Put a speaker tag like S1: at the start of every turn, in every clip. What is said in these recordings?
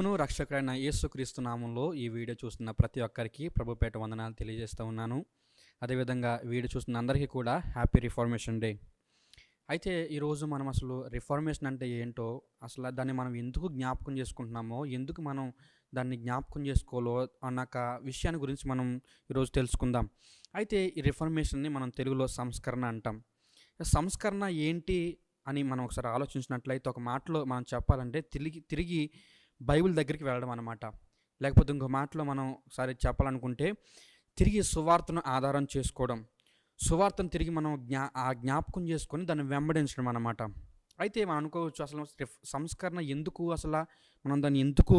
S1: ప్రభువును రక్షకుడైన యేసుక్రీస్తు నామంలో ఈ వీడియో చూస్తున్న ప్రతి ఒక్కరికి ప్రభుపేట వందనాలు తెలియజేస్తూ ఉన్నాను. అదేవిధంగా వీడియో చూస్తున్న అందరికీ కూడా హ్యాపీ రిఫార్మేషన్ డే. అయితే ఈరోజు మనం అసలు రిఫార్మేషన్ అంటే ఏంటో, అసలు దాన్ని మనం ఎందుకు జ్ఞాపకం చేసుకుంటున్నామో, ఎందుకు మనం దాన్ని జ్ఞాపకం చేసుకోవాలో అన్న విషయాన్ని గురించి మనం ఈరోజు తెలుసుకుందాం. అయితే ఈ రిఫార్మేషన్ని మనం తెలుగులో సంస్కరణ అంటాం. సంస్కరణ ఏంటి అని మనం ఒకసారి ఆలోచించినట్లయితే, ఒక మాటలో మనం చెప్పాలంటే తిరిగి బైబిల్ దగ్గరికి వెళ్ళడం అన్నమాట. లేకపోతే ఇంకో మాటలో మనం ఒకసారి చెప్పాలనుకుంటే, తిరిగి సువార్తను ఆధారం చేసుకోవడం, సువార్తను తిరిగి మనం జ్ఞాపకం చేసుకొని దాన్ని వెంబడించడం అన్నమాట. అయితే మనం అనుకోవచ్చు, అసలు సంస్కరణ ఎందుకు, అసలు మనం దాన్ని ఎందుకు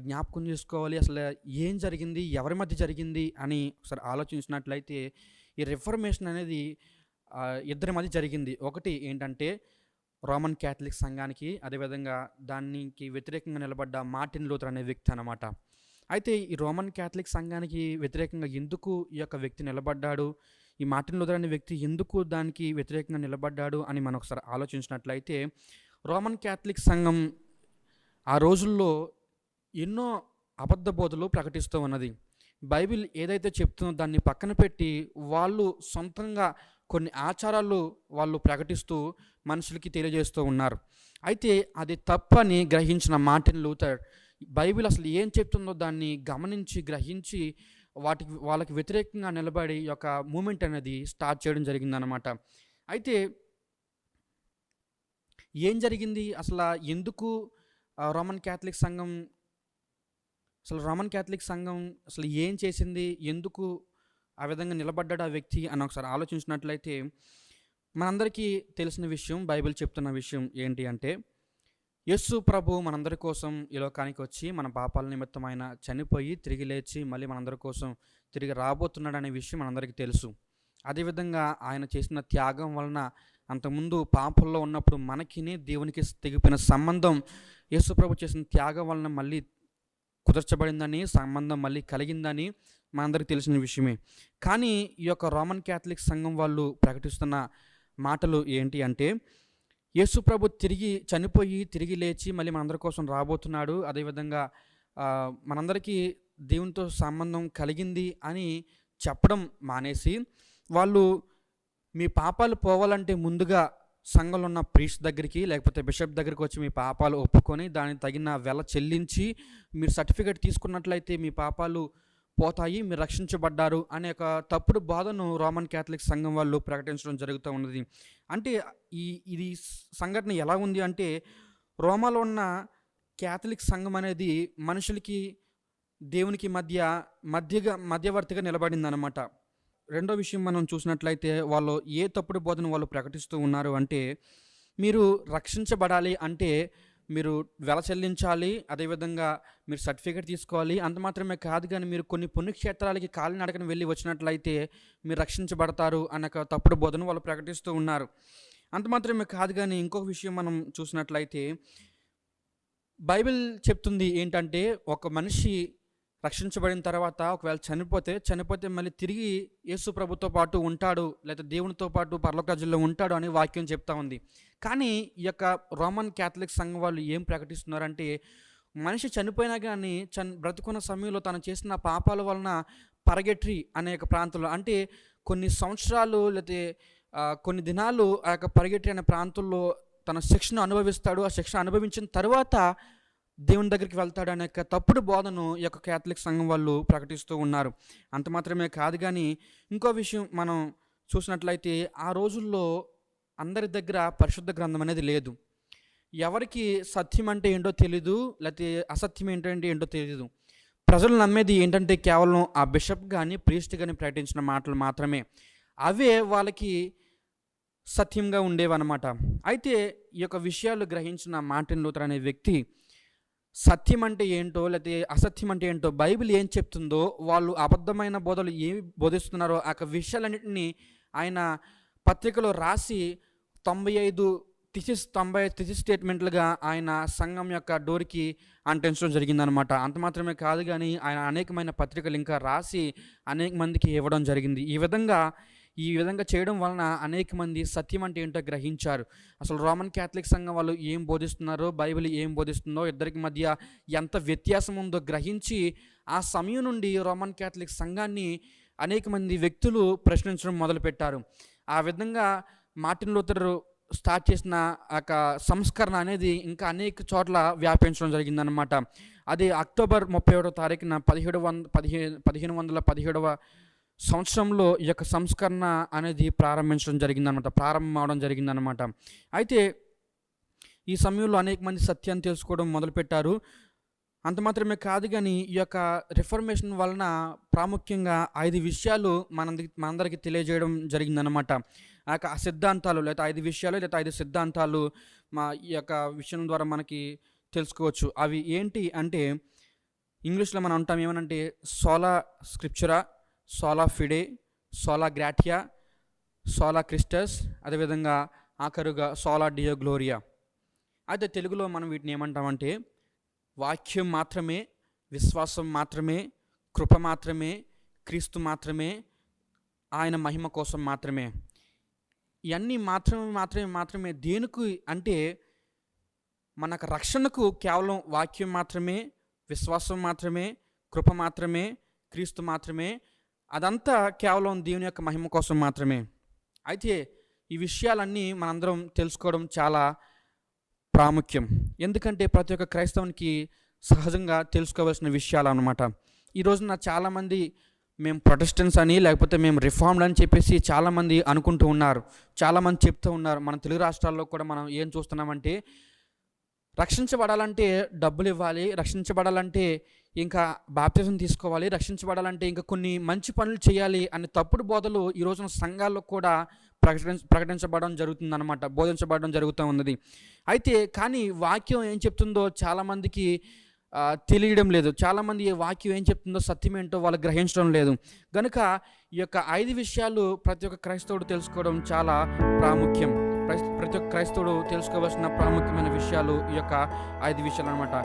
S1: జ్ఞాపకం చేసుకోవాలి, అసలు ఏం జరిగింది, ఎవరి మధ్య జరిగింది అని ఒకసారి ఆలోచించినట్లయితే, ఈ రిఫర్మేషన్ అనేది ఇద్దరి మధ్య జరిగింది. ఒకటి ఏంటంటే రోమన్ క్యాథలిక్ సంఘానికి, అదేవిధంగా దానికి వ్యతిరేకంగా నిలబడ్డ మార్టిన్ లూథర్ అనే వ్యక్తి అనమాట. అయితే ఈ రోమన్ క్యాథలిక్ సంఘానికి వ్యతిరేకంగా ఎందుకు ఈ యొక్క వ్యక్తి నిలబడ్డాడు, ఈ మార్టిన్ లూథర్ అనే వ్యక్తి ఎందుకు దానికి వ్యతిరేకంగా నిలబడ్డాడు అని మనం ఒకసారి ఆలోచించినట్లయితే, రోమన్ క్యాథలిక్ సంఘం ఆ రోజుల్లో ఎన్నో అబద్ధ బోధలు ప్రకటిస్తూ ఉన్నది. బైబిల్ ఏదైతే చెప్తుందో దాన్ని పక్కన పెట్టి వాళ్ళు సొంతంగా కొన్ని ఆచారాలు వాళ్ళు ప్రకటిస్తూ మనుషులకి తెలియజేస్తూ ఉన్నారు. అయితే అది తప్పని గ్రహించిన మార్టిన్ లూథర్ బైబిల్ అసలు ఏం చెప్తుందో దాన్ని గమనించి గ్రహించి వాళ్ళకి వ్యతిరేకంగా నిలబడి ఒక మూమెంట్ అనేది స్టార్ట్ చేయడం జరిగిందనమాట. అయితే ఏం జరిగింది, అసలు ఎందుకు రోమన్ క్యాథలిక్ సంఘం అసలు ఏం చేసింది, ఎందుకు ఆ విధంగా నిలబడ్డాడు ఆ వ్యక్తి అని ఒకసారి ఆలోచించినట్లయితే, మనందరికీ తెలిసిన విషయం, బైబిల్ చెప్తున్న విషయం ఏంటి అంటే, యేసు ప్రభు మనందరి కోసం ఈ లోకానికి వచ్చి మన పాపాల నిమిత్తం ఆయన చనిపోయి తిరిగి లేచి మళ్ళీ మనందరి కోసం తిరిగి రాబోతున్నాడు అనే విషయం మనందరికీ తెలుసు. అదేవిధంగా ఆయన చేసిన త్యాగం వలన అంతకుముందు పాపంలో ఉన్నప్పుడు మనకిని దేవునికి తెగిపోయిన సంబంధం యేసు ప్రభు చేసిన త్యాగం వలన మళ్ళీ కుదర్చబడిందని, సంబంధం మళ్ళీ కలిగిందని మనందరికీ తెలిసిన విషయమే. కానీ ఈ యొక్క రోమన్ క్యాథలిక్ సంఘం వాళ్ళు ప్రకటిస్తున్న మాటలు ఏంటి అంటే, యేసు ప్రభు తిరిగి చనిపోయి తిరిగి లేచి మళ్ళీ మనందరి కోసం రాబోతున్నాడు, అదేవిధంగా మనందరికీ దేవునితో సంబంధం కలిగింది అని చెప్పడం మానేసి, వాళ్ళు మీ పాపాలు పోవాలంటే ముందుగా సంఘంలో ఉన్న ప్రీస్ట్ దగ్గరికి లేకపోతే బిషప్ దగ్గరికి వచ్చి మీ పాపాలు ఒప్పుకొని దానికి తగిన వెల చెల్లించి మీరు సర్టిఫికేట్ తీసుకున్నట్లయితే మీ పాపాలు పోతాయి, మీరు రక్షించబడ్డారు అనే ఒక తప్పుడు బోధను రోమన్ క్యాథలిక్ సంఘం వాళ్ళు ప్రకటించడం జరుగుతూ ఉన్నది. అంటే ఇది సంఘటన ఎలా ఉంది అంటే, రోమాలో ఉన్న క్యాథలిక్ సంఘం అనేది మనుషులకి దేవునికి మధ్యవర్తిగా నిలబడింది అనమాట. రెండో విషయం మనం చూసినట్లయితే, వాళ్ళు ఏ తప్పుడు బోధన వాళ్ళు ప్రకటిస్తూ ఉన్నారు అంటే, మీరు రక్షించబడాలి అంటే మీరు వెల చెల్లించాలి, అదేవిధంగా మీరు సర్టిఫికేట్ తీసుకోవాలి, అంత మాత్రమే కాదు కానీ మీరు కొన్ని పుణ్యక్షేత్రాలకి కాలినడకన వెళ్ళి వచ్చినట్లయితే మీరు రక్షించబడతారు అనే తప్పుడు బోధన వాళ్ళు ప్రకటిస్తూ ఉన్నారు. అంత మాత్రమే కాదు కానీ ఇంకొక విషయం మనం చూసినట్లయితే, బైబిల్ చెప్తుంది ఏంటంటే, ఒక మనిషి రక్షించబడిన తర్వాత ఒకవేళ చనిపోతే మళ్ళీ తిరిగి యేసు ప్రభుతో పాటు ఉంటాడు, లేదా దేవునితో పాటు పరలోక రాజ్యంలో ఉంటాడు అని వాక్యం చెప్తా ఉంది. కానీ ఈ యొక్క రోమన్ క్యాథలిక్ సంఘం వాళ్ళు ఏం ప్రకటిస్తున్నారంటే, మనిషి చనిపోయినా కానీ బ్రతుకున్న సమయంలో తను చేసిన పాపాల వలన పరగెట్రి అనే ఒక ప్రాంతంలో, అంటే కొన్ని సంవత్సరాలు లేదా కొన్ని దినాలు ఆ యొక్క పరగెట్రి అనే ప్రాంతంలో తన శిక్షను అనుభవిస్తాడు. ఆ శిక్ష అనుభవించిన తర్వాత దేవుని దగ్గరికి వెళ్తాడు అనే తప్పుడు బోధను ఈ యొక్క క్యాథలిక్ సంఘం వాళ్ళు ప్రకటిస్తూ ఉన్నారు. అంత మాత్రమే కాదు కానీ ఇంకో విషయం మనం చూసినట్లయితే, ఆ రోజుల్లో అందరి దగ్గర పరిశుద్ధ గ్రంథం అనేది లేదు. ఎవరికి సత్యం అంటే ఏంటో తెలీదు, లేకపోతే అసత్యం ఏంటో తెలీదు. ప్రజలు నమ్మేది ఏంటంటే కేవలం ఆ బిషప్ కానీ ప్రీస్ట్ కానీ ప్రకటించిన మాటలు మాత్రమే, అవే వాళ్ళకి సత్యంగా ఉండేవన్నమాట. అయితే ఈ యొక్క విషయాలు గ్రహించిన మార్టిన్ లూథర్ అనే వ్యక్తి సత్యం అంటే ఏంటో లేకపోతే అసత్యం అంటే ఏంటో, బైబిల్ ఏం చెప్తుందో, వాళ్ళు అబద్ధమైన బోధలు ఏమి బోధిస్తున్నారో ఆ విషయాలన్నింటినీ ఆయన పత్రికలో రాసి 95 థిసిస్ స్టేట్మెంట్లుగా ఆయన సంఘం యొక్క డోర్కి అంటించడం జరిగిందనమాట. అంత మాత్రమే కాదు కానీ ఆయన అనేకమైన పత్రికలు ఇంకా రాసి అనేక మందికి ఇవ్వడం జరిగింది. ఈ విధంగా ఈ విధంగా చేయడం వలన అనేక మంది సత్యం అంటే ఏంటో గ్రహించారు. అసలు రోమన్ క్యాథలిక్ సంఘం వాళ్ళు ఏం బోధిస్తున్నారో, బైబిల్ ఏం బోధిస్తుందో, ఇద్దరికి మధ్య ఎంత వ్యత్యాసం ఉందో గ్రహించి ఆ సమయం నుండి రోమన్ క్యాథలిక్ సంఘాన్ని అనేక మంది వ్యక్తులు ప్రశ్నించడం మొదలుపెట్టారు. ఆ విధంగా మార్టిన్ లూథర్ స్టార్ట్ చేసిన ఒక సంస్కరణ అనేది ఇంకా అనేక చోట్ల వ్యాపించడం జరిగిందనమాట. అది అక్టోబర్ 31వ తారీఖున 1517వ సంవత్సరంలో ఈ యొక్క సంస్కరణ అనేది ప్రారంభం అవడం జరిగిందనమాట. అయితే ఈ సమయంలో అనేక మంది సత్యాన్ని తెలుసుకోవడం మొదలుపెట్టారు. అంత మాత్రమే కాదు కానీ ఈ యొక్క రిఫర్మేషన్ వలన ప్రాముఖ్యంగా 5 విషయాలు మనందరికీ తెలియజేయడం జరిగిందనమాట. ఆ సిద్ధాంతాలు లేదా 5 విషయాలు లేదా 5 సిద్ధాంతాలు ఈ యొక్క విషయం ద్వారా మనకి తెలుసుకోవచ్చు. అవి ఏంటి అంటే, ఇంగ్లీష్లో మనం అంటాం ఏమనంటే సోలా స్క్రిప్చురా, సోలా ఫిడే, సోలా గ్రాటియా, సోలా క్రిస్టస్, అదేవిధంగా ఆఖరుగా సోలా డియో గ్లోరియా. అయితే తెలుగులో మనం వీటిని ఏమంటామంటే వాక్యం మాత్రమే, విశ్వాసం మాత్రమే, కృప మాత్రమే, క్రీస్తు మాత్రమే, ఆయన మహిమ కోసం మాత్రమే. ఇవన్నీ మాత్రమే దేనికి అంటే మనకు రక్షణకు కేవలం వాక్యం మాత్రమే, విశ్వాసం మాత్రమే, కృప మాత్రమే, క్రీస్తు మాత్రమే. అదంతా కేవలం దేవుని యొక్క మహిమ కోసం మాత్రమే. అయితే ఈ విషయాలన్నీ మనందరం తెలుసుకోవడం చాలా ప్రాముఖ్యం. ఎందుకంటే ప్రతి ఒక్క క్రైస్తవునికి సహజంగా తెలుసుకోవాల్సిన విషయాలు అన్నమాట. ఈ రోజున చాలామంది మేము ప్రొటెస్టెంట్స్ అని, లేకపోతే మేము రిఫార్మ్డ్ అని చెప్పేసి చాలామంది అనుకుంటూ ఉన్నారు. చాలామంది చెప్తూ ఉన్నారు. మన తెలుగు రాష్ట్రాల్లో కూడా మనం ఏం చూస్తున్నామంటే, రక్షించబడాలంటే డబ్బులు ఇవ్వాలి, రక్షించబడాలంటే ఇంకా బాప్తిజం తీసుకోవాలి, రక్షించబడాలంటే ఇంకా కొన్ని మంచి పనులు చేయాలి అనే తప్పుడు బోధలు ఈ రోజున సంఘాల్లో కూడా ప్రకటించబడడం జరుగుతుందన్నమాట, బోధించబడడం జరుగుతూ ఉన్నది. అయితే కానీ వాక్యం ఏం చెప్తుందో చాలామందికి తెలియడం లేదు. చాలామంది ఈ వాక్యం ఏం చెప్తుందో సత్యం ఏంటో వాళ్ళు గ్రహించడం లేదు. కనుక ఈ యొక్క 5 విషయాలు ప్రతి ఒక్క క్రైస్తవుడు తెలుసుకోవడం చాలా ప్రాముఖ్యం. ప్రతి ఒక్క క్రైస్తవుడు తెలుసుకోవాల్సిన ప్రాముఖ్యమైన విషయాలు ఈ యొక్క 5 విషయాలు అన్నమాట.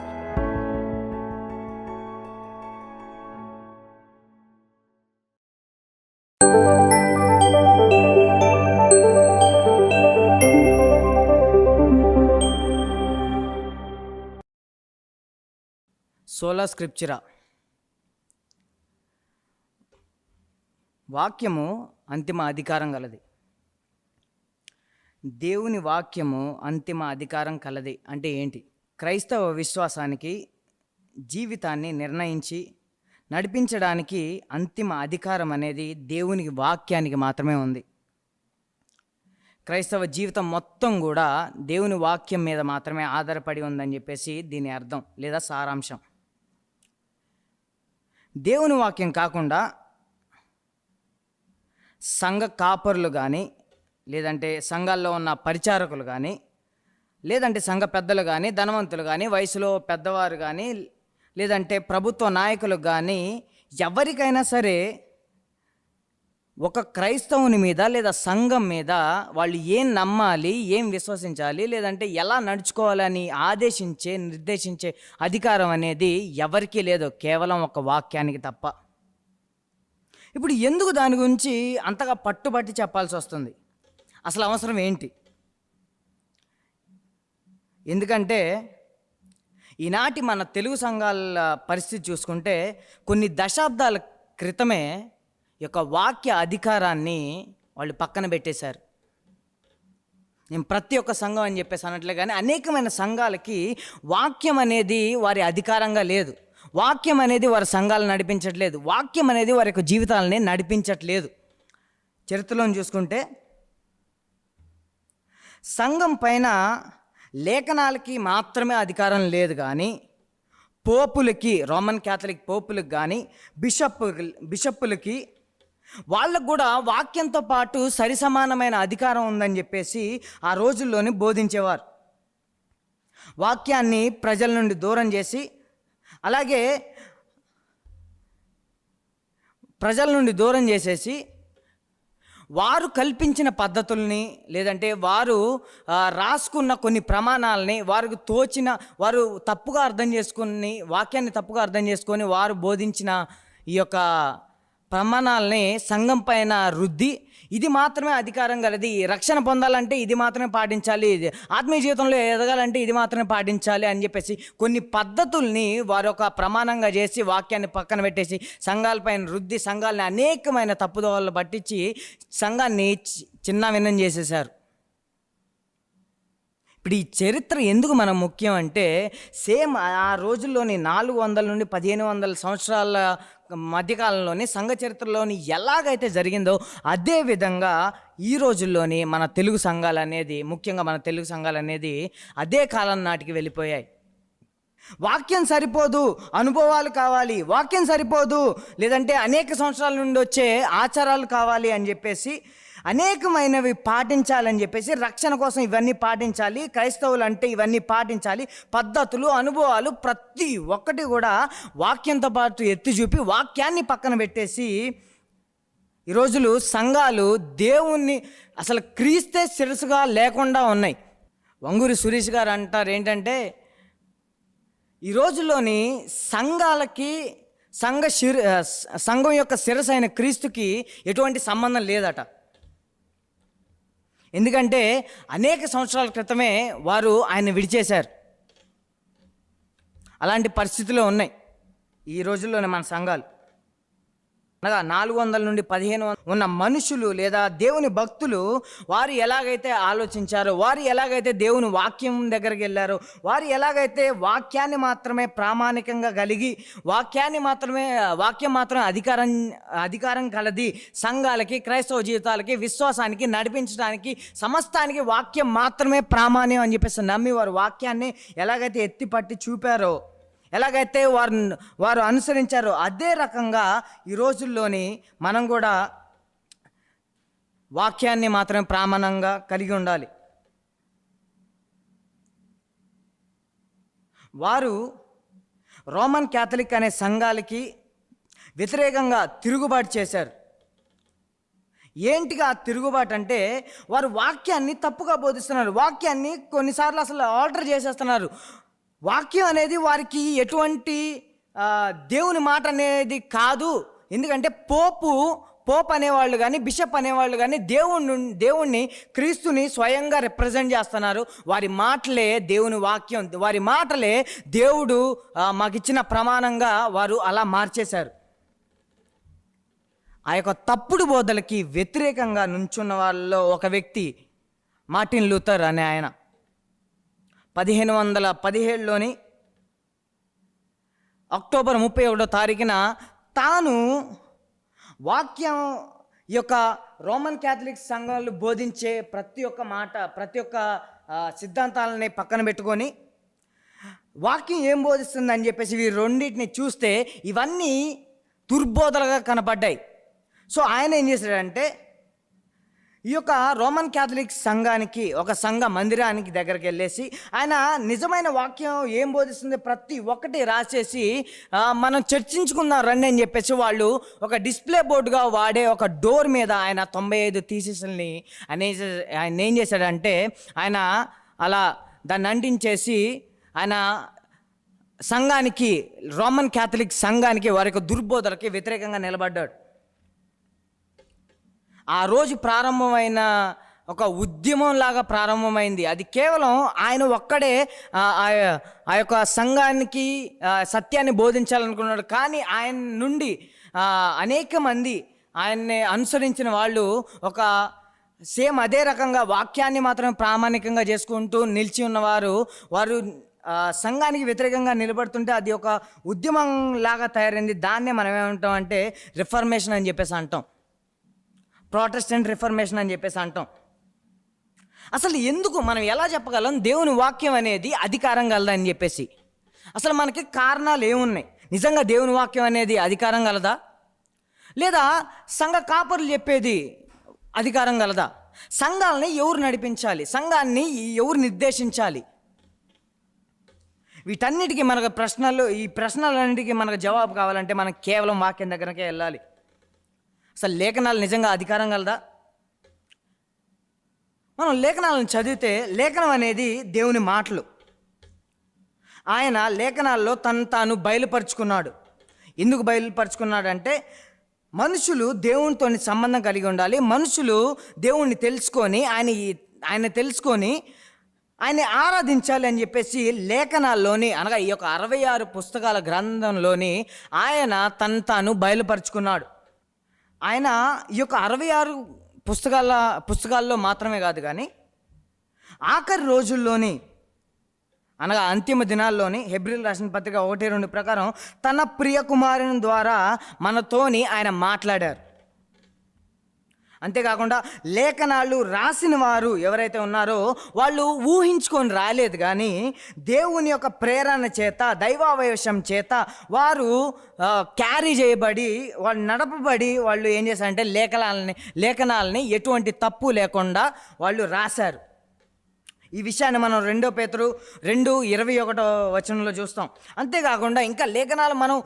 S2: సోలా స్క్రిప్చురా. వాక్యము అంతిమ అధికారం గలది. దేవుని వాక్యము అంతిమ అధికారం కలది అంటే ఏంటి? క్రైస్తవ విశ్వాసానికి, జీవితాన్ని నిర్ణయించి నడిపించడానికి అంతిమ అధికారం అనేది దేవుని వాక్యానికి మాత్రమే ఉంది. క్రైస్తవ జీవితం మొత్తం కూడా దేవుని వాక్యం మీద మాత్రమే ఆధారపడి ఉందని చెప్పేసి దీని అర్థం లేదా సారాంశం. దేవుని వాక్యం కాకుండా సంఘ కాపరులు కానీ, లేదంటే సంఘాల్లో ఉన్న పరిచారకులు కానీ, లేదంటే సంఘ పెద్దలు కానీ, ధనవంతులు కానీ, వయసులో పెద్దవారు కానీ, లేదంటే ప్రభుత్వ నాయకులు కానీ, ఎవరికైనా సరే ఒక క్రైస్తవుని మీద లేదా సంఘం మీద వాళ్ళు ఏం నమ్మాలి, ఏం విశ్వసించాలి, లేదంటే ఎలా నడుచుకోవాలని నిర్దేశించే అధికారం అనేది ఎవరికీ లేదు, కేవలం ఒక వాక్యానికి తప్ప. ఇప్పుడు ఎందుకు దాని గురించి అంతగా పట్టుబట్టి చెప్పాల్సి వస్తుంది? అసలు అవసరం ఏంటి? ఎందుకంటే ఈనాటి మన తెలుగు సంఘాల పరిస్థితి చూసుకుంటే కొన్ని దశాబ్దాల క్రితమే యొక్క వాక్య అధికారాన్ని వాళ్ళు పక్కన పెట్టేశారు. నేను ప్రతి ఒక్క సంఘం అని చెప్పేసి అన్నట్లే కానీ అనేకమైన సంఘాలకి వాక్యం అనేది వారి అధికారంగా లేదు. వాక్యం అనేది వారి సంఘాలను నడిపించట్లేదు. వాక్యం అనేది వారి యొక్క జీవితాలని నడిపించట్లేదు. చరిత్రలో చూసుకుంటే సంఘం పైన లేఖనాలకి మాత్రమే అధికారం లేదు, కానీ పోపులకి, రోమన్ క్యాథలిక్ పోపులకు కానీ, బిషప్పులకి వాళ్ళకు కూడా వాక్యంతో పాటు సరిసమానమైన అధికారం ఉందని చెప్పేసి ఆ రోజుల్లోని బోధించేవారు. వాక్యాన్ని ప్రజల నుండి దూరం చేసి, అలాగే ప్రజల నుండి దూరం చేసేసి వారు కల్పించిన పద్ధతుల్ని, లేదంటే వారు రాసుకున్న కొన్ని ప్రమాణాలని వారు తప్పుగా అర్థం చేసుకుని, వాక్యాన్ని తప్పుగా అర్థం చేసుకొని వారు బోధించిన ఈ యొక్క ప్రమాణాలని సంఘం పైన రుద్ది ఇది మాత్రమే అధికారం గలది, రక్షణ పొందాలంటే ఇది మాత్రమే పాటించాలి, ఆత్మీయ జీవితంలో ఎదగాలంటే ఇది మాత్రమే పాటించాలి అని చెప్పేసి కొన్ని పద్ధతుల్ని వారు ఒక ప్రమాణంగా చేసి వాక్యాన్ని పక్కన పెట్టేసి సంఘాలపైన రుద్ది సంఘాలని అనేకమైన తప్పుదోవలు పట్టించి సంఘాన్ని చిన్నాభిన్నం చేసేశారు. ఇప్పుడు ఈ చరిత్ర ఎందుకు మనం ముఖ్యం అంటే సేమ్ ఆ రోజుల్లోని 400 నుండి 1500 సంవత్సరాల మధ్యకాలంలోని సంఘ చరిత్రలోని ఎలాగైతే జరిగిందో అదే విధంగా ఈ రోజుల్లోని మన తెలుగు సంఘాలు అనేది, ముఖ్యంగా మన తెలుగు సంఘాలు అనేది అదే కాలం నాటికి వెళ్ళిపోయాయి. వాక్యం సరిపోదు, అనుభవాలు కావాలి, వాక్యం సరిపోదు, లేదంటే అనేక సంవత్సరాల నుండి వచ్చే ఆచారాలు కావాలి అని చెప్పేసి అనేకమైనవి పాటించాలని చెప్పేసి రక్షణ కోసం ఇవన్నీ పాటించాలి, క్రైస్తవులు అంటే ఇవన్నీ పాటించాలి, పద్ధతులు అనుభవాలు ప్రతి ఒక్కటి కూడా వాక్యంతో పాటు ఎత్తి చూపి వాక్యాన్ని పక్కన పెట్టేసి ఈ రోజులు సంఘాలు దేవుణ్ణి అసలు క్రీస్తే శిరసుగా లేకుండా ఉన్నాయి. వంగూరి సురేష్ గారు అంటారు ఏంటంటే ఈ రోజుల్లోని సంఘాలకి సంఘం యొక్క శిరసు అయిన క్రీస్తుకి ఎటువంటి సంబంధం లేదట. ఎందుకంటే అనేక సంవత్సరాల క్రితమే వారు ఆయన విడిచేశారు. అలాంటి పరిస్థితులు ఉన్నాయి ఈ రోజుల్లోనే మన సంఘాలు. అనగా 400 నుండి 1500 ఉన్న మనుషులు లేదా దేవుని భక్తులు వారు ఎలాగైతే ఆలోచించారో, వారు ఎలాగైతే దేవుని వాక్యం దగ్గరికి వెళ్ళారో, వారు ఎలాగైతే వాక్యాన్ని మాత్రమే ప్రామాణికంగా కలిగి వాక్యం మాత్రమే అధికారం కలది సంఘాలకి, క్రైస్తవ జీవితాలకి, విశ్వాసానికి నడిపించడానికి, సమస్తానికి వాక్యం మాత్రమే ప్రామాణ్యం అని చెప్పేసి నమ్మి వారు వాక్యాన్ని ఎలాగైతే ఎత్తిపట్టి చూపారో, ఎలాగైతే వారు అనుసరించారో అదే రకంగా ఈ రోజుల్లోని మనం కూడా వాక్యాన్ని మాత్రమే ప్రామాణంగా కలిగి ఉండాలి. వారు రోమన్ క్యాథలిక్ అనే సంఘాలకి వ్యతిరేకంగా తిరుగుబాటు చేశారు. ఏంటిగా తిరుగుబాటు అంటే వారు వాక్యాన్ని తప్పుగా బోధిస్తున్నారు, వాక్యాన్ని కొన్నిసార్లు అసలు ఆల్టర్ చేసేస్తున్నారు. వాక్యం అనేది వారికి ఎటువంటి దేవుని మాట కాదు. ఎందుకంటే పోప్ అనేవాళ్ళు కానీ, బిషప్ అనేవాళ్ళు కానీ దేవుణ్ణి క్రీస్తుని స్వయంగా రిప్రజెంట్ చేస్తున్నారు. వారి మాటలే దేవుని వాక్యం, వారి మాటలే దేవుడు మాకిచ్చిన ప్రమాణంగా వారు అలా మార్చేశారు. ఆ యొక్క తప్పుడు బోధలకి వ్యతిరేకంగా నుంచున్న వాళ్ళలో ఒక వ్యక్తి మార్టిన్ లూథర్ అనే ఆయన 1517లోని అక్టోబర్ 31వ తారీఖున తాను వాక్యం యొక్క రోమన్ క్యాథలిక్ సంఘాలు బోధించే ప్రతి ఒక్క మాట, ప్రతి ఒక్క సిద్ధాంతాలని పక్కన పెట్టుకొని వాక్యం ఏం బోధిస్తుందని చెప్పేసి ఈ రెండింటిని చూస్తే ఇవన్నీ దుర్బోధలుగా కనపడ్డాయి. సో ఆయన ఏం చేశాడంటే ఈ యొక్క రోమన్ క్యాథలిక్ సంఘానికి, ఒక సంఘ మందిరానికి దగ్గరికి వెళ్ళేసి ఆయన నిజమైన వాక్యం ఏం బోధిస్తుంది ప్రతి ఒక్కటి రాసేసి మనం చర్చించుకుందాం రండి అని చెప్పేసి వాళ్ళు ఒక డిస్ప్లే బోర్డుగా వాడే ఒక డోర్ మీద ఆయన 95 థీసిస్ని ఆయన ఏం చేశాడంటే ఆయన అలా దాన్ని అంటించేసి ఆయన సంఘానికి, రోమన్ క్యాథలిక్ సంఘానికి, వారి యొక్క దుర్బోధలకి వ్యతిరేకంగా నిలబడ్డాడు. ఆ రోజు ప్రారంభమైన ఒక ఉద్యమం లాగా ప్రారంభమైంది. అది కేవలం ఆయన ఒక్కడే ఆ యొక్క సంఘానికి సత్యాన్ని బోధించాలనుకున్నాడు. కానీ ఆయన నుండి అనేక మంది ఆయన్ని అనుసరించిన వాళ్ళు ఒక సేమ్ అదే రకంగా వాక్యాన్ని మాత్రమే ప్రామాణికంగా చేసుకుంటూ నిలిచి ఉన్నవారు వారు సంఘానికి వ్యతిరేకంగా నిలబడుతుంటే అది ఒక ఉద్యమం లాగా తయారైంది. దాన్నే మనం ఏమంటాం అంటే రిఫర్మేషన్ అని చెప్పేసి అంటాం, ప్రొటెస్టెంట్ రిఫర్మేషన్ అని చెప్పేసి అంటాం. అసలు ఎందుకు మనం ఎలా చెప్పగలం దేవుని వాక్యం అనేది అధికారం కలదని చెప్పేసి? అసలు మనకి కారణాలు ఏమున్నాయి? నిజంగా దేవుని వాక్యం అనేది అధికారం కలదా, లేదా సంఘ కాపరులు చెప్పేది అధికారం కలదా? సంఘాలని ఎవరు నడిపించాలి? సంఘాన్ని ఎవరు నిర్దేశించాలి? వీటన్నిటికీ మనకు ఈ ప్రశ్నలన్నిటికీ మనకు జవాబు కావాలంటే మనం కేవలం వాక్యం దగ్గరకే వెళ్ళాలి. అసలు లేఖనాలు నిజంగా అధికారం కలదా? మనం లేఖనాలను చదివితే లేఖనం అనేది దేవుని మాటలు. ఆయన లేఖనాల్లో తాను బయలుపరుచుకున్నాడు. ఎందుకు బయలుపరుచుకున్నాడంటే మనుషులు దేవునితో సంబంధం కలిగి ఉండాలి. మనుషులు దేవుణ్ణి తెలుసుకొని ఆయన తెలుసుకొని ఆయన్ని ఆరాధించాలి అని చెప్పేసి లేఖనాల్లోని, అనగా ఈ యొక్క 66 పుస్తకాల గ్రంథంలోని ఆయన తను తాను బయలుపరుచుకున్నాడు. ఆయన ఈ యొక్క 66 పుస్తకాల్లో మాత్రమే కాదు, కానీ ఆఖరి రోజుల్లోని, అనగా అంతిమ దినాల్లోని హెబ్రీయులకు రాసిన పత్రిక 1:2 ప్రకారం తన ప్రియ కుమారుని ద్వారా మనతోని ఆయన మాట్లాడారు. అంతేకాకుండా లేఖనాలు రాసిన వారు ఎవరైతే ఉన్నారో వాళ్ళు ఊహించుకొని రాలేదు, కానీ దేవుని యొక్క ప్రేరణ చేత, దైవావేశం చేత వారు క్యారీ చేయబడి, వాళ్ళు నడపబడి, వాళ్ళు ఏం చేశారంటే లేఖనాలని ఎటువంటి తప్పు లేకుండా వాళ్ళు రాశారు. ఈ విషయాన్ని మనం 2 పేతురు 2:21 చూస్తాం. అంతేకాకుండా ఇంకా లేఖనాలు మనం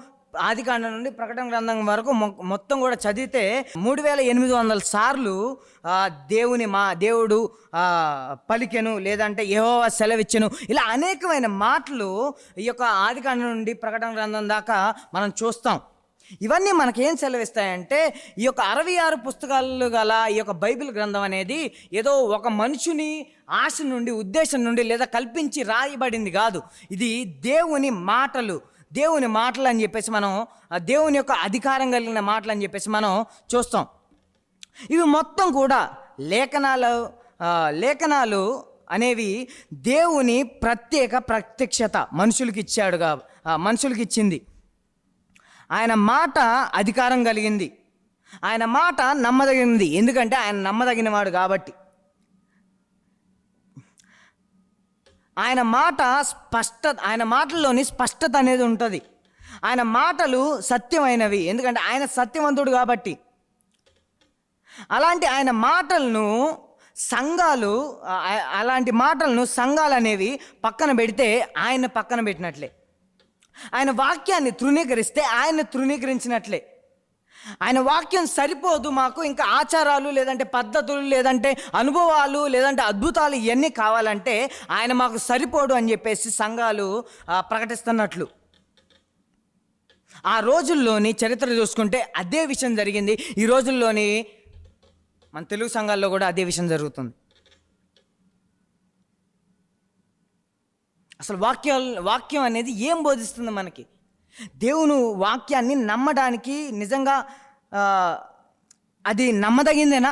S2: ఆదికాండం నుండి ప్రకటన గ్రంథం వరకు మొత్తం కూడా చదివితే 3800 సార్లు దేవుడు పలికెను, లేదంటే యెహోవా సెలవిచ్చెను, ఇలా అనేకమైన మాటలు ఈ యొక్క ఆదికాండం నుండి ప్రకటన గ్రంథం దాకా మనం చూస్తాం. ఇవన్నీ మనకేం సెలవిస్తాయంటే ఈ యొక్క 66 పుస్తకాలు గల ఈ యొక్క బైబిల్ గ్రంథం అనేది ఏదో ఒక మనుషుని ఆశ నుండి, ఉద్దేశం నుండి లేదా కల్పించి రాయబడింది కాదు. ఇది దేవుని మాటలు అని చెప్పేసి మనం, దేవుని యొక్క అధికారం కలిగిన మాటలు అని చెప్పేసి మనం చూస్తాం. ఇవి మొత్తం కూడా లేఖనాలు అనేవి దేవుని ప్రత్యక్షత మనుషులకి ఇచ్చింది. ఆయన మాట అధికారం కలిగింది, ఆయన మాట నమ్మదగినది, ఎందుకంటే ఆయన నమ్మదగినవాడు కాబట్టి. ఆయన మాటల్లోని స్పష్టత అనేది ఉంటుంది. ఆయన మాటలు సత్యమైనవి, ఎందుకంటే ఆయన సత్యవంతుడు కాబట్టి. అలాంటి ఆయన మాటలను సంఘాలు అనేవి పక్కన పెడితే ఆయన పక్కన పెట్టినట్లే. ఆయన వాక్యాన్ని తృణీకరిస్తే ఆయన తృణీకరించినట్లే. ఆయన వాక్యం సరిపోదు, మాకు ఇంకా ఆచారాలు, లేదంటే పద్ధతులు, లేదంటే అనుభవాలు, లేదంటే అద్భుతాలు ఇవన్నీ కావాలంటే ఆయన మాకు సరిపోడు అని చెప్పేసి సంఘాలు ప్రకటిస్తున్నట్లు. ఆ రోజుల్లోని చరిత్ర చూసుకుంటే అదే విషయం జరిగింది. ఈ రోజుల్లోని మన తెలుగు సంఘాల్లో కూడా అదే విషయం జరుగుతుంది. అసలు వాక్యం అనేది ఏం బోధిస్తుంది మనకి? దేవుని వాక్యాన్ని నమ్మడానికి నిజంగా అది నమ్మదగిందేనా?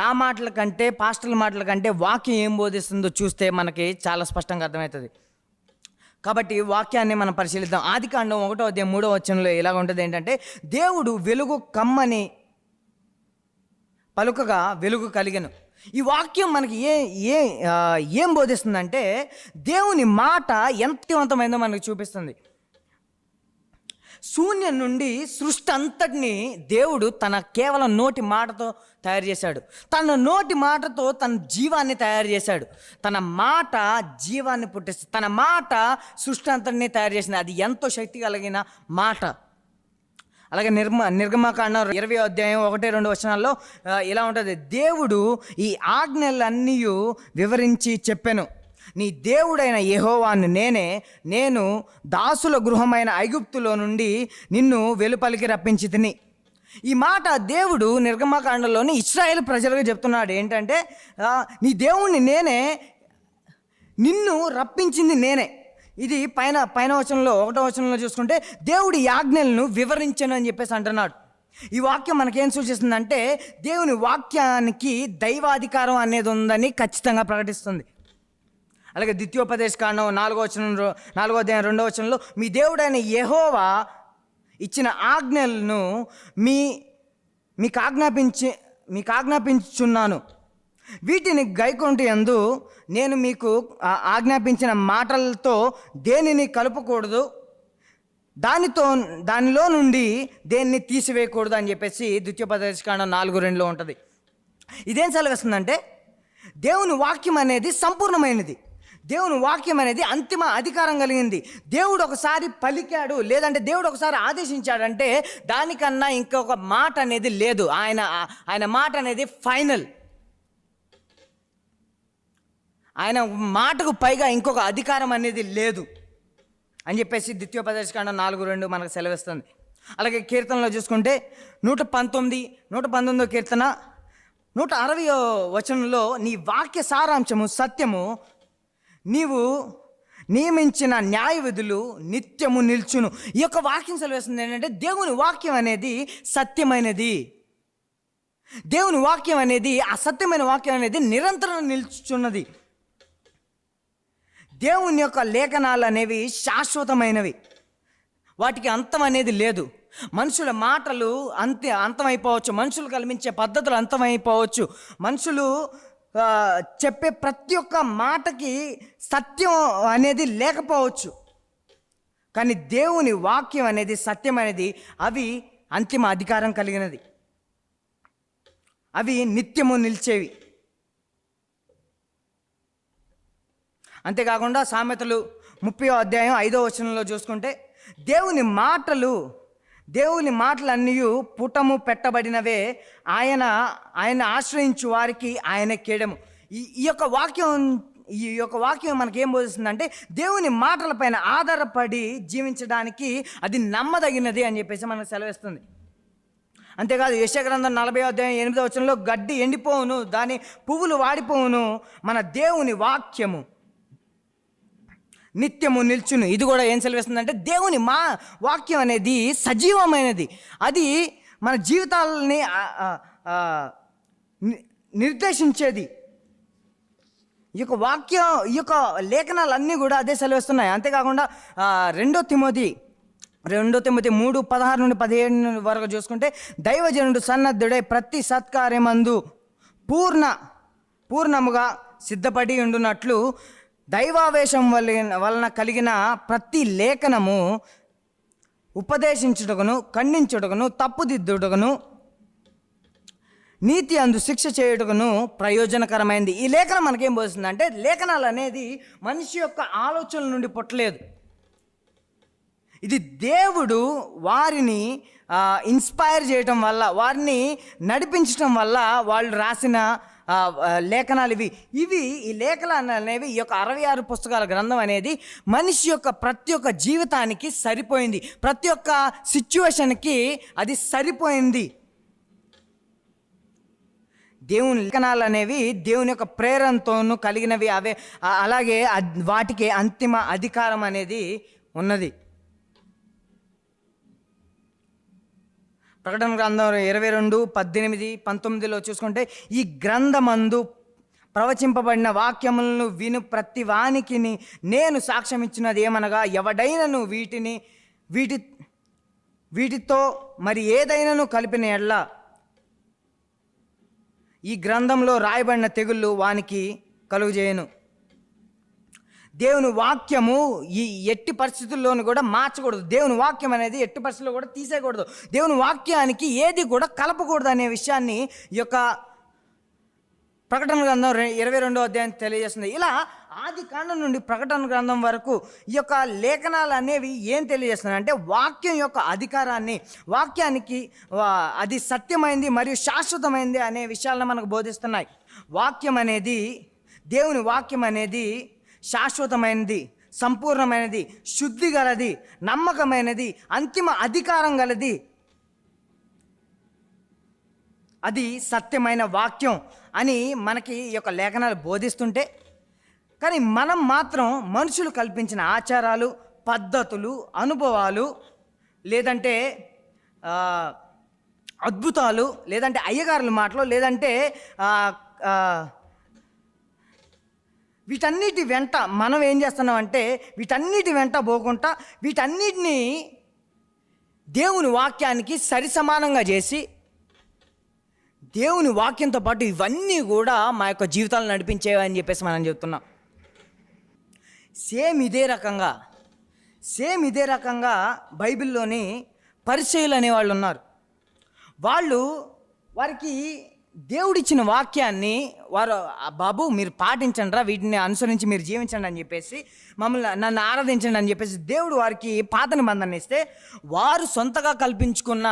S2: నా మాటల కంటే, పాస్టర్ల మాటల కంటే వాక్యం ఏం బోధిస్తుందో చూస్తే మనకి చాలా స్పష్టంగా అర్థమవుతుంది. కాబట్టి వాక్యాన్ని మనం పరిశీలిద్దాం. ఆదికాండం 1:3 ఇలాగ ఉంటుంది ఏంటంటే, దేవుడు వెలుగు కమ్మని పలుకగా వెలుగు కలిగెను. ఈ వాక్యం మనకి ఏం బోధిస్తుందంటే దేవుని మాట ఎంతవంతమైందో మనకు చూపిస్తుంది. శూన్యం నుండి సృష్టి అంతటిని దేవుడు తన కేవలం నోటి మాటతో తయారు చేశాడు. తన నోటి మాటతో తన జీవాన్ని తయారు చేశాడు. తన మాట జీవాన్ని పుట్టిస్తుంది. తన మాట సృష్టి అంతటిని తయారు చేసింది. అది ఎంతో శక్తి కలిగిన మాట. అలాగే నిర్గమకాండం 20:1-2 ఇలా ఉంటుంది. దేవుడు ఈ ఆజ్ఞలన్నీ వివరించి చెప్పెను. నీ దేవుడైన యెహోవాను నేను దాసుల గృహమైన ఐగుప్తులో నుండి నిన్ను వెలుపలికి రప్పించి తిని. ఈ మాట దేవుడు నిర్గమకాండంలోని ఇశ్రాయేలు ప్రజలకు చెప్తున్నాడు. ఏంటంటే, నీ దేవుణ్ణి నిన్ను రప్పించింది నేనే. ఇది పైన వచనంలో 1వ వచనంలో చూసుకుంటే దేవుడి ఆజ్ఞలను వివరించను అని చెప్పేసి అంటున్నాడు. ఈ వాక్యం మనకేం సూచిస్తుందంటే దేవుని వాక్యానికి దైవాధికారం అనేది ఉందని ఖచ్చితంగా ప్రకటిస్తుంది. అలాగే ద్వితీయోపదేశకాండం 4:2 మీ దేవుడైన యెహోవా ఇచ్చిన ఆజ్ఞలను మీకు ఆజ్ఞాపించుచున్నాను. వీటిని గైకొంటి యందు నేను మీకు ఆజ్ఞాపించిన మాటలతో దేనిని కలుపకూడదు, దానిలో నుండి దేన్ని తీసివేయకూడదు అని చెప్పేసి ద్వితీయోపదేశకాండం 4:2 ఉంటుంది. ఇదేం సెలవిస్తుందంటే దేవుని వాక్యం అనేది సంపూర్ణమైనది. దేవుని వాక్యం అనేది అంతిమ అధికారం కలిగింది. దేవుడు ఒకసారి పలికాడు, లేదంటే దేవుడు ఒకసారి ఆదేశించాడంటే దానికన్నా ఇంకొక మాట అనేది లేదు. ఆయన మాట అనేది ఫైనల్. ఆయన మాటకు పైగా ఇంకొక అధికారం అనేది లేదు అని చెప్పేసి ద్వితీయోపదేశకాండం 4:2 మనకు సెలవిస్తుంది. అలాగే కీర్తనలో చూసుకుంటే 119వ కీర్తన 160వ వచనంలో నీ వాక్య సారాంశము సత్యము, నీవు నియమించిన న్యాయ విధులు నిత్యము నిల్చును. ఈ యొక్క వాక్యం సెలవుస్తుంది ఏంటంటే దేవుని వాక్యం అనేది సత్యమైనది. దేవుని వాక్యం అనేది, ఆ సత్యమైన వాక్యం అనేది నిరంతరం నిల్చుచున్నది. దేవుని యొక్క లేఖనాలు అనేవి శాశ్వతమైనవి, వాటికి అంతం అనేది లేదు. మనుషుల మాటలు అంతమైపోవచ్చు, మనుషులు కల్పించే పద్ధతులు అంతమైపోవచ్చు, మనుషులు చెప్పే ప్రతి ఒక్క మాటకి సత్యం అనేది లేకపోవచ్చు. కానీ దేవుని వాక్యం అనేది సత్యమైనది, అవి అంతిమ అధికారం కలిగినది, అవి నిత్యము నిలిచేవి. అంతేకాకుండా సామెతలు 30వ అధ్యాయం 5వ వచనంలో చూసుకుంటే దేవుని మాటలన్నీ పుటము పెట్టబడినవే, ఆయన ఆశ్రయించు వారికి ఆయన కేడము. ఈ యొక్క వాక్యం మనకేం బోధిస్తుందంటే దేవుని మాటలపైన ఆధారపడి జీవించడానికి అది నమ్మదగినది అని చెప్పేసి మనకు సెలవిస్తుంది. అంతేకాదు యెషయా గ్రంథం 40వ అధ్యాయం 8వ వచనంలో గడ్డి ఎండిపోవును, దాని పువ్వులు వాడిపోవును, మన దేవుని వాక్యము నిత్యము నిల్చును. ఇది కూడా ఏం సెలవిస్తుందంటే దేవుని వాక్యం అనేది సజీవమైనది, అది మన జీవితాలని నిర్దేశించేది. ఈ యొక్క లేఖనాలన్నీ కూడా అదే సెలవిస్తున్నాయి. అంతేకాకుండా 2 తిమోతి 3:16 నుండి 17 వరకు చూసుకుంటే దైవజనుడు సన్నద్ధుడై ప్రతి సత్కార్యమందు పూర్ణముగా సిద్ధపడి ఉండునట్లు దైవావేశం వలన కలిగిన ప్రతి లేఖనము ఉపదేశించుటకును, ఖండించుటకును, తప్పుదిద్దుటకును, నీతి అందు శిక్ష చేయుటకును ప్రయోజనకరమైంది. ఈ లేఖనం మనకేం బోధిస్తుంది అంటే లేఖనాలు అనేది మనిషి యొక్క ఆలోచనల నుండి పుట్టలేదు. ఇది దేవుడు వారిని ఇన్స్పైర్ చేయటం వల్ల, వారిని నడిపించటం వల్ల వాళ్ళు రాసిన లేఖనాలు ఈ లేఖనాలు అనేవి ఈ యొక్క 66 పుస్తకాల గ్రంథం అనేది మనిషి యొక్క ప్రతి ఒక్క జీవితానికి సరిపోయింది, ప్రతి ఒక్క సిచ్యువేషన్కి అది సరిపోయింది. దేవుని లేఖనాలు అనేవి దేవుని యొక్క ప్రేరణతోనూ కలిగినవి, అలాగే వాటికి అంతిమ అధికారం అనేది ఉన్నది. ప్రకటన గ్రంథం 22:18-19లో చూసుకుంటే ఈ గ్రంథమందు ప్రవచింపబడిన వాక్యములను విను ప్రతి వానికి నేను సాక్ష్యం ఇచ్చినది ఏమనగా, ఎవడైనను వీటితో మరి ఏదైనాను కలిపిన ఎడ్ల ఈ గ్రంథంలో రాయబడిన తెగుళ్ళు వానికి కలుగజేయను. దేవుని వాక్యము ఈ ఎట్టి పరిస్థితుల్లోనూ కూడా మార్చకూడదు. దేవుని వాక్యం అనేది ఎట్టి పరిస్థితుల్లో కూడా తీసేయకూడదు. దేవుని వాక్యానికి ఏది కూడా కలపకూడదు అనే విషయాన్ని ఈ యొక్క ప్రకటన గ్రంథం 22వ అధ్యాయం తెలియజేస్తుంది. ఇలా ఆది కాండం నుండి ప్రకటన గ్రంథం వరకు ఈ యొక్క లేఖనాలు అనేవి ఏం తెలియజేస్తున్నాయి అంటే వాక్యం యొక్క అధికారాన్ని, వాక్యానికి అది సత్యమైంది మరియు శాశ్వతమైంది అనే విషయాలను మనకు బోధిస్తున్నాయి. దేవుని వాక్యం అనేది శాశ్వతమైనది, సంపూర్ణమైనది, శుద్ధి గలది, నమ్మకమైనది, అంతిమ అధికారం గలది. అది సత్యమైన వాక్యం అని మనకి ఈ యొక్క లేఖనాలు బోధిస్తుంటే, కానీ మనం మాత్రం మనుషులు కల్పించిన ఆచారాలు, పద్ధతులు, అనుభవాలు, లేదంటే అద్భుతాలు, లేదంటే అయ్యగారుల మాటలు, లేదంటే వీటన్నిటి వెంట మనం ఏం చేస్తున్నామంటే వీటన్నిటి వెంట పోకుండా వీటన్నిటినీ దేవుని వాక్యానికి సరి సమానంగా చేసి దేవుని వాక్యంతో పాటు ఇవన్నీ కూడా మా యొక్క జీవితాలను నడిపించేవి అని చెప్పేసి మనం చెప్తున్నాం. సేమ్ ఇదే రకంగా బైబిల్లోని పరిచయులు అనేవాళ్ళు ఉన్నారు. వారికి దేవుడిచ్చిన వాక్యాన్ని బాబు మీరు పాటించండి రా, వీటిని అనుసరించి మీరు జీవించండి అని చెప్పేసి, నన్ను ఆరాధించండి అని చెప్పేసి దేవుడు వారికి పాత నిబంధన ఇస్తే, వారు సొంతగా కల్పించుకున్న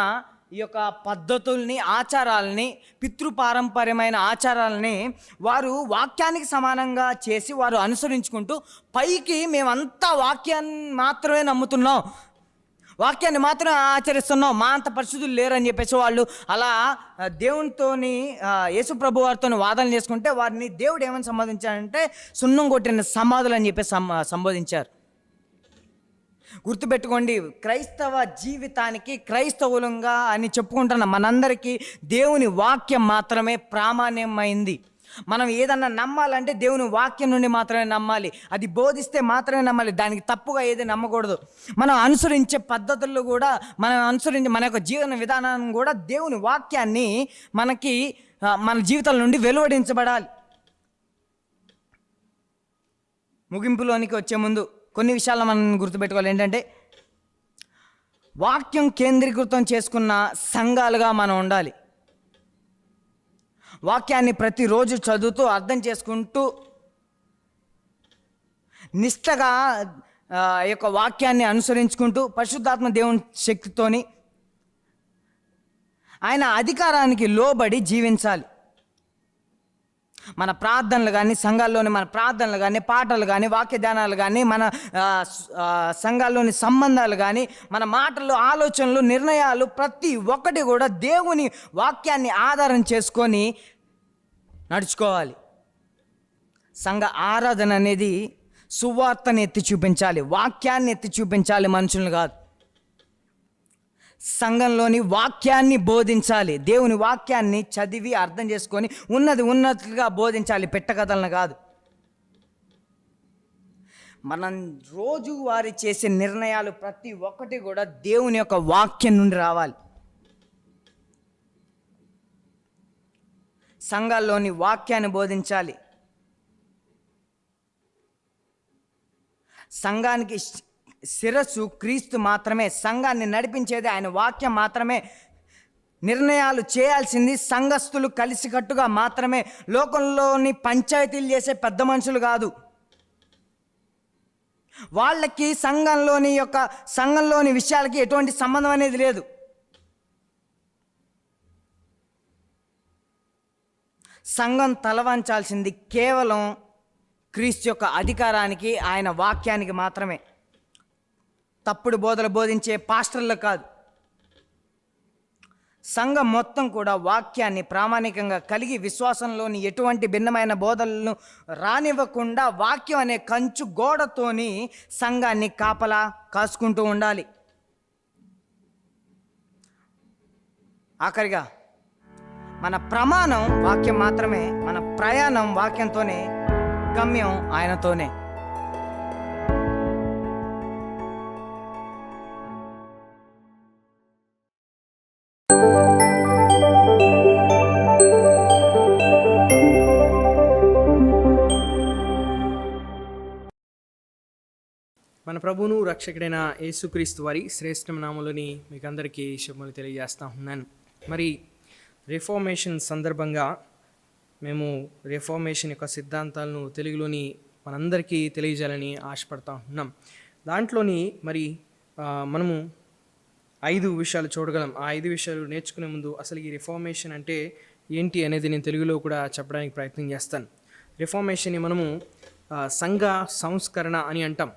S2: ఈ యొక్క పద్ధతుల్ని, ఆచారాలని, పితృపారంపర్యమైన ఆచారాలని వారు వాక్యానికి సమానంగా చేసి వారు అనుసరించుకుంటూ పైకి మేమంతా వాక్యాన్ని మాత్రమే నమ్ముతున్నాం, వాక్యాన్ని మాత్రం ఆచరిస్తున్నాం, మా అంత పరిశుద్ధులు లేరని చెప్పేసి వాళ్ళు అలా దేవునితోని యేసు ప్రభు వారితో వాదనలు చేసుకుంటే వారిని దేవుడు ఏమని సంబోధించాడంటే సున్నం కొట్టిన సమాధులు అని చెప్పి సంబోధించారు. గుర్తుపెట్టుకోండి, క్రైస్తవ జీవితానికి క్రైస్తవులంగా అని చెప్పుకుంటున్న మనందరికీ దేవుని వాక్యం మాత్రమే ప్రామాణ్యమైంది. మనం ఏదన్నా నమ్మాలంటే దేవుని వాక్యం నుండి మాత్రమే నమ్మాలి, అది బోధిస్తే మాత్రమే నమ్మాలి, దానికి తప్పుగా ఏది నమ్మకూడదు. మనం అనుసరించే పద్ధతుల్లో కూడా మన యొక్క జీవన విధానం కూడా దేవుని వాక్యాన్ని మన జీవితాల నుండి వెలువడించబడాలి. ముగింపులోనికి వచ్చే ముందు కొన్ని విషయాలు మనం గుర్తుపెట్టుకోవాలి. ఏంటంటే వాక్యం కేంద్రీకృతం చేసుకున్న సంఘాలుగా మనం ఉండాలి. వాక్యాన్ని ప్రతిరోజు చదువుతూ అర్థం చేసుకుంటూ నిష్టగా ఈ యొక్క వాక్యాన్ని అనుసరించుకుంటూ పరిశుద్ధాత్మ దేవుని శక్తితోని ఆయన అధికారానికి లోబడి జీవించాలి. మన ప్రార్థనలు కానీ, సంఘాల్లోని మన ప్రార్థనలు కానీ, పాటలు కానీ, వాక్య ధ్యానాలు కానీ, మన సంఘాల్లోని సంబంధాలు కానీ, మన మాటలు, ఆలోచనలు, నిర్ణయాలు ప్రతి ఒక్కటి కూడా దేవుని వాక్యాన్ని ఆధారం చేసుకొని నడుచుకోవాలి. సంఘ ఆరాధన అనేది సువార్తని ఎత్తి చూపించాలి, వాక్యాన్ని ఎత్తి చూపించాలి, మనుషులను కాదు. సంఘంలోని వాక్యాన్ని బోధించాలి, దేవుని వాక్యాన్ని చదివి అర్థం చేసుకొని ఉన్నట్లుగా బోధించాలి, పెట్టకథలను కాదు. మనం రోజువారీ చేసే నిర్ణయాలు ప్రతి ఒక్కటి కూడా దేవుని యొక్క వాక్యం నుండి రావాలి. సంఘాల్లోని వాక్యాన్ని బోధించాలి. సంఘానికి శిరస్సు క్రీస్తు మాత్రమే, సంఘాన్ని నడిపించేది ఆయన వాక్యం మాత్రమే. నిర్ణయాలు చేయాల్సింది సంఘస్థులు కలిసికట్టుగా మాత్రమే, లోకంలోని పంచాయతీలు చేసే పెద్ద మనుషులు కాదు. వాళ్ళకి సంఘంలోని విషయాలకి ఎటువంటి సంబంధం అనేది లేదు. సంఘం తలవంచాల్సింది కేవలం క్రీస్తు యొక్క అధికారానికి, ఆయన వాక్యానికి మాత్రమే. తప్పుడు బోధలు బోధించే పాస్టర్లు కాదు. సంఘం మొత్తం కూడా వాక్యాన్ని ప్రామాణికంగా కలిగి విశ్వాసంలోని ఎటువంటి భిన్నమైన బోధనలను రానివ్వకుండా వాక్యం అనే కంచు గోడతోని సంఘాన్ని కాసుకుంటూ ఉండాలి. ఆఖరిగా మన ప్రమాణం వాక్యం మాత్రమే, మన ప్రయాణం వాక్యంతోనే, గమ్యం ఆయనతోనే.
S3: మన ప్రభువును రక్షకుడైన యేసుక్రీస్తు వారి శ్రేష్ఠ నామములోని మీకు అందరికీ శుభములు తెలియజేస్తా ఉన్నాను. మరి రిఫార్మేషన్ సందర్భంగా మేము రిఫార్మేషన్ యొక్క సిద్ధాంతాలను తెలుగులోని మనందరికీ తెలియజేయాలని ఆశపడతా ఉన్నాం. దాంట్లోని మరి మనము 5 విషయాలు చూడగలం. ఆ 5 విషయాలు నేర్చుకునే ముందు అసలు ఈ రిఫార్మేషన్ అంటే ఏంటి అనేది నేను తెలుగులో కూడా చెప్పడానికి ప్రయత్నం చేస్తాను. రిఫార్మేషన్ని మనము సంఘ సంస్కరణ అని అంటాం.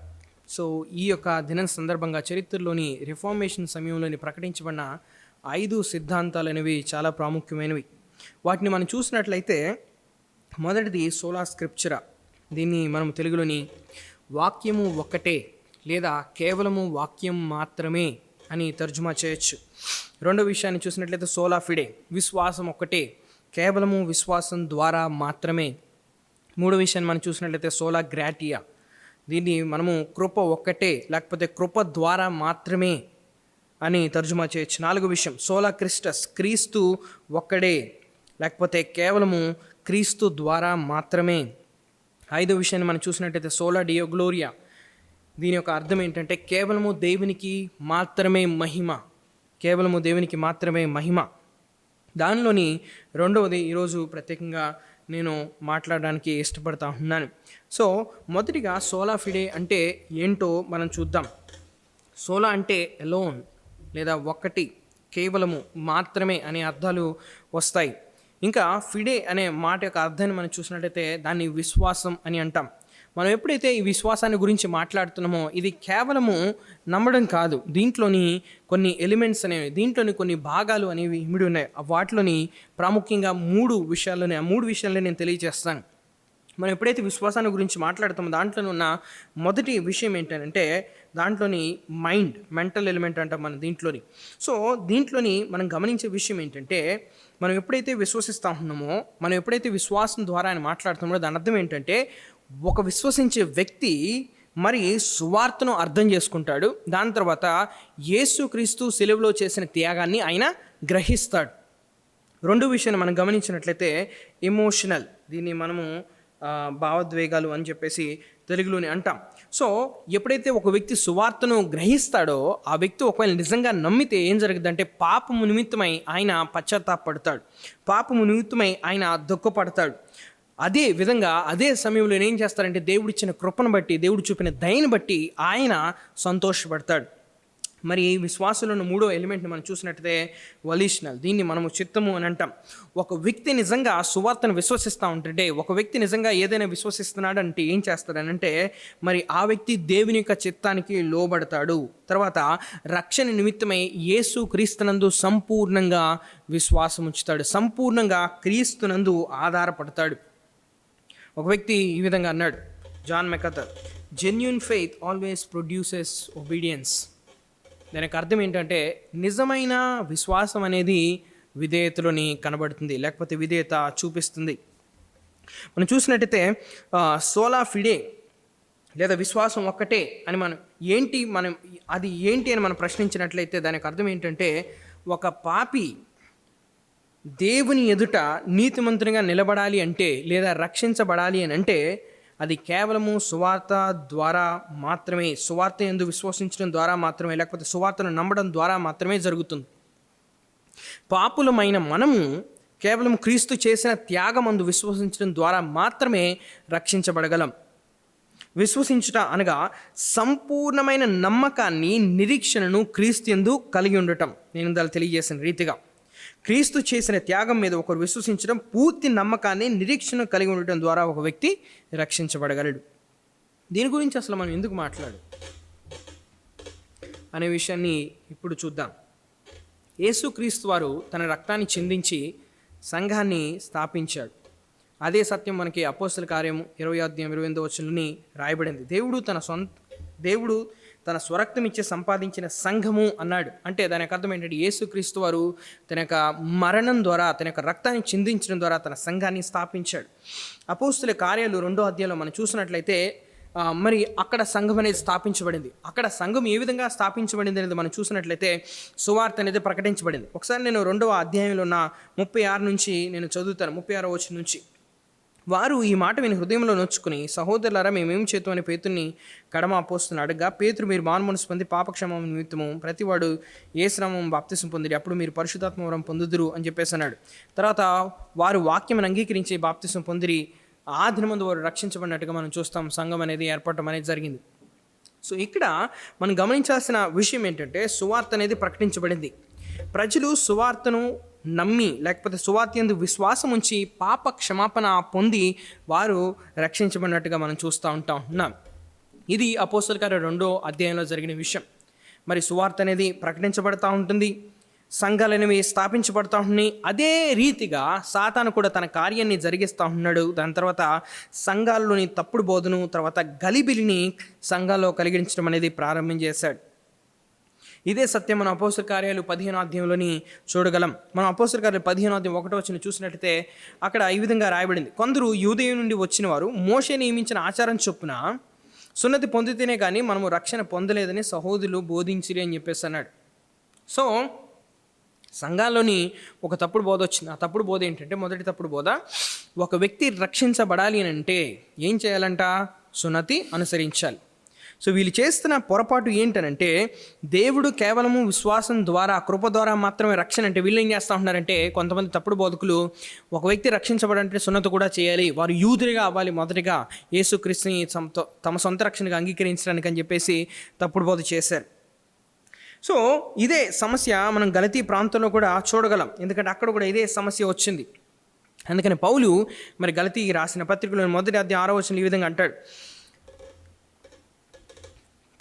S3: సో ఈ యొక్క దినం సందర్భంగా చరిత్రలోని రిఫార్మేషన్ సమయంలోని ప్రకటించబడిన 5 సిద్ధాంతాలు అనేవి చాలా ప్రాముఖ్యమైనవి. వాటిని మనం చూసినట్లయితే మొదటిది సోలా స్క్రిప్చరా. దీన్ని మనం తెలుగులోని వాక్యము ఒక్కటే లేదా కేవలము వాక్యం మాత్రమే అని తర్జుమా చేయొచ్చు. రెండో విషయాన్ని చూసినట్లయితే సోలా ఫిడే, విశ్వాసం ఒక్కటే, కేవలము విశ్వాసం ద్వారా మాత్రమే. మూడో విషయాన్ని మనం చూసినట్లయితే సోలా గ్రాటియా, దీన్ని మనము కృప ఒక్కటే లేకపోతే కృప ద్వారా మాత్రమే అని తర్జుమా చేయొచ్చు. నాలుగో విషయం సోలా క్రిస్టస్, క్రీస్తు ఒక్కడే లేకపోతే కేవలము క్రీస్తు ద్వారా మాత్రమే. ఐదో విషయాన్ని మనం చూసినట్టయితే సోలా డియో గ్లోరియా, దీని యొక్క అర్థం ఏంటంటే కేవలము దేవునికి మాత్రమే మహిమ, కేవలము దేవునికి మాత్రమే మహిమ. దానిలోని రెండవది ఈరోజు ప్రత్యేకంగా నేను మాట్లాడడానికి ఇష్టపడతా ఉన్నాను. సో మొదటిగా సోలా ఫిడే అంటే ఏంటో మనం చూద్దాం. సోలా అంటే ఎలోన్ లేదా ఒక్కటి, కేవలము, మాత్రమే అనే అర్థాలు వస్తాయి. ఇంకా ఫిడే అనే మాట యొక్క అర్థాన్ని మనం చూసినట్టయితే దాన్ని విశ్వాసం అని అంటాం. మనం ఎప్పుడైతే ఈ విశ్వాసాన్ని గురించి మాట్లాడుతున్నామో ఇది కేవలము నమ్మడం కాదు, దీంట్లోని కొన్ని ఎలిమెంట్స్ అనేవి, దీంట్లోని కొన్ని భాగాలు అనేవి ఇమిడి ఉన్నాయి. వాటిలోని ప్రాముఖ్యంగా మూడు విషయాల్లో నేను తెలియజేస్తాను. మనం ఎప్పుడైతే విశ్వాసాన్ని గురించి మాట్లాడుతామో దాంట్లో ఉన్న మొదటి విషయం ఏంటంటే దాంట్లోని మెంటల్ ఎలిమెంట్ అంటాం మనం దీంట్లోని. సో దీంట్లోని మనం గమనించే విషయం ఏంటంటే మనం ఎప్పుడైతే విశ్వసిస్తూ ఉన్నామో, మనం ఎప్పుడైతే విశ్వాసం ద్వారా ఆయన మాట్లాడుతున్నామో దాని అర్థం ఏంటంటే ఒక విశ్వసించే వ్యక్తి మరి సువార్తను అర్థం చేసుకుంటాడు. దాని తర్వాత యేసుక్రీస్తు సిలువలో చేసిన త్యాగాన్ని ఆయన గ్రహిస్తాడు. రెండు విషయాన్ని మనం గమనించినట్లయితే ఎమోషనల్, దీన్ని మనము భావోద్వేగాలు అని చెప్పేసి తెలుగులోనే అంటాం. సో ఎప్పుడైతే ఒక వ్యక్తి సువార్తను గ్రహిస్తాడో ఆ వ్యక్తి ఒకవేళ నిజంగా నమ్మితే ఏం జరుగుతుందంటే పాపము నిమిత్తమై ఆయన పశ్చాత్తాపడతాడు, పాపము నిమిత్తమై ఆయన దుఃఖపడతాడు. అదే విధంగా అదే సమయంలో ఏం చేస్తారంటే దేవుడిచ్చిన కృపను బట్టి, దేవుడు చూపిన దయను బట్టి ఆయన సంతోషపడతాడు. మరి విశ్వాసంలో మూడో ఎలిమెంట్ని మనం చూసినట్టయితే వలీషనల్, దీన్ని మనము చిత్తము అని అంటాం. ఒక వ్యక్తి నిజంగా సువార్తను విశ్వసిస్తూ ఉంటుంటే, ఒక వ్యక్తి నిజంగా ఏదైనా విశ్వసిస్తున్నాడు అంటే ఏం చేస్తాడనంటే మరి ఆ వ్యక్తి దేవుని యొక్క చిత్తానికి లోబడతాడు. తర్వాత రక్షణ నిమిత్తమై యేసు క్రీస్తునందు సంపూర్ణంగా విశ్వాసం ఉంచుతాడు, సంపూర్ణంగా క్రీస్తునందు ఆధారపడతాడు. ఒక వ్యక్తి ఈ విధంగా అన్నాడు, John MacArthur, genuine faith always produces obedience. దానికి అర్థం ఏంటంటే నిజమైన విశ్వాసం అనేది విధేయతలోని కనబడుతుంది, లేకపోతే విధేయత చూపిస్తుంది. మనం చూసినట్టయితే సోలా ఫిడే లేదా విశ్వాసం ఒక్కటే అని మనం అది ఏంటి అని మనం ప్రశ్నించినట్లయితే దానికి అర్థం ఏంటంటే ఒక పాపి దేవుని ఎదుట నీతిమంతునిగా నిలబడాలి అంటే లేదా రక్షించబడాలి అని అంటే అది కేవలము సువార్త ద్వారా మాత్రమే, సువార్త యందు విశ్వసించడం ద్వారా మాత్రమే, లేకపోతే సువార్తను నమ్మడం ద్వారా మాత్రమే జరుగుతుంది. పాపులమైన మనము కేవలం క్రీస్తు చేసిన త్యాగమందు విశ్వసించడం ద్వారా మాత్రమే రక్షించబడగలం. విశ్వసించుట అనగా సంపూర్ణమైన నమ్మకాన్ని, నిరీక్షణను క్రీస్తు యందు కలిగి ఉండటం. నేను దాన్ని తెలియజేసిన రీతిగా క్రీస్తు చేసిన త్యాగం మీద ఒకరు విశ్వసించడం, పూర్తి నమ్మకాన్ని, నిరీక్షణ కలిగి ఉండటం ద్వారా ఒక వ్యక్తి రక్షించబడగలడు. దీని గురించి అసలు మనం ఎందుకు మాట్లాడు అనే విషయాన్ని ఇప్పుడు చూద్దాం. యేసుక్రీస్తు వారు తన రక్తాన్ని చిందించి సంఘాన్ని స్థాపించాడు. అదే సత్యం మనకి అపోస్తల కార్యము 20:28 రాయబడింది. దేవుడు తన స్వరక్తం ఇచ్చి సంపాదించిన సంఘము అన్నాడు. అంటే దానికి అర్థం ఏంటంటే యేసుక్రీస్తు వారు తన యొక్క మరణం ద్వారా, తన యొక్క రక్తాన్ని చిందించడం ద్వారా తన సంఘాన్ని స్థాపించాడు. అపోస్తల కార్యాలు 2వ అధ్యాయంలో మనం చూసినట్లయితే మరి అక్కడ సంఘం అనేది స్థాపించబడింది. అక్కడ సంఘం ఏ విధంగా స్థాపించబడింది అనేది మనం చూసినట్లయితే సువార్త అనేది ప్రకటించబడింది. ఒకసారి నేను 2వ అధ్యాయంలో ఉన్న 36 నుంచి నేను చదువుతాను, 36వ వచనం నుంచి. వారు ఈ మాట విని హృదయంలో నొచ్చుకుని, సహోదరులారా మేమేం చేతు అని పేతుర్ని కడమ అపోస్తుని అడగగా, పేతురు మీరు మారుమనసు పొంది పాపక్షేమం నిమిత్తము ప్రతివాడు ఏ శ్రమం బాప్తిసం పొందిరి, అప్పుడు మీరు పరిశుద్ధాత్మ వరం పొందుదురు అని చెప్పేసి అన్నాడు. తర్వాత వారు వాక్యం అంగీకరించి బాప్తిసం పొందిరి, ఆ దినమందు వారు రక్షించబడినట్టుగా మనం చూస్తాం. సంఘం అనేది ఏర్పడటం అనేది జరిగింది. సో ఇక్కడ మనం గమనించాల్సిన విషయం ఏంటంటే సువార్త అనేది ప్రకటించబడింది. ప్రజలు సువార్తను నమ్మి లేకపోతే సువార్త యందు విశ్వాసం ఉంచి పాప క్షమాపణ పొంది వారు రక్షించబడినట్టుగా మనం చూస్తూ ఉన్నాం. ఇది అపోస్తల కార్యం 2వ అధ్యాయంలో జరిగిన విషయం. మరి సువార్త అనేది ప్రకటించబడతా ఉంటుంది, సంఘాలు అనేవి స్థాపించబడతా ఉన్నాయి. అదే రీతిగా సాతాను కూడా తన కార్యాన్ని జరిగిస్తూ ఉన్నాడు. దాని తర్వాత సంఘాల్లోని తప్పుడు బోధను, తర్వాత గలిబిలిని సంఘాల్లో కలిగించడం అనేది ప్రారంభం చేశాడు. ఇదే సత్యం మనం అపోస్తల కార్యాలు 15వ అధ్యాయంలోని చూడగలం. మనం అపోస్తల కార్యాలు 15వ అధ్యాయం 1వ వచనం చూసినట్టయితే అక్కడ ఈ విధంగా రాయబడింది, కొందరు యూదయ నుండి వచ్చిన వారు మోషే నియమించిన ఆచారం చొప్పున సున్నతి పొందితేనే కానీ మనము రక్షణ పొందలేదని సహోదరులు బోధించిరి అని చెప్పేసి అన్నాడు. సో సంఘాల్లోని ఒక తప్పుడు బోధ వచ్చింది. ఆ తప్పుడు బోధ ఏంటంటే, మొదటి తప్పుడు బోధ, ఒక వ్యక్తి రక్షించబడాలి అని అంటే ఏం చేయాలంట? సున్నతి అనుసరించాలి. సో వీళ్ళు చేస్తున్న పొరపాటు ఏంటనంటే, దేవుడు కేవలము విశ్వాసం ద్వారా, కృప ద్వారా మాత్రమే రక్షణ అంటే వీళ్ళు ఏం చేస్తూ ఉంటున్నారంటే, కొంతమంది తప్పుడు బోధకులు ఒక వ్యక్తి రక్షించబడంటే సున్నతి కూడా చేయాలి, వారు యూదులుగా అవ్వాలి, మొదటిగా యేసుక్రీస్తుని తమ సొంత రక్షణగా అంగీకరించడానికి అని చెప్పేసి తప్పుడు బోధ చేశారు. సో ఇదే సమస్య మనం గలతీ ప్రాంతంలో కూడా చూడగలం, ఎందుకంటే అక్కడ కూడా ఇదే సమస్య వచ్చింది. అందుకని పౌలు మరి గలతీకి రాసిన పత్రికలో 1వ అధ్యాయం 6వ వచనం ఈ విధంగా అంటాడు,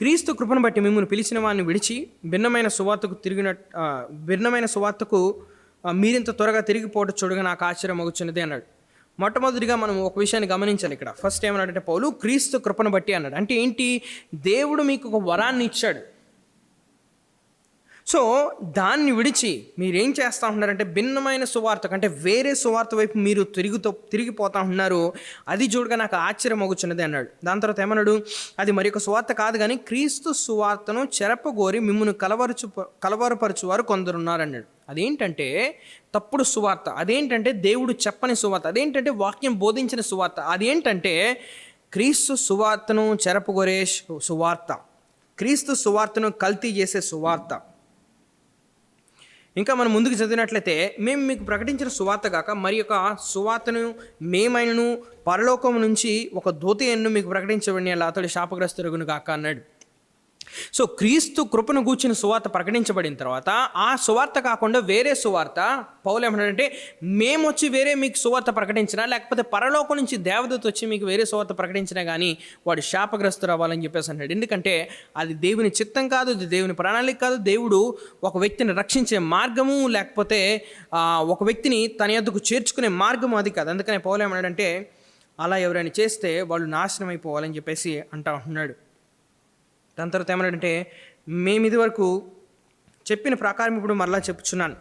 S3: క్రీస్తు కృపను బట్టి మిమ్మల్ని పిలిచిన వారిని విడిచి భిన్నమైన సువార్తకు మీరింత త్వరగా తిరిగిపోవడం చూడగా నాకు ఆశ్చర్యం అగుచున్నది అన్నాడు. మొట్టమొదటిగా మనం ఒక విషయాన్ని గమనించాలి. ఇక్కడ ఫస్ట్ ఏమన్నాడంటే పౌలు క్రీస్తు కృపను బట్టి అన్నాడు. అంటే ఏంటి? దేవుడు మీకు ఒక వరాన్ని ఇచ్చాడు. సో దాన్ని విడిచి మీరేం చేస్తూ ఉంటున్నారంటే భిన్నమైన సువార్త అంటే వేరే సువార్త వైపు మీరు తిరిగిపోతూ ఉన్నారు. అది చూడగా నాకు ఆశ్చర్యం అగుచున్నది అన్నాడు. దాని తర్వాత ఏమన్నాడు? అది మరి ఒక సువార్త కాదు కానీ క్రీస్తు సువార్తను చెరపగోరి మిమ్మల్ని కలవరపరచువారు కొందరున్నారు అన్నాడు. అదేంటంటే తప్పుడు సువార్త, అదేంటంటే దేవుడు చెప్పని సువార్త, అదేంటంటే వాక్యం బోధించిన సువార్త, అదేంటంటే క్రీస్తు సువార్తను చెరపగోరే సువార్త, క్రీస్తు సువార్తను కల్తీ చేసే సువార్త. ఇంకా మనం ముందుకు చదివినట్లయితే మేము మీకు ప్రకటించిన సువార్త కాక మరి యొక్క సువార్తను మేమైనను పరలోకం నుంచి ఒక దూతను మీకు ప్రకటించబడిన అతడు శాపగ్రస్తురుగును కాక అన్నాడు. సో క్రీస్తు కృపను గూర్చిన సువార్త ప్రకటించబడిన తర్వాత ఆ సువార్త కాకుండా వేరే సువార్త పౌలు ఏమన్నాడంటే మేము వచ్చి వేరే మీకు సువార్త ప్రకటించినా లేకపోతే పరలోకం నుంచి దేవదూత వచ్చి మీకు వేరే సువార్త ప్రకటించినా కానీ వాడు శాపగ్రస్తుడు అవ్వాలని చెప్పేసి అన్నాడు. ఎందుకంటే అది దేవుని చిత్తం కాదు, అది దేవుని ప్రణాళిక కాదు. దేవుడు ఒక వ్యక్తిని రక్షించే మార్గము లేకపోతే ఒక వ్యక్తిని తన యొద్దకు చేర్చుకునే మార్గము అది కాదు. అందుకనే పౌలు ఏమన్నాడంటే అలా ఎవరైనా చేస్తే వాళ్ళు నాశనం అయిపోవాలని చెప్పేసి అంటా ఉంటున్నాడు. దాని తర్వాత ఏమన్నాడంటే మేము ఇది వరకు చెప్పిన ప్రకారం ఇప్పుడు మరలా చెప్పుచున్నాను,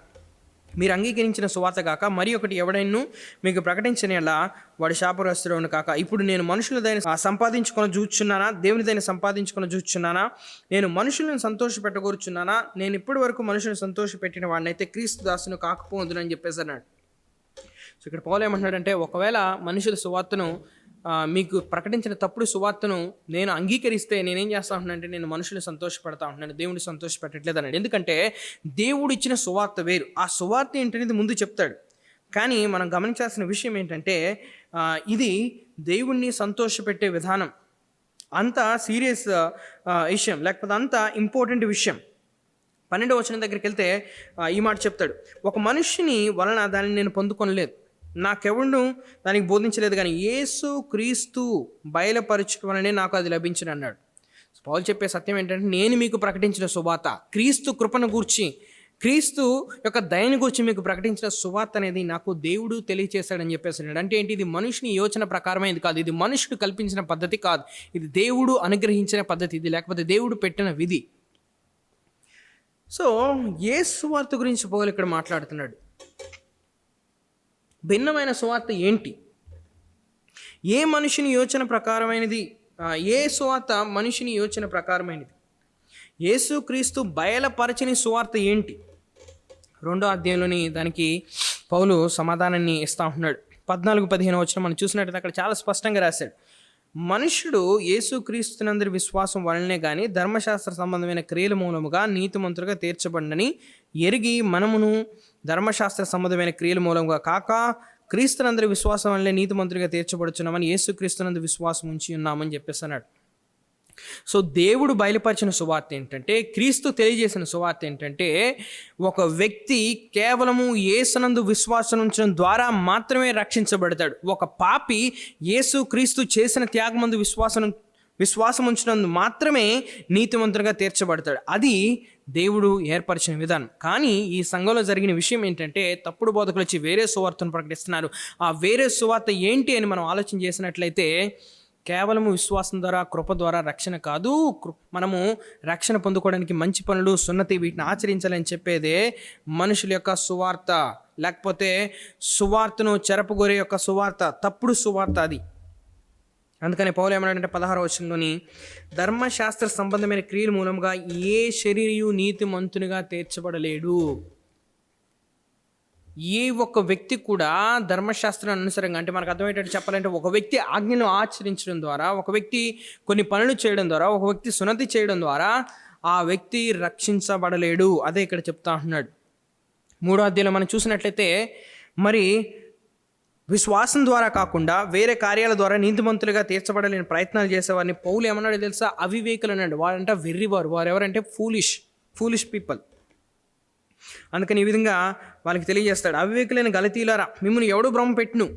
S3: మీరు అంగీకరించిన సువార్త కాక మరి ఒకటి ఎవడైనా మీకు ప్రకటించనేలా వాడి శాపగ్రస్తుడవును కాక. ఇప్పుడు నేను మనుషులదైన సంపాదించుకొని చూచున్నానా, దేవునిదైన సంపాదించుకొని చూచున్నానా, నేను మనుషులను సంతోషపెట్టగోరుచున్నానా, నేను ఇప్పటి వరకు మనుషులను సంతోషపెట్టిన వాడినైతే క్రీస్తు దాసును కాకపోదునని చెప్పేసి అన్నాడు. సో ఇక్కడ పౌలు ఏమంటున్నాడంటే ఒకవేళ మనుషుల సువార్తను మీకు ప్రకటించిన తప్పుడు సువార్తను నేను అంగీకరిస్తే నేనేం చేస్తా ఉంటున్నానంటే నేను మనుషులు సంతోషపెడతా ఉంటున్నాను, దేవుడిని సంతోషపెట్టట్లేదు అన్నాడు. ఎందుకంటే దేవుడు ఇచ్చిన సువార్త వేరు, ఆ సువార్త ఏంటనేది ముందు చెప్తాడు. కానీ మనం గమనించాల్సిన విషయం ఏంటంటే ఇది దేవుణ్ణి సంతోషపెట్టే విధానం అంత సీరియస్ విషయం, లేకపోతే అంత ఇంపార్టెంట్ విషయం. 12వ వచనం దగ్గరికి వెళ్తే ఈ మాట చెప్తాడు, ఒక మనిషిని వలన దానిని నేను పొందుకొనలేదు, నాకెవడు దానికి బోధించలేదు, కానీ యేసు క్రీస్తు బయలుపరచడం వలనే నాకు అది లభించిన అన్నాడు. పౌలు చెప్పే సత్యం ఏంటంటే నేను మీకు ప్రకటించిన సువార్త క్రీస్తు కృపను గూర్చి, క్రీస్తు యొక్క దయని గురించి మీకు ప్రకటించిన సువార్త అనేది నాకు దేవుడు తెలియచేశాడని చెప్పేసి. అంటే ఏంటి? ఇది మనుషుని యోచన ప్రకారమైనది కాదు, ఇది మనుషుడు కల్పించిన పద్ధతి కాదు, ఇది దేవుడు అనుగ్రహించిన పద్ధతి, ఇది లేకపోతే దేవుడు పెట్టిన విధి. సో ఏ సువార్త గురించి పౌలు ఇక్కడ మాట్లాడుతున్నాడు? భిన్నమైన సువార్త ఏంటి? ఏ మనిషిని యోచన ప్రకారమైనది? ఏ సువార్త మనిషిని యోచన ప్రకారమైనది? యేసు క్రీస్తు బయలుపరచని సువార్త ఏంటి? 2వ అధ్యాయంలోని దానికి పౌలు సమాధానాన్ని ఇస్తా ఉంటున్నాడు. 14-15 వచనం మనం చూసినట్టయితే అక్కడ చాలా స్పష్టంగా రాశాడు, మనుష్యుడు యేసు క్రీస్తునందరి విశ్వాసం వలనే కానీ ధర్మశాస్త్ర సంబంధమైన క్రియల మూలముగా నీతిమంతులుగా తీర్చబడినని ఎరిగి మనమును ధర్మశాస్త్ర సంబంధమైన క్రియల మూలంగా కాక క్రీస్తునందరి విశ్వాసం వల్లే నీతిమంతులుగా తీర్చబడుచున్నామని యేసు క్రీస్తునందు విశ్వాసం ఉంచి ఉన్నామని చెప్పేసి అన్నాడు. సో దేవుడు బయలుపరిచిన సువార్త ఏంటంటే, క్రీస్తు తెలియజేసిన సువార్త ఏంటంటే ఒక వ్యక్తి కేవలము యేసునందు విశ్వాసం ఉంచడం ద్వారా మాత్రమే రక్షించబడతాడు. ఒక పాపి యేసు క్రీస్తు చేసిన త్యాగమందు విశ్వాసం ఉంచినందు మాత్రమే నీతిమంతులుగా తీర్చబడతాడు. అది దేవుడు ఏర్పరిచిన విధానం. కానీ ఈ సంఘంలో జరిగిన విషయం ఏంటంటే తప్పుడు బోధకులు వచ్చి వేరే సువార్తను ప్రకటిస్తున్నారు. ఆ వేరే సువార్త ఏంటి అని మనం ఆలోచన చేసినట్లయితే కేవలము విశ్వాసం ద్వారా కృప ద్వారా రక్షణ కాదు, మనము రక్షణ పొందుకోవడానికి మంచి పనులు సున్నతి వీటిని ఆచరించాలని చెప్పేదే మనుషుల యొక్క సువార్త, లేకపోతే సువార్తను చెరపగోరే యొక్క సువార్త, తప్పుడు సువార్త అది. అందుకని పౌలు ఏమన్నాడంటే 16వ వచనంలోని ధర్మశాస్త్ర సంబంధమైన క్రియల మూలంగా ఏ శరీరయు నీతిమంతునిగా తీర్చబడలేడు. ఏ ఒక్క వ్యక్తి కూడా ధర్మశాస్త్రాన్ని అనుసరంగా, అంటే మనకు అర్థమయ్యేటట్టు చెప్పాలంటే ఒక వ్యక్తి ఆజ్ఞను ఆచరించడం ద్వారా, ఒక వ్యక్తి కొన్ని పనులు చేయడం ద్వారా, ఒక వ్యక్తి సున్నతి చేయడం ద్వారా ఆ వ్యక్తి రక్షించబడలేడు. అదే ఇక్కడ చెప్తా ఉంటున్నాడు. 3వ అధ్యాయంలో మనం చూసినట్లయితే మరి విశ్వాసం ద్వారా కాకుండా వేరే కార్యాల ద్వారా నీతిమంతులుగా తీర్చబడలేని ప్రయత్నాలు చేసేవారిని పౌలు ఏమన్నాడు తెలుసా? అవివేకులు అన్నాడు. వారంట వెర్రివారు. వారు ఎవరంటే ఫూలిష్ పీపుల్. అందుకని ఈ విధంగా వాళ్ళకి తెలియజేస్తాడు, అవివేకులైన గలతీయులారా, మిమ్మల్ని ఎవడు భ్రమ పెట్టును,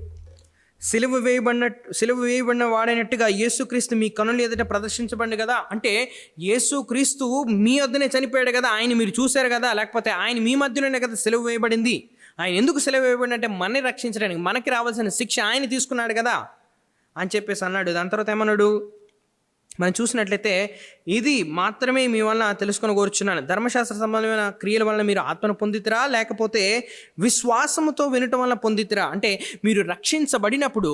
S3: సిలువ వేయబడిన వాడైనట్టుగా యేసుక్రీస్తు మీ కనుల ఎదుట ప్రదర్శించబడింది కదా. అంటే యేసుక్రీస్తు మీ వద్దనే చనిపోయాడు కదా, ఆయన మీరు చూశారు కదా, లేకపోతే ఆయన మీ మధ్యలోనే కదా సిలువ వేయబడింది. ఆయన ఎందుకు సిలువ వేయబడి అంటే మనని రక్షించడానికి, మనకి రావాల్సిన శిక్ష ఆయన తీసుకున్నాడు కదా అని చెప్పేసి అన్నాడు. దాని తర్వాత ఏమన్నాడు మనం చూసినట్లయితే, ఇది మాత్రమే మీ వలన తెలుసుకొని కోరుచున్నాను, ధర్మశాస్త్ర సంబంధమైన క్రియల వలన మీరు ఆత్మను పొందితిరా, లేకపోతే విశ్వాసముతో వినటం వలన పొందితిరా. అంటే మీరు రక్షించబడినప్పుడు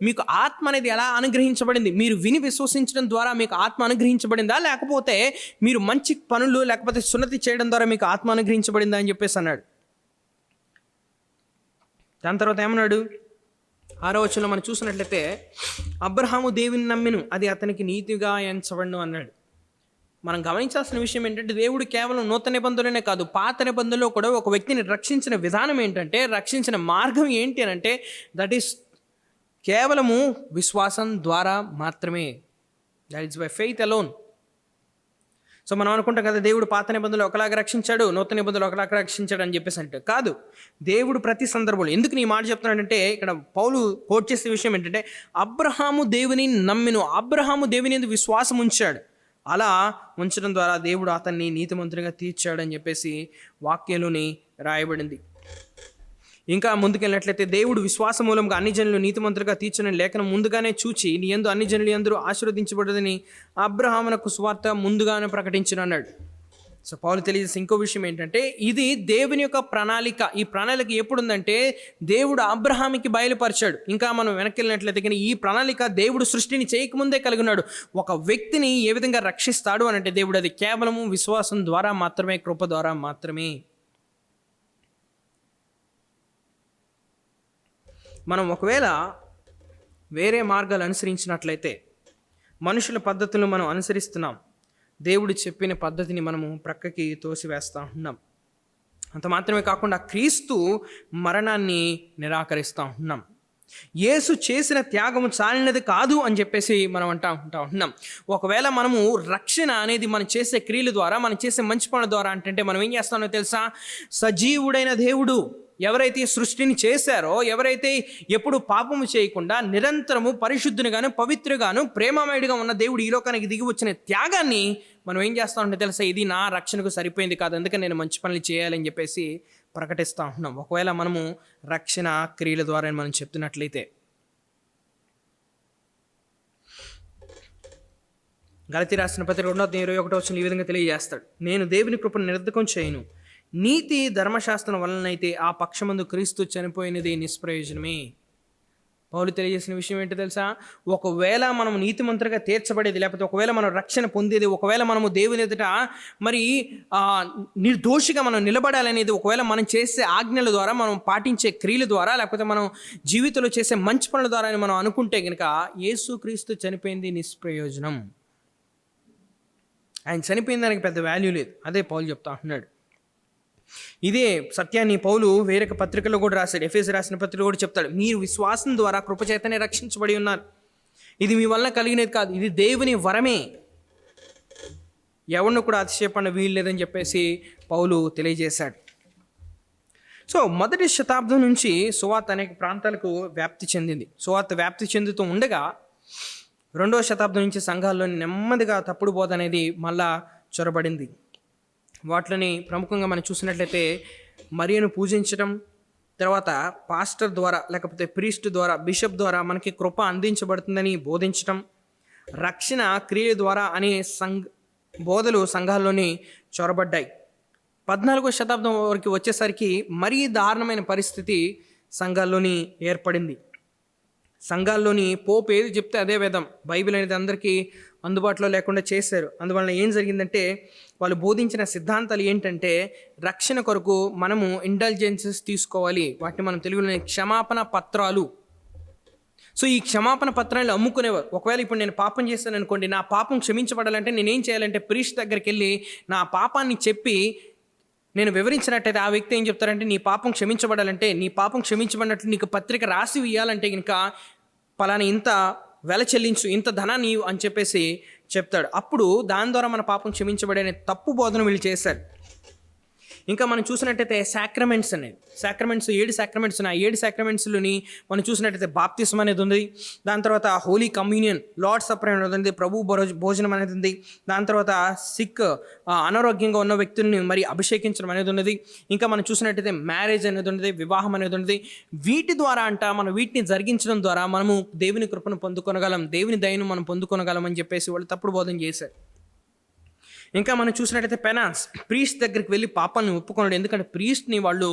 S3: మీకు ఆత్మ అనేది ఎలా అనుగ్రహించబడింది? మీరు విని విశ్వసించడం ద్వారా మీకు ఆత్మ అనుగ్రహించబడిందా, లేకపోతే మీరు మంచి పనులు లేకపోతే సున్నతి చేయడం ద్వారా మీకు ఆత్మ అనుగ్రహించబడిందా అని చెప్పేసి అన్నాడు. దాని తర్వాత ఏమన్నాడు 6వ వచనంలో మనం చూసినట్లయితే, అబ్రహాము దేవుని నమ్మెను, అది అతనికి నీతిగా ఎంచబడును అన్నాడు. మనం గమనించాల్సిన విషయం ఏంటంటే, దేవుడు కేవలం నూతన నిబంధనలోనే కాదు, పాత నిబంధనలో కూడా ఒక వ్యక్తిని రక్షించిన విధానం ఏంటంటే, రక్షించిన మార్గం ఏంటి అని అంటే, దట్ ఈస్ కేవలము విశ్వాసం ద్వారా మాత్రమే. That is by faith alone. So మనం అనుకుంటాం కదా, దేవుడు పాత నిబంధనలు ఒకలాగా రక్షించాడు, నూతన నిబంధనలు ఒకలాగా రక్షించాడు అని చెప్పేసి అంటే కాదు. దేవుడు ప్రతి సందర్భంలో, ఎందుకు నీ మాట చెప్తున్నాడంటే, ఇక్కడ పౌలు కోట్ చేసే విషయం ఏంటంటే, అబ్రహాము దేవుని నమ్మెను, అబ్రహాము దేవుని యందు విశ్వాసం ఉంచాడు, అలా ఉంచడం ద్వారా దేవుడు అతన్ని నీతిమంతునిగా తీర్చాడు అని చెప్పేసి వాక్యంలోని రాయబడింది. ఇంకా ముందుకెళ్ళినట్లయితే, దేవుడు విశ్వాస మూలంగా అన్ని జనులు నీతిమంతులుగా తీర్చిన లేఖనం ముందుగానే చూచి, నీ యందు అన్ని జనులు అందరూ ఆశీర్వదించబడదని అబ్రహామునకు సువార్త ముందుగానే ప్రకటించిన అన్నాడు. సో పౌలు తెలియజేసే ఇంకో విషయం ఏంటంటే, ఇది దేవుని యొక్క ప్రణాళిక. ఈ ప్రణాళిక ఎప్పుడు ఉందంటే, దేవుడు అబ్రహాముకి బయలుపరిచాడు. ఇంకా మనం వెనక్కి వెళ్ళినట్లయితే కానీ ఈ ప్రణాళిక దేవుడు సృష్టిని చేయకముందే కలిగి ఉన్నాడు. ఒక వ్యక్తిని ఏ విధంగా రక్షిస్తాడు అని అంటే, దేవుడు అది కేవలము విశ్వాసం ద్వారా మాత్రమే, కృప ద్వారా మాత్రమే. మనం ఒకవేళ వేరే మార్గాలు అనుసరించినట్లయితే, మనుషుల పద్ధతులను మనం అనుసరిస్తున్నాం, దేవుడు చెప్పిన పద్ధతిని మనము ప్రక్కకి తోసివేస్తూ ఉన్నాం. అంత మాత్రమే కాకుండా క్రీస్తు మరణాన్ని నిరాకరిస్తూ ఉన్నాం. యేసు చేసిన త్యాగము చాలినది కాదు అని చెప్పేసి మనం అంటూ ఉన్నాం. ఒకవేళ మనము రక్షణ అనేది మనం చేసే క్రియల ద్వారా, మనం చేసే మంచి పనుల ద్వారా అంటే మనం ఏం చేస్తామో తెలుసా? సజీవుడైన దేవుడు ఎవరైతే సృష్టిని చేశారో, ఎవరైతే ఎప్పుడు పాపము చేయకుండా నిరంతరము పరిశుద్ధునిగాను పవిత్రగాను ప్రేమమయుడిగా ఉన్న దేవుడు ఈ లోకానికి దిగి వచ్చిన త్యాగాన్ని మనం ఏం చేస్తామంటే తెలుసా, ఇది నా రక్షణకు సరిపోయింది కాదు, అందుకని నేను మంచి పనులు చేయాలని చెప్పేసి ప్రకటిస్తూ ఉంటున్నాం. ఒకవేళ మనము రక్షణ క్రియల ద్వారా మనం చెప్తున్నట్లయితే, గలతీ రాసిన పత్రిక 2:21 ఈ విధంగా తెలియజేస్తాడు, నేను దేవుని కృపను నిరర్ధకం చేయను, నీతి ధర్మశాస్త్రం వలనైతే ఆ పక్షమందు క్రీస్తు చనిపోయినది నిష్ప్రయోజనమే. పౌలు తెలియజేసిన విషయం ఏంటో తెలుసా? ఒకవేళ మనం నీతిమంతులుగా తీర్చబడేది, లేకపోతే ఒకవేళ మనం రక్షణ పొందేది, ఒకవేళ మనము దేవుని ఎదుట మరి నిర్దోషిగా మనం నిలబడాలనేది, ఒకవేళ మనం చేసే ఆజ్ఞల ద్వారా, మనం పాటించే క్రియల ద్వారా, లేకపోతే మనం జీవితంలో చేసే మంచి పనుల ద్వారా మనం అనుకుంటే కనుక, యేసుక్రీస్తు చనిపోయింది నిష్ప్రయోజనం. ఆయన చనిపోయిన దానికి పెద్ద వాల్యూ లేదు. అదే పౌలు చెప్తా ఉంటున్నాడు. ఇదే సత్యాన్ని పౌలు వేరొక పత్రికలో కూడా రాశాడు. ఎఫెసీ రాసిన పత్రికలో కూడా చెప్తాడు, మీరు విశ్వాసం ద్వారా కృపచేతనే రక్షించబడి ఉన్నారు, ఇది మీ వలన కలిగినది కాదు, ఇది దేవుని వరమే, ఎవరిని కూడా అతిశయపడిన వీలు లేదని చెప్పేసి పౌలు తెలియజేశాడు. సో మొదటి శతాబ్దం నుంచి సువార్త అనేక ప్రాంతాలకు వ్యాప్తి చెందింది. సువార్త వ్యాప్తి చెందుతూ ఉండగా 2వ శతాబ్దం నుంచి సంఘాల్లో నెమ్మదిగా తప్పుడు బోధ అనేది మళ్ళా చొరబడింది. వాటిని ప్రముఖంగా మనం చూసినట్లయితే, మరియను పూజించడం, తర్వాత పాస్టర్ ద్వారా లేకపోతే ప్రీస్ట్ ద్వారా, బిషప్ ద్వారా మనకి కృప అందించబడుతుందని బోధించడం, రక్షణ క్రియ ద్వారా అనే బోధలు సంఘాల్లోని చొరబడ్డాయి. 14వ శతాబ్దం వరకు వచ్చేసరికి మరీ దారుణమైన పరిస్థితి సంఘాల్లోని ఏర్పడింది. సంఘాల్లోని పోపు ఏది చెప్తే అదే వేదం, బైబిల్ అనేది అందరికీ అందుబాటులో లేకుండా చేశారు. అందువలన ఏం జరిగిందంటే, వాళ్ళు బోధించిన సిద్ధాంతాలు ఏంటంటే, రక్షణ కొరకు మనము ఇంటెలిజెన్సెస్ తీసుకోవాలి, వాటిని మనం తెలుగులో క్షమాపణ పత్రాలు. సో ఈ క్షమాపణ పత్రాలు అమ్ముకునేవారు. ఒకవేళ ఇప్పుడు నేను పాపం చేశాను అనుకోండి, నా పాపం క్షమించబడాలంటే నేనేం చేయాలంటే, ప్రీస్ట్ దగ్గరికి వెళ్ళి నా పాపాన్ని చెప్పి నేను వివరించినట్టయితే ఆ వ్యక్తి ఏం చెప్తారంటే, నీ పాపం క్షమించబడాలంటే, నీ పాపం క్షమించబడినట్లు నీకు పత్రిక రాసి ఇవ్వాలంటే కనుక పలానా ఇంత వెల చెల్లించు, ఇంత ధనాన్ని అని చెప్పేసి చెప్తాడు. అప్పుడు దాని ద్వారా మన పాపం క్షమించబడే తప్పు బోధన వీళ్ళు చేశారు. ఇంకా మనం చూసినట్టయితే సాక్రమెంట్స్ అనేది, సాక్రమెంట్స్ 7 సాక్రమెంట్స్ ఉన్నాయి. 7 సాక్రమెంట్స్లోని మనం చూసినట్టయితే బాప్తిసం అనేది ఉంది, దాని తర్వాత హోలీ కమ్యూనియన్, లార్డ్ సప్పర్ అనేది ఉంది, ప్రభు భోజనం అనేది ఉంది, దాని తర్వాత సిక్ అనారోగ్యంగా ఉన్న వ్యక్తుల్ని మరి అభిషేకించడం అనేది ఉన్నది. ఇంకా మనం చూసినట్టయితే మ్యారేజ్ అనేది ఉన్నది, వివాహం అనేది ఉన్నది. వీటి ద్వారా మనం వీటిని జరిగించడం ద్వారా మనము దేవుని కృపను పొందుకొనగలం, దేవుని దయను మనం పొందుకొనగలం అని చెప్పేసి వాళ్ళు తప్పుడు బోధన చేశారు. ఇంకా మనం చూసినట్టయితే పెనాన్స్, ప్రీస్ట్ దగ్గరికి వెళ్ళి పాపాలను ఒప్పుకున్నాడు. ఎందుకంటే ప్రీస్ట్ని వాళ్ళు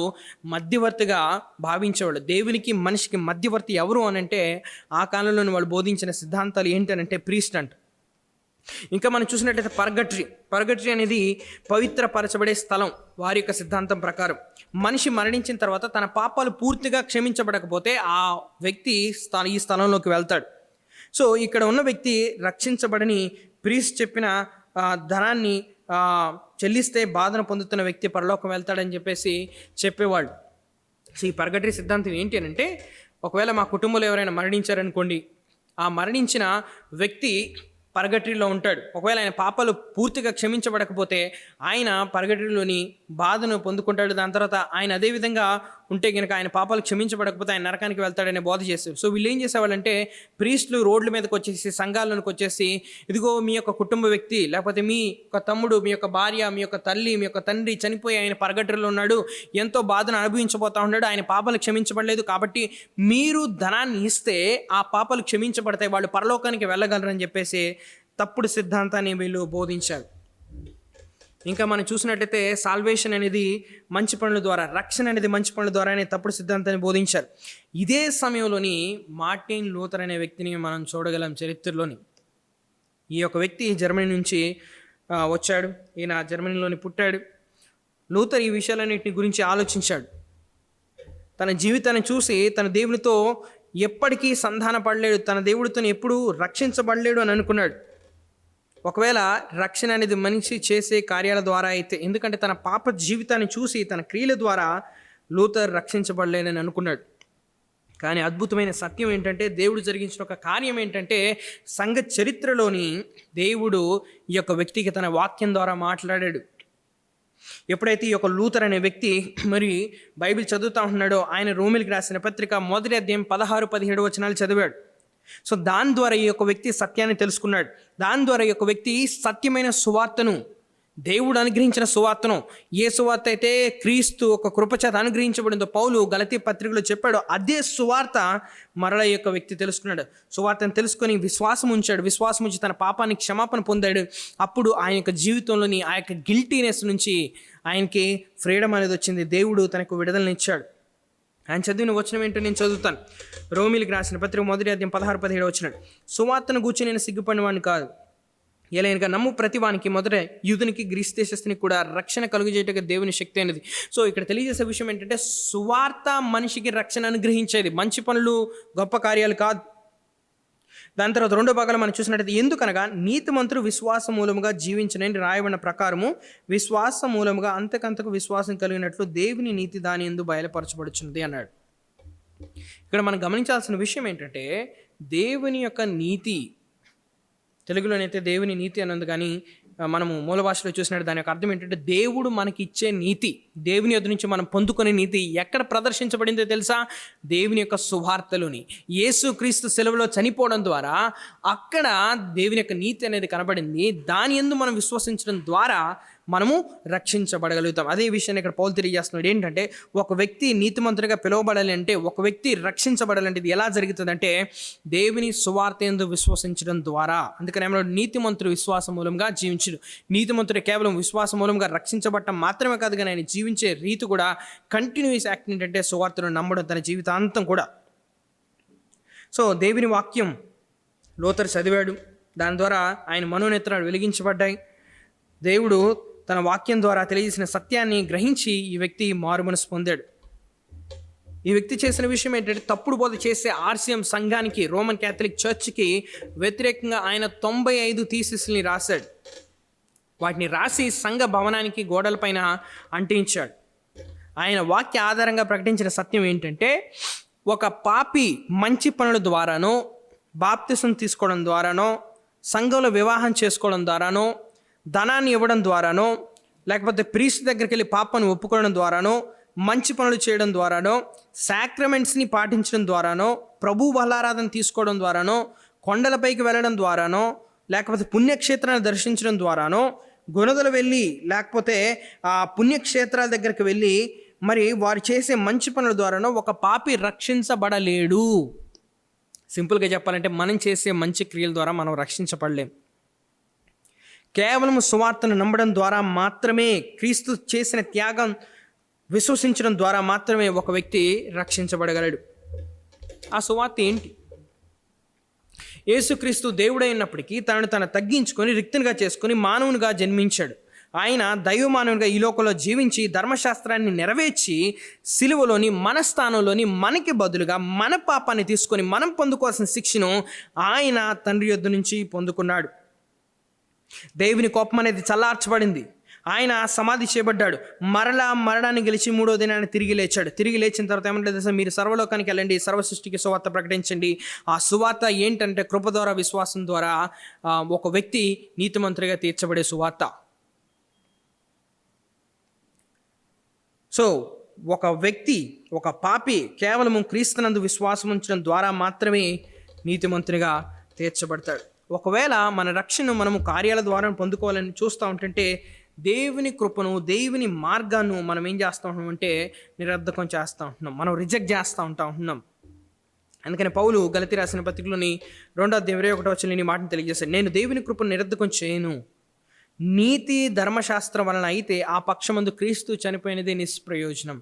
S3: మధ్యవర్తిగా భావించేవాళ్ళు. దేవునికి మనిషికి మధ్యవర్తి ఎవరు అని అంటే ఆ కాలంలోని వాళ్ళు బోధించిన సిద్ధాంతాలు ఏంటంటే ప్రీస్ట్ అంట. ఇంకా మనం చూసినట్టయితే పర్గటరీ అనేది పవిత్రపరచబడే స్థలం. వారి యొక్క సిద్ధాంతం ప్రకారం మనిషి మరణించిన తర్వాత తన పాపాలు పూర్తిగా క్షమించబడకపోతే ఆ వ్యక్తి ఈ స్థలంలోకి వెళ్తాడు. సో ఇక్కడ ఉన్న వ్యక్తి రక్షించబడని ప్రీస్ట్ చెప్పిన ధనాన్ని చెల్లిస్తే బాధను పొందుతున్న వ్యక్తి పరలోకం వెళ్తాడని చెప్పేసి చెప్పేవాళ్ళు. సో ఈ పర్గటరీ సిద్ధాంతం ఏంటి అని అంటే, ఒకవేళ మా కుటుంబంలో ఎవరైనా మరణించారనుకోండి, ఆ మరణించిన వ్యక్తి పర్గటరీలో ఉంటాడు. ఒకవేళ ఆయన పాపాలు పూర్తిగా క్షమించబడకపోతే ఆయన పర్గటరీలోని బాధను పొందుకుంటాడు. దాని తర్వాత ఆయన అదేవిధంగా ఉంటే కనుక ఆయన పాపాలు క్షమించబడకపోతే ఆయన నరకానికి వెళ్తాడనే బోధ చేస్తారు. సో వీళ్ళు ఏం చేసేవాళ్ళంటే ప్రీస్టులు రోడ్ల మీదకి వచ్చేసి, సంఘాల్లోకి వచ్చేసి, ఇదిగో మీ యొక్క కుటుంబ వ్యక్తి, లేకపోతే మీ యొక్క తమ్ముడు, మీ యొక్క భార్య, మీ యొక్క తల్లి, మీ యొక్క తండ్రి చనిపోయి ఆయన పర్గటరీలో ఉన్నాడు, ఎంతో బాధను అనుభవించబోతా ఉన్నాడు, ఆయన పాపాలు క్షమించబడలేదు, కాబట్టి మీరు ధనాన్ని ఇస్తే ఆ పాపాలు క్షమించబడతాయి, వాళ్ళు పరలోకానికి వెళ్ళగలరని చెప్పేసి తప్పుడు సిద్ధాంతాన్ని వీళ్ళు బోధించారు. ఇంకా మనం చూసినట్టయితే సాల్వేషన్ అనేది మంచి పనుల ద్వారా, రక్షణ అనేది మంచి పనుల ద్వారా అనే తప్పుడు సిద్ధాంతాన్ని బోధించారు. ఇదే సమయంలోని మార్టిన్ లూథర్ అనే వ్యక్తిని మనం చూడగలం చరిత్రలోని. ఈ యొక్క వ్యక్తి జర్మనీ నుంచి వచ్చాడు. ఈయన జర్మనీలోని పుట్టాడు. లూథర్ ఈ విషయాలన్నింటిని గురించి ఆలోచించాడు. తన జీవితాన్ని చూసి తన దేవునితో ఎప్పటికీ సంధానపడలేడు, తన దేవుడితో ఎప్పుడూ రక్షించబడలేడు అని అనుకున్నాడు. ఒకవేళ రక్షణ అనేది మనిషి చేసే కార్యాల ద్వారా అయితే, ఎందుకంటే తన పాప జీవితాన్ని చూసి తన క్రియల ద్వారా లూథర్ రక్షించబడలేనని అనుకున్నాడు. కానీ అద్భుతమైన సత్యం ఏంటంటే, దేవుడు జరిగించిన ఒక కార్యం ఏంటంటే, సంఘ చరిత్రలోని దేవుడు ఈ యొక్క వ్యక్తికి తన వాక్యం ద్వారా మాట్లాడాడు. ఎప్పుడైతే ఈ యొక్క లూథర్ అనే వ్యక్తి మరి బైబిల్ చదువుతూ ఉన్నాడో, ఆయన రోమిలికి రాసిన పత్రిక 1వ అధ్యాయం 16-17 వచనాలు చదివాడు. సో దాని ద్వారా ఈ యొక్క వ్యక్తి సత్యాన్ని తెలుసుకున్నాడు. దాని ద్వారా ఈ యొక్క వ్యక్తి సత్యమైన సువార్తను, దేవుడు అనుగ్రహించిన సువార్తను, ఏ సువార్త అయితే క్రీస్తు ఒక కృపచేత అనుగ్రహించబడిందో పౌలు గలతీ పత్రికలో చెప్పాడు, అదే సువార్త మరలా ఈ యొక్క వ్యక్తి తెలుసుకున్నాడు. సువార్తను తెలుసుకొని విశ్వాసం ఉంచాడు. విశ్వాసం ఉంచి తన పాపానికి క్షమాపణ పొందాడు. అప్పుడు ఆయన యొక్క జీవితంలోని ఆ యొక్క గిల్టీనెస్ నుంచి ఆయనకి ఫ్రీడమ్ అనేది వచ్చింది. దేవుడు తనకు విడుదలనిచ్చాడు. ఆయన చదివిన వచనం ఏంటో నేను చదువుతాను. రోమిలికి రాసిన పత్రిక 1వ అధ్యాయం 16-17 వచనం. సువార్తను గూర్చి నేను సిగ్గుపడినవాడిని కాదు, ఎలాగనగా నమ్ము ప్రతివానికి, మొదట యూదునికి గ్రీస్ దేశస్తునికి కూడా రక్షణ కలుగజేయటకు దేవుని శక్తి అనేది. సో ఇక్కడ తెలియజేసే విషయం ఏంటంటే, సువార్త మనిషికి రక్షణ అనుగ్రహించేది, మంచి పనులు గొప్ప కార్యాలు కాదు. దాని తర్వాత 2వ భాగంలో మనం చూసినట్టయితే, ఎందుకనగా నీతిమంతుడు విశ్వాస మూలముగా జీవించనని రాయబడిన ప్రకారము విశ్వాస మూలముగా అంతకంతకు విశ్వాసం కలిగినట్లు దేవుని నీతి దాని యందు బయలుపరచబడుచున్నది అన్నాడు. ఇక్కడ మనం గమనించాల్సిన విషయం ఏంటంటే, దేవుని యొక్క నీతి, తెలుగులోనైతే దేవుని నీతి అన్నది, కానీ మనము మూల భాషలో చూసినట్టు దాని యొక్క అర్థం ఏంటంటే, దేవుడు మనకి ఇచ్చే నీతి, దేవుని యొద్ద నుంచి మనం పొందుకునే నీతి ఎక్కడ ప్రదర్శించబడిందో తెలుసా? దేవుని యొక్క సువార్తలోని. యేసు క్రీస్తు సెలవులో చనిపోవడం ద్వారా అక్కడ దేవుని యొక్క నీతి అనేది కనబడింది. దాని యందు మనం విశ్వసించడం ద్వారా మనము రక్షించబడగలుగుతాం. అదే విషయాన్ని ఇక్కడ పౌలు తెలియజేస్తున్నాడు. ఏంటంటే, ఒక వ్యక్తి నీతిమంతుడిగా పిలువబడాలి అంటే, ఒక వ్యక్తి రక్షించబడాలంటే ఇది ఎలా జరుగుతుందంటే, దేవుని సువార్త యందు విశ్వసించడం ద్వారా. అందుకని ఏమన్నా నీతిమంతుడు విశ్వాస మూలంగా జీవించడు. నీతిమంతుడు కేవలం విశ్వాస మూలంగా రక్షించబడటం మాత్రమే కాదు, కానీ ఆయన జీవించే రీతి కూడా కంటిన్యూస్ యాక్ట్ ఏంటంటే సువార్తను నమ్మడం తన జీవితాంతం కూడా. సో దేవుని వాక్యం లూథర్ చదివాడు. దాని ద్వారా ఆయన మనోనేత్రాలు వెలిగించబడ్డాయి. దేవుడు తన వాక్యం ద్వారా తెలియజేసిన సత్యాన్ని గ్రహించి ఈ వ్యక్తి మారుమనసు పొందాడు. ఈ వ్యక్తి చేసిన విషయం ఏంటంటే, తప్పుడు బోధ చేసే ఆర్సిఎం సంఘానికి, రోమన్ క్యాథలిక్ చర్చ్కి వ్యతిరేకంగా ఆయన 95 థీసిస్ని రాశాడు. వాటిని రాసి సంఘ భవనానికి గోడలపైన అంటించాడు. ఆయన వాక్య ఆధారంగా ప్రకటించిన సత్యం ఏంటంటే, ఒక పాపి మంచి పనుల ద్వారానో, బాప్తిసం తీసుకోవడం ద్వారానో, సంఘంలో వివాహం చేసుకోవడం ద్వారానో, ధనాన్ని ఇవ్వడం ద్వారానో, లేకపోతే ప్రీస్ట్ దగ్గరికి వెళ్ళి పాపాన్ని ఒప్పుకోవడం ద్వారానో, మంచి పనులు చేయడం ద్వారానో, సాక్రమెంట్స్ని పాటించడం ద్వారానో, ప్రభు బలారాధన తీసుకోవడం ద్వారానో, కొండలపైకి వెళ్ళడం ద్వారానో, లేకపోతే పుణ్యక్షేత్రాన్ని దర్శించడం ద్వారానో, గుణదలు వెళ్ళి లేకపోతే ఆ పుణ్యక్షేత్రాల దగ్గరికి వెళ్ళి మరి వారు చేసే మంచి పనుల ద్వారానో ఒక పాపి రక్షించబడలేడు. సింపుల్గా చెప్పాలంటే మనం చేసే మంచి క్రియల ద్వారా మనం రక్షించబడలేం. కేవలం సువార్తను నమ్మడం ద్వారా మాత్రమే, క్రీస్తు చేసిన త్యాగం విశ్వసించడం ద్వారా మాత్రమే ఒక వ్యక్తి రక్షించబడగలడు. ఆ సువార్త ఏంటి? యేసుక్రీస్తు దేవుడైనప్పటికీ తనను తగ్గించుకొని రిక్తునిగా చేసుకొని మానవునిగా జన్మించాడు. ఆయన దైవమానవునిగా ఈ లోకంలో జీవించి ధర్మశాస్త్రాన్ని నెరవేర్చి సిలువలోని మన స్థానంలోని మనకి బదులుగా మన పాపాన్ని తీసుకొని మనం పొందుకోవాల్సిన శిక్షను ఆయన తండ్రి యొద్ద నుంచి పొందుకున్నాడు. దేవుని కోపం అనేది చల్లార్చబడింది. ఆయన సమాధి చేయబడ్డాడు. మరణాన్ని గెలిచి 3వ దినాన్ని తిరిగి లేచాడు. తిరిగి లేచిన తర్వాత ఏమంటే, మీరు సర్వలోకానికి వెళ్ళండి, సర్వ సృష్టికి సువార్త ప్రకటించండి. ఆ సువార్త ఏంటంటే కృప ద్వారా, విశ్వాసం ద్వారా ఒక వ్యక్తి నీతిమంతుడిగా తీర్చబడే సువార్త. సో ఒక వ్యక్తి, ఒక పాపి కేవలము క్రీస్తునందు విశ్వాసం ఉంచడం ద్వారా మాత్రమే నీతిమంతునిగా తీర్చబడతాడు. ఒకవేళ మన రక్షణను మనము కార్యాల ద్వారా పొందుకోవాలని చూస్తూ ఉంటుంటే దేవుని కృపను, దేవుని మార్గాన్ని మనం ఏం చేస్తూ ఉంటున్నాం అంటే నిరర్ధకం చేస్తూ ఉంటున్నాం, మనం రిజెక్ట్ చేస్తూ ఉంటున్నాం. అందుకని పౌలు గలతీ రాసిన పత్రికలోని 2:21 మాటను తెలియజేశాడు, నేను దేవుని కృపను నిరర్ధకం చేయను, నీతి ధర్మశాస్త్రం వలన అయితే ఆ పక్షమందు క్రీస్తు చనిపోయినదే నిష్ప్రయోజనం.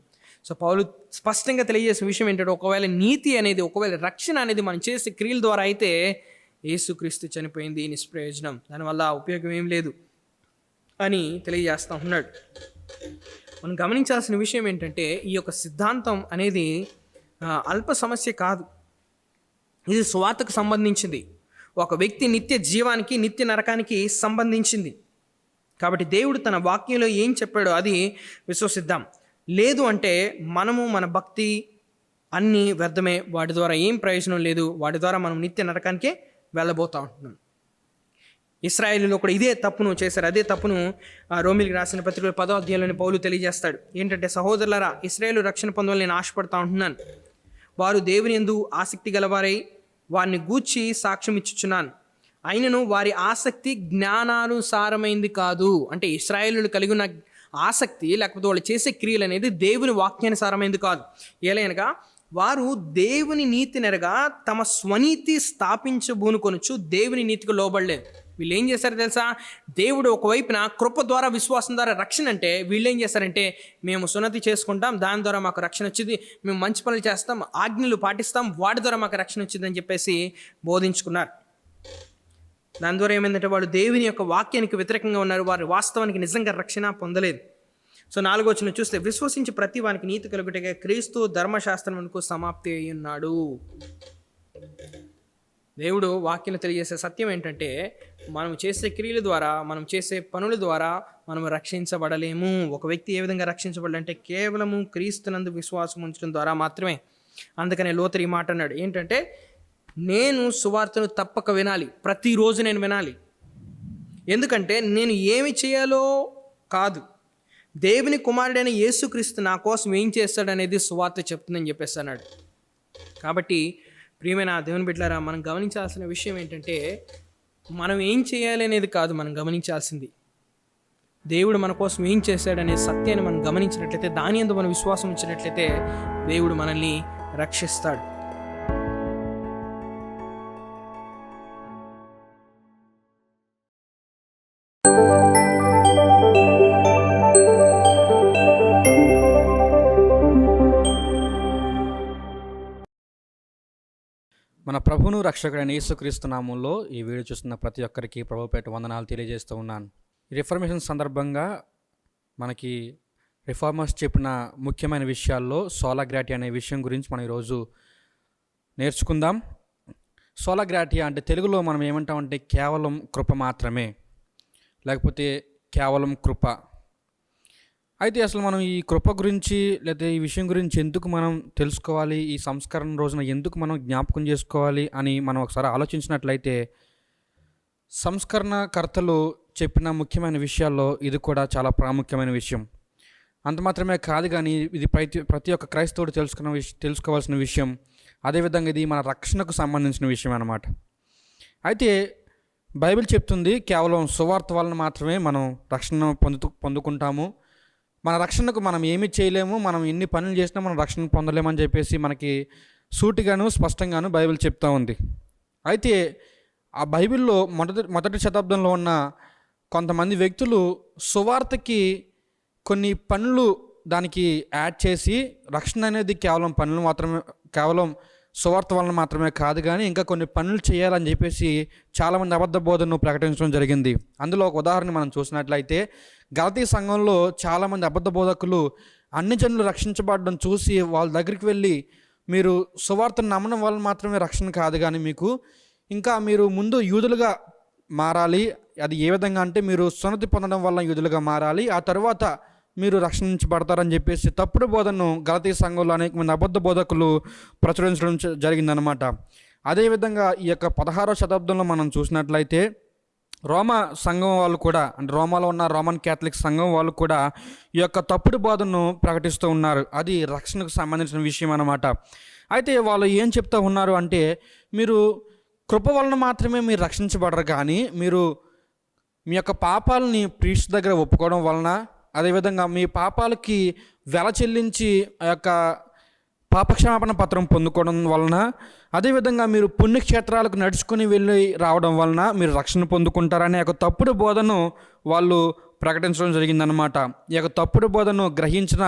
S3: సో పౌలు స్పష్టంగా తెలియజేసిన విషయం ఏంటంటే, ఒకవేళ నీతి అనేది, ఒకవేళ రక్షణ అనేది మనం చేసే క్రియల ద్వారా అయితే యేసుక్రీస్తు చనిపోయింది నిష్ప్రయోజనం, దానివల్ల ఉపయోగం ఏం లేదు అని తెలియజేస్తూ ఉన్నాడు. మనం గమనించాల్సిన విషయం ఏంటంటే, ఈ యొక్క సిద్ధాంతం అనేది అల్ప సమస్య కాదు. ఇది సువార్తకు సంబంధించింది. ఒక వ్యక్తి నిత్య జీవానికి, నిత్య నరకానికి సంబంధించింది. కాబట్టి దేవుడు తన వాక్యంలో ఏం చెప్పాడో అది విశ్వసిద్దాం. లేదు అంటే మనము మన భక్తి అన్నీ వ్యర్థమే, వాటి ద్వారా ఏం ప్రయోజనం లేదు, వాటి ద్వారా మనం నిత్య నరకానికే వెళ్ళబోతూ ఉంటున్నాం. ఇశ్రాయేలులో కూడా ఇదే తప్పును చేశారు. అదే తప్పును రోమిలికి రాసిన పత్రికలో 10వ అధ్యాయంలోని పౌలు తెలియజేస్తాడు. ఏంటంటే, సహోదరులారా, ఇశ్రాయేలు రక్షణ పొందాలని నేను ఆశపడతా ఉంటున్నాను. వారు దేవుని యందు ఆసక్తి గలవారై వారిని గూర్చి సాక్ష్యం ఇచ్చుచున్నాను. అయినను వారి ఆసక్తి జ్ఞానానుసారమైంది కాదు. అంటే ఇశ్రాయేలు కలిగి ఉన్న ఆసక్తి లేకపోతే వాళ్ళు చేసే క్రియలు అనేది దేవుని వాక్యానుసారమైంది కాదు. ఏలైనగా వారు దేవుని నీతి నెరగా తమ స్వనీతి స్థాపించబూనుకొనుచు దేవుని నీతికి లోబడలేదు. వీళ్ళు ఏం చేశారు తెలుసా? దేవుడు ఒకవైపున కృప ద్వారా, విశ్వాసం ద్వారా రక్షణ అంటే, వీళ్ళు ఏం చేస్తారంటే, మేము సున్నతి చేసుకుంటాం, దాని ద్వారా మాకు రక్షణ వచ్చింది, మేము మంచి పనులు చేస్తాం, ఆజ్ఞలు పాటిస్తాం, వాటి ద్వారా మాకు రక్షణ వచ్చింది అని చెప్పేసి బోధించుకున్నారు. దాని ద్వారా ఏమైందంటే, వాళ్ళు దేవుని యొక్క వాక్యానికి వ్యతిరేకంగా ఉన్నారు. వారు వాస్తవానికి నిజంగా రక్షణ పొందలేదు. సో 4వ వచనం చూస్తే, విశ్వసించి ప్రతి వానికి నీతి కలుగుటగా క్రీస్తు ధర్మశాస్త్రమునకు సమాప్తి అయి ఉన్నాడు. దేవుడు వాక్యం తెలియజేసే సత్యం ఏంటంటే, మనం చేసే క్రియల ద్వారా, మనం చేసే పనుల ద్వారా మనం రక్షించబడలేము. ఒక వ్యక్తి ఏ విధంగా రక్షించబడాలంటే కేవలము క్రీస్తునందు విశ్వాసం ఉంచడం ద్వారా మాత్రమే. అందుకనే లోతరు ఈ మాట అన్నాడు ఏంటంటే, నేను సువార్తను తప్పక వినాలి, ప్రతిరోజు నేను వినాలి. ఎందుకంటే నేను ఏమి చేయాలో కాదు, దేవుని కుమారుడైన యేసుక్రీస్తు నా కోసం ఏం చేస్తాడనేది సువార్త చెప్తుందని చెప్పేసి అన్నాడు. కాబట్టి ప్రియమైన దేవుని బిడ్డలారా, మనం గమనించాల్సిన విషయం ఏంటంటే, మనం ఏం చేయాలి అనేది కాదు మనం గమనించాల్సింది, దేవుడు మన కోసం ఏం చేశాడనే సత్యాన్ని మనం గమనించినట్లయితే, దాని యందు మనం విశ్వాసం ఉంచినట్లయితే దేవుడు మనల్ని రక్షిస్తాడు.
S1: మన ప్రభువును రక్షకుడైన యేసుక్రీస్తు నామంలో ఈ వీడియో చూస్తున్న ప్రతి ఒక్కరికి ప్రభుపేట వందనాలు తెలియజేస్తూ ఉన్నాను. ఈ రిఫర్మేషన్ సందర్భంగా మనకి రిఫార్మర్స్ చెప్పిన ముఖ్యమైన విషయాల్లో సోలా గ్రాటియా అనే విషయం గురించి మనం ఈరోజు నేర్చుకుందాం. సోలా గ్రాటియా అంటే తెలుగులో మనం ఏమంటామంటే కేవలం కృప మాత్రమే, లేకపోతే కేవలం కృప. అయితే అసలు మనం ఈ కృప గురించి లేదా ఈ విషయం గురించి ఎందుకు మనం తెలుసుకోవాలి, ఈ సంస్కరణ రోజున ఎందుకు మనం జ్ఞాపకం చేసుకోవాలి అని మనం ఒకసారి ఆలోచించినట్లయితే, సంస్కరణకర్తలు చెప్పిన ముఖ్యమైన విషయాల్లో ఇది కూడా చాలా ప్రాముఖ్యమైన విషయం. అంత మాత్రమే కాదు కానీ ఇది ప్రతి ఒక్క క్రైస్తవుడు తెలుసుకోవాల్సిన విషయం. అదేవిధంగా ఇది మన రక్షణకు సంబంధించిన విషయం అన్నమాట. అయితే బైబిల్ చెప్తుంది కేవలం సువార్త వలన మాత్రమే మనం రక్షణ పొందుకుంటాము. మన రక్షణకు మనం ఏమీ చేయలేము, మనం ఎన్ని పనులు చేసినా మనం రక్షణ పొందలేమని చెప్పేసి మనకి సూటిగాను స్పష్టంగాను బైబిల్ చెప్తా ఉంది. అయితే ఆ బైబిల్లో మొదటి శతాబ్దంలో ఉన్న కొంతమంది వ్యక్తులు సువార్తకి కొన్ని పనులు దానికి యాడ్ చేసి రక్షణ అనేది కేవలం సువార్త వలన మాత్రమే కాదు కానీ ఇంకా కొన్ని పనులు చేయాలని చెప్పేసి చాలామంది అబద్ధ బోధనను ప్రకటించడం జరిగింది. అందులో ఒక ఉదాహరణ మనం చూసినట్లయితే గలతీ సంఘంలో చాలామంది అబద్ధ బోధకులు అన్ని జనులు రక్షించబడడం చూసి వాళ్ళ దగ్గరికి వెళ్ళి, మీరు సువార్తను నమ్మడం వల్ల మాత్రమే రక్షణ కాదు కానీ మీరు ముందు యూదులుగా మారాలి. అది ఏ విధంగా అంటే మీరు సున్నతి పొందడం వల్ల యూదులుగా మారాలి, ఆ తర్వాత మీరు రక్షించబడతారని చెప్పేసి తప్పుడు బోధనను గలతీ సంఘంలో అనేక మంది అబద్ధ బోధకులు ప్రచురించడం జరిగిందనమాట. అదేవిధంగా ఈ యొక్క 16వ శతాబ్దంలో మనం చూసినట్లయితే రోమా సంఘం వాళ్ళు కూడా, అంటే రోమాలో ఉన్న రోమన్ క్యాథలిక్ సంఘం వాళ్ళు కూడా ఈ యొక్క తప్పుడు బోధనను ప్రకటిస్తూ ఉన్నారు. అది రక్షణకు సంబంధించిన విషయం అన్నమాట. అయితే వాళ్ళు ఏం చెప్తూ ఉన్నారు అంటే, మీరు కృప వలన మాత్రమే మీరు రక్షించబడరు కానీ మీరు మీ యొక్క పాపాలని ప్రీస్ట్ దగ్గర ఒప్పుకోవడం వలన, అదేవిధంగా మీ పాపాలకి వెల చెల్లించి ఆ యొక్క పాపక్షమాపణ పత్రం పొందుకోవడం వలన, అదేవిధంగా మీరు పుణ్యక్షేత్రాలకు నడుచుకుని వెళ్ళి రావడం వలన మీరు రక్షణ పొందుకుంటారనే ఒక తప్పుడు బోధను వాళ్ళు ప్రకటించడం జరిగిందనమాట. ఈ యొక్క తప్పుడు బోధను గ్రహించిన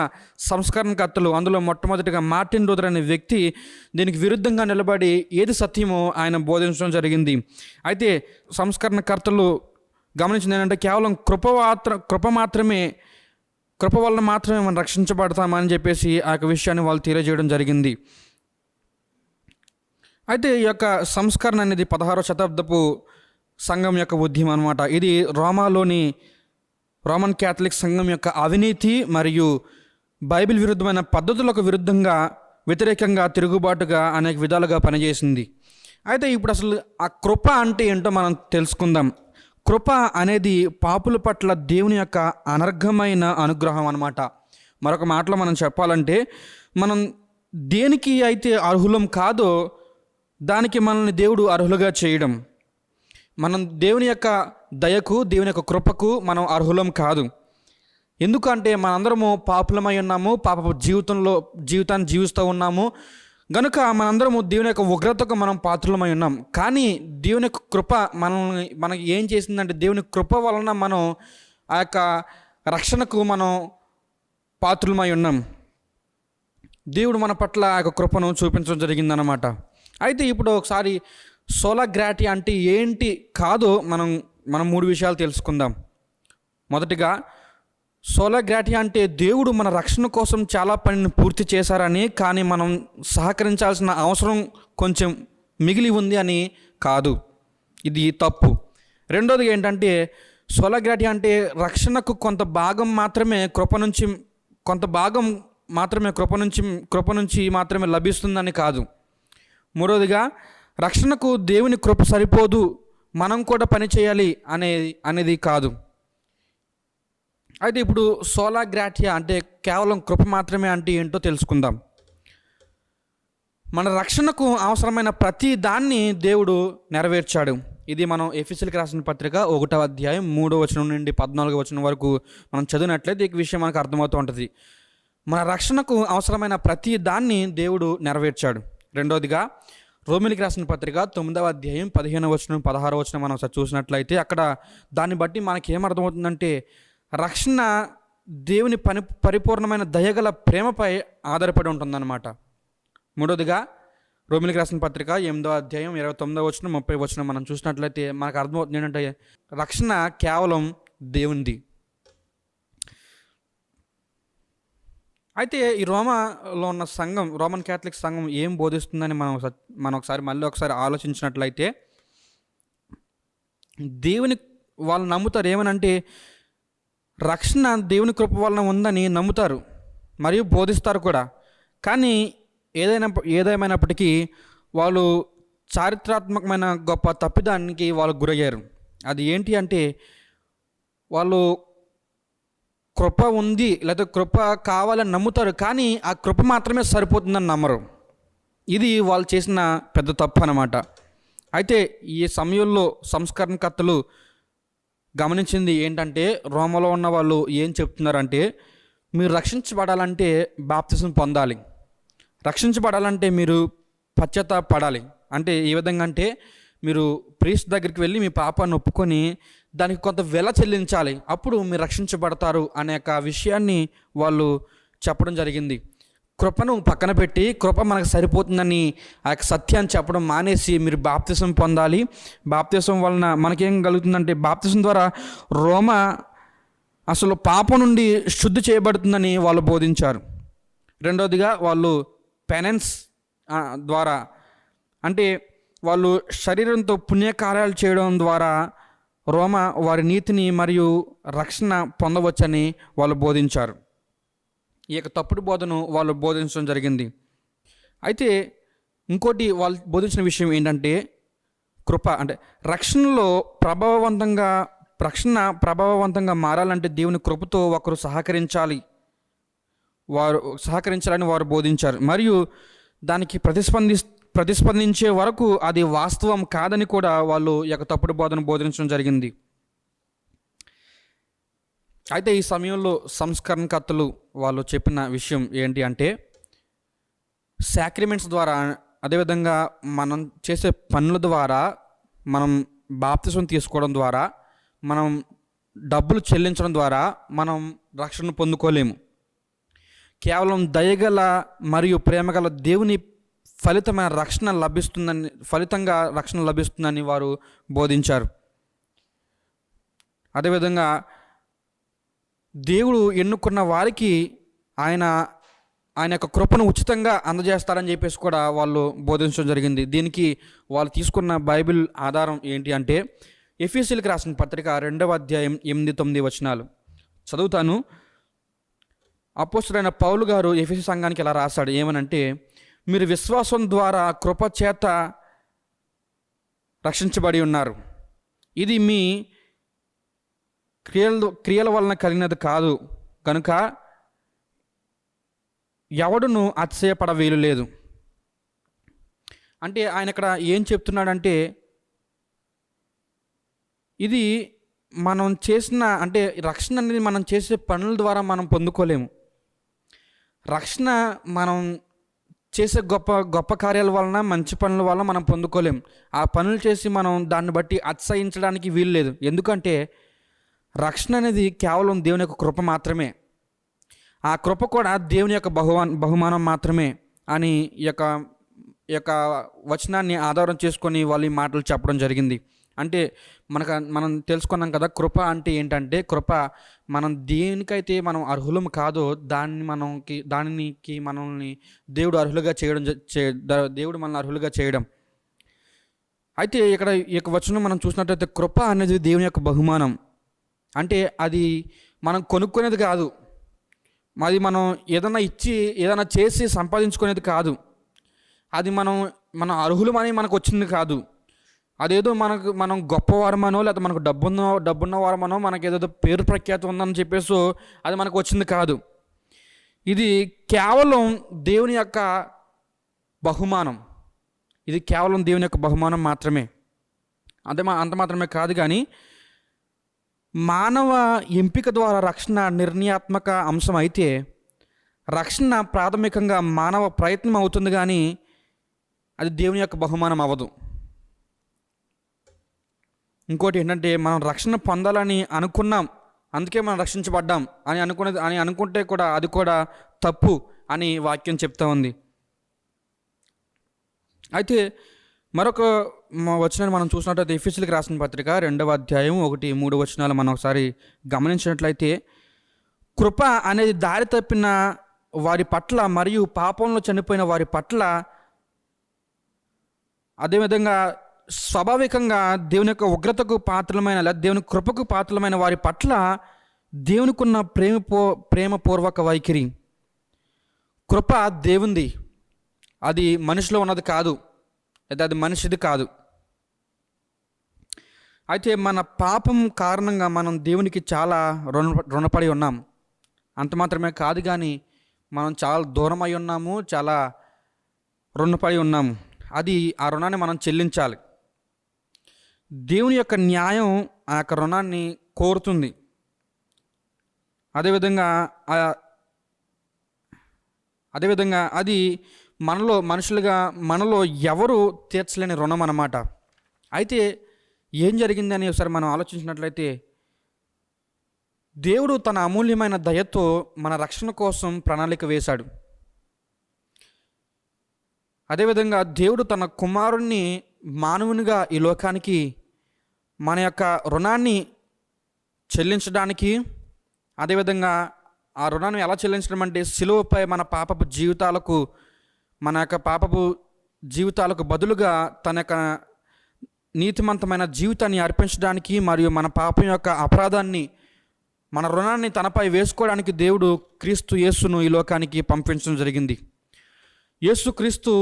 S1: సంస్కరణకర్తలు, అందులో మొట్టమొదటిగా మార్టిన్ లూథర్ అనే వ్యక్తి దీనికి విరుద్ధంగా నిలబడి ఏది సత్యమో ఆయన బోధించడం జరిగింది. అయితే సంస్కరణకర్తలు గమనించింది ఏంటంటే, కేవలం కృప వలన మాత్రమే మనం రక్షించబడతామని చెప్పేసి ఆ యొక్క విషయాన్ని వాళ్ళు తెలియజేయడం జరిగింది. అయితే ఈ యొక్క సంస్కరణ అనేది 16వ శతాబ్దపు సంఘం యొక్క ఉద్యమం అనమాట. ఇది రోమన్ క్యాథలిక్ సంఘం యొక్క అవినీతి మరియు బైబిల్ విరుద్ధమైన పద్ధతులకు వ్యతిరేకంగా తిరుగుబాటుగా అనేక విధాలుగా పనిచేసింది. అయితే ఇప్పుడు అసలు ఆ కృప అంటే ఏంటో మనం తెలుసుకుందాం. కృప అనేది పాపుల పట్ల దేవుని యొక్క అనర్ఘమైన అనుగ్రహం అన్నమాట. మరొక మాటలో మనం చెప్పాలంటే, మనం దేనికి అయితే అర్హులం కాదో దానికి మనల్ని దేవుడు అర్హులుగా చేయడం. మనం దేవుని యొక్క దయకు, దేవుని యొక్క కృపకు మనం అర్హులం కాదు. ఎందుకంటే మనందరము పాపులమై ఉన్నాము, పాపపు జీవితాన్ని జీవిస్తూ ఉన్నాము. గనుక మనందరము దేవుని యొక్క ఉగ్రతకు మనం పాత్రులమై ఉన్నాం. కానీ దేవుని యొక్క కృప మనకి ఏం చేసిందంటే, దేవుని కృప వలన మనం ఆ యొక్క రక్షణకు మనం పాత్రులమై ఉన్నాం. దేవుడు మన పట్ల ఆ యొక్క కృపను చూపించడం జరిగిందనమాట. అయితే ఇప్పుడు ఒకసారి సోలా గ్రాటియా అంటే ఏంటి కాదో మనం 3 విషయాలు తెలుసుకుందాం. మొదటిగా, సోలా గ్రాటియా అంటే దేవుడు మన రక్షణ కోసం చాలా పనిని పూర్తి చేశారని, కానీ మనం సహకరించాల్సిన అవసరం కొంచెం మిగిలి ఉంది అని కాదు. ఇది తప్పు. రెండోది ఏంటంటే, సోలా గ్రాటియా అంటే రక్షణకు కొంత భాగం మాత్రమే కృప నుంచి మాత్రమే లభిస్తుందని కాదు. మూడోదిగా, రక్షణకు దేవుని కృప సరిపోదు, మనం కూడా పని చేయాలి అనేది కాదు. అయితే ఇప్పుడు సోలా గ్రాటియా అంటే కేవలం కృప మాత్రమే అంటే ఏంటో తెలుసుకుందాం. మన రక్షణకు అవసరమైన ప్రతి దాన్ని దేవుడు నెరవేర్చాడు. ఇది మనం ఎఫెసీయులకు రాసిన పత్రిక 1వ అధ్యాయం 3వ వచనం నుండి 14వ వచనం వరకు మనం చదివినట్లయితే ఈ విషయం మనకు అర్థమవుతూ ఉంటుంది. మన రక్షణకు అవసరమైన ప్రతి దాన్ని దేవుడు నెరవేర్చాడు. రెండవదిగా, రోమిలికి రాసిన పత్రిక 9వ అధ్యాయం 15వ వచనం 16వ వచనం మనం చూసినట్లయితే అక్కడ దాన్ని బట్టి మనకి ఏమర్థమవుతుందంటే, రక్షణ దేవుని పరిపూర్ణమైన దయగల ప్రేమపై ఆధారపడి ఉంటుందన్నమాట. మూడోదిగా, రోమిలికి రాసిన పత్రిక 8వ అధ్యాయం 29వ వచనం 30వ వచనం మనం చూసినట్లయితే మనకు అర్థమవుతుంది ఏంటంటే, రక్షణ కేవలం దేవునిది. అయితే ఈ రోమాలో ఉన్న సంఘం, రోమన్ క్యాథలిక్ సంఘం ఏం బోధిస్తుందని మనం ఒకసారి ఆలోచించినట్లయితే, వాళ్ళు నమ్ముతారు ఏమనంటే, రక్షణ దేవుని కృప వలన ఉందని నమ్ముతారు మరియు బోధిస్తారు కూడా. కానీ ఏదేమైనప్పటికీ వాళ్ళు చారిత్రాత్మకమైన గొప్ప తప్పిదానికి వాళ్ళు గురయ్యారు. అది ఏంటి అంటే, వాళ్ళు కృప ఉంది లేదా కృప కావాలని నమ్ముతారు, కానీ ఆ కృప మాత్రమే సరిపోతుందని నమ్మరు. ఇది వాళ్ళు చేసిన పెద్ద తప్పు అన్నమాట. అయితే ఈ సమయంలో సంస్కరణకర్తలు గమనించింది ఏంటంటే, రోమలో ఉన్న వాళ్ళు ఏం చెప్తున్నారంటే, మీరు రక్షించబడాలంటే బాప్తిసం పొందాలి, రక్షించబడాలంటే మీరు పశ్చాత్తాపడాలి. అంటే ఏ విధంగా అంటే, మీరు ప్రీస్ట్ దగ్గరికి వెళ్ళి మీ పాపాన్ని ఒప్పుకొని దానికి కొంత వెల చెల్లించాలి, అప్పుడు మీరు రక్షించబడతారు అనే ఒక విషయాన్ని వాళ్ళు చెప్పడం జరిగింది. కృపను పక్కన పెట్టి కృప మనకు సరిపోతుందని ఆ యొక్క సత్యాన్ని చెప్పడం మానేసి మీరు బాప్తిసం పొందాలి, బాప్తిసం వలన మనకేం కలుగుతుందంటే, బాప్తిసం ద్వారా రోమ అసలు పాపం నుండి శుద్ధి చేయబడుతుందని వాళ్ళు బోధించారు. రెండవదిగా వాళ్ళు పెనెన్స్ ద్వారా, అంటే వాళ్ళు శరీరంతో పుణ్యకార్యాలు చేయడం ద్వారా రోమ వారి నీతిని మరియు రక్షణ పొందవచ్చని వాళ్ళు బోధించారు. ఈ యొక్క తప్పుడు బోధను వాళ్ళు బోధించడం జరిగింది. అయితే ఇంకోటి వాళ్ళు బోధించిన విషయం ఏంటంటే, కృప అంటే రక్షణ ప్రభావవంతంగా మారాలంటే దేవుని కృపతో ఒకరు సహకరించాలని వారు బోధించారు. మరియు దానికి ప్రతిస్పందించే వరకు అది వాస్తవం కాదని కూడా వాళ్ళు ఈ యొక్క తప్పుడు బోధన బోధించడం జరిగింది. అయితే ఈ సమయంలో సంస్కరణకర్తలు వాళ్ళు చెప్పిన విషయం ఏంటి అంటే, సాక్రిమెంట్స్ ద్వారా, అదేవిధంగా మనం చేసే పనుల ద్వారా, మనం బాప్తిసం తీసుకోవడం ద్వారా, మనం డబ్బులు చెల్లించడం ద్వారా మనం రక్షణ పొందుకోలేము. కేవలం దయగల మరియు ప్రేమగల దేవుని ఫలితంగా రక్షణ లభిస్తుందని వారు బోధించారు. అదేవిధంగా దేవుడు ఎన్నుకున్న వారికి ఆయన యొక్క కృపను ఉచితంగా అందజేస్తారని చెప్పేసి కూడా వాళ్ళు బోధించడం జరిగింది. దీనికి వాళ్ళు తీసుకున్న బైబిల్ ఆధారం ఏంటి అంటే, ఎఫెసీయులకు రాసిన పత్రిక 2వ అధ్యాయం 8-9 వచనాలు చదువుతాను. అపోస్తలుడైన పౌలు గారు ఎఫెసీ సంఘానికి ఇలా రాశాడు. ఏమనంటే, మీరు విశ్వాసం ద్వారా కృప చేత రక్షించబడి ఉన్నారు. ఇది మీ క్రియల వలన కలిగినది కాదు కనుక ఎవడును అతిశయపడ వీలు లేదు. అంటే ఆయన ఇక్కడ ఏం చెప్తున్నాడంటే, ఇది మనం చేసిన, అంటే రక్షణ అనేది మనం చేసే పనుల ద్వారా మనం పొందుకోలేము. రక్షణ మనం చేసే గొప్ప కార్యాల వలన, మంచి పనుల వలన మనం పొందుకోలేం. ఆ పనులు చేసి మనం దాన్ని బట్టి అతిశయించడానికి వీలు లేదు. ఎందుకంటే రక్షణ అనేది కేవలం దేవుని యొక్క కృప మాత్రమే. ఆ కృప కూడా దేవుని యొక్క బహుమానం మాత్రమే అని ఈ యొక్క వచనాన్ని ఆధారం చేసుకొని వాళ్ళు ఈ మాటలు చెప్పడం జరిగింది. అంటే మనం తెలుసుకున్నాం కదా, కృప అంటే ఏంటంటే, కృప మనం దేనికైతే మనం అర్హులం కాదో దానికి మనల్ని దేవుడు అర్హులుగా చేయడం, దేవుడు మనల్ని అర్హులుగా చేయడం. అయితే ఇక్కడ ఈ యొక్క వచనం మనం చూసినట్లయితే, కృప అనేది దేవుని యొక్క బహుమానం. అంటే అది మనం కొనుక్కునేది కాదు, అది మనం ఏదైనా చేసి సంపాదించుకునేది కాదు, అది మన అర్హులమని మనకు వచ్చింది కాదు. అదేదో మనం గొప్పవారమనో లేదా మనకు డబ్బున్న వారమనో, మనకి ఏదో పేరు ప్రఖ్యాతి ఉందని చెప్పేసి అది మనకు వచ్చింది కాదు. ఇది కేవలం దేవుని యొక్క బహుమానం. ఇది కేవలం దేవుని యొక్క బహుమానం మాత్రమే. అంత మాత్రమే కాదు, కానీ మానవ ఎంపిక ద్వారా రక్షణ నిర్ణయాత్మక అంశం అయితే, రక్షణ ప్రాథమికంగా మానవ ప్రయత్నం అవుతుంది, కానీ అది దేవుని యొక్క బహుమానం అవ్వదు. ఇంకోటి ఏంటంటే, మనం రక్షణ పొందాలని అనుకున్నాం, అందుకే మనం రక్షించబడ్డాం అని అనుకుంటే కూడా అది కూడా తప్పు అని వాక్యం చెప్తా ఉంది. అయితే మరొక వచనాన్ని మనం చూసినట్లయితే, ఎఫెసీయులకు రాసిన పత్రిక 2వ అధ్యాయం 1-3 వచనాలు మనం ఒకసారి గమనించినట్లయితే, కృప అనేది దారి తప్పిన వారి పట్ల మరియు పాపంలో చనిపోయిన వారి పట్ల, అదేవిధంగా స్వాభావికంగా దేవుని యొక్క ఉగ్రతకు పాత్రలమైన లేదా దేవుని కృపకు పాత్రలమైన వారి పట్ల దేవునికున్న ప్రేమపూర్వక వైఖరి. కృప దేవుంది, అది మనిషిలో ఉన్నది కాదు, లేదా అది మనిషిది కాదు. అయితే మన పాపం కారణంగా మనం దేవునికి చాలా రుణపడి ఉన్నాం. అంత మాత్రమే కాదు కానీ మనం చాలా దూరం అయి ఉన్నాము, చాలా రుణపడి ఉన్నాము. అది ఆ రుణాన్ని మనం చెల్లించాలి. దేవుని యొక్క న్యాయం ఆ యొక్క రుణాన్ని కోరుతుంది. అదేవిధంగా అది మనలో ఎవరు తీర్చలేని రుణం అన్నమాట. అయితే ఏం జరిగిందని ఒకసారి మనం ఆలోచించినట్లయితే, దేవుడు తన అమూల్యమైన దయతో మన రక్షణ కోసం ప్రణాళిక వేశాడు. అదేవిధంగా దేవుడు తన కుమారుణ్ణి మానవునిగా ఈ లోకానికి మన యొక్క రుణాన్ని చెల్లించడానికి, అదేవిధంగా ఆ రుణాన్ని ఎలా చెల్లించడం అంటే సిలువపై మన పాపపు జీవితాలకు బదులుగా తన యొక్క నీతిమంతమైన జీవితాన్ని అర్పించడానికి మరియు మన పాపం యొక్క అపరాధాన్ని, మన రుణాన్ని తనపై వేసుకోవడానికి దేవుడు క్రీస్తు యేసును ఈ లోకానికి పంపించడం జరిగింది. యేసుక్రీస్తు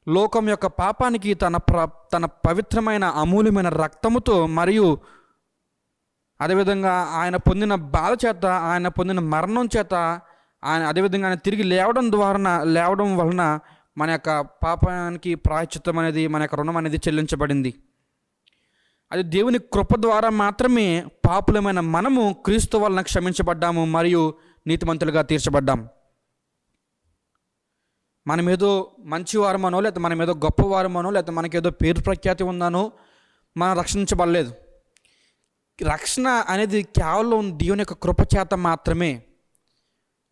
S1: లోకం యొక్క పాపానికి తన పవిత్రమైన అమూల్యమైన రక్తముతో మరియు అదేవిధంగా ఆయన పొందిన బాధ చేత, ఆయన పొందిన మరణం చేత, అదేవిధంగా ఆయన తిరిగి లేవడం వలన మన యొక్క పాపానికి ప్రాయశ్చిత్తం అనేది, మన యొక్క రుణం అనేది చెల్లించబడింది. అది దేవుని కృప ద్వారా మాత్రమే పాపులమైన మనము క్రీస్తు వలన క్షమించబడ్డాము మరియు నీతిమంతులుగా తీర్చబడ్డాం. మనమేదో మంచివారమనో, లేకపోతే మనమేదో గొప్పవారమనో, లేకపోతే మనకేదో పేరు ప్రఖ్యాతి ఉందనో మనం రక్షించబడలేదు. రక్షణ అనేది కేవలం దేవుని యొక్క కృప చేత మాత్రమే.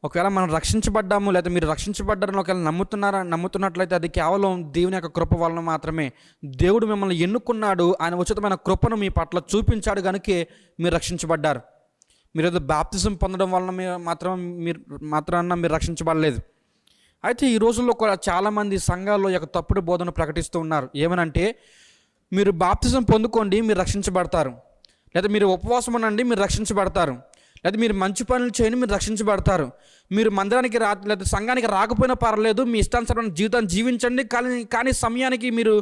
S1: ఒకవేళ మనం రక్షించబడ్డాము, లేదా మీరు రక్షించబడ్డారని ఒకవేళ నమ్ముతున్నట్లయితే అది కేవలం దేవుని యొక్క కృప వలన మాత్రమే. దేవుడు మిమ్మల్ని ఎన్నుకున్నాడు, ఆయన ఉచితమైన కృపను మీ పట్ల చూపించాడు కనుకే మీరు రక్షించబడ్డారు. మీరు ఏదో బాప్తిజం పొందడం వలన మాత్రాన మీరు రక్షించబడలేదు. అయితే ఈ రోజుల్లో కూడా చాలామంది సంఘాల్లో యొక్క తప్పుడు బోధన ప్రకటిస్తూ ఉన్నారు. ఏమనంటే, మీరు బాప్తిజం పొందుకోండి, మీరు రక్షించబడతారు, లేదా మీరు ఉపవాసం ఉండండి, మీరు రక్షించబడతారు, లేదా మీరు మంచి పనులు చేయండి, మీరు రక్షించబడతారు, మీరు మందిరానికి లేదా సంఘానికి రాకపోయినా పర్లేదు, మీ ఇష్టానుసారమైన జీవితాన్ని జీవించండి, కానీ సమయానికి మీరు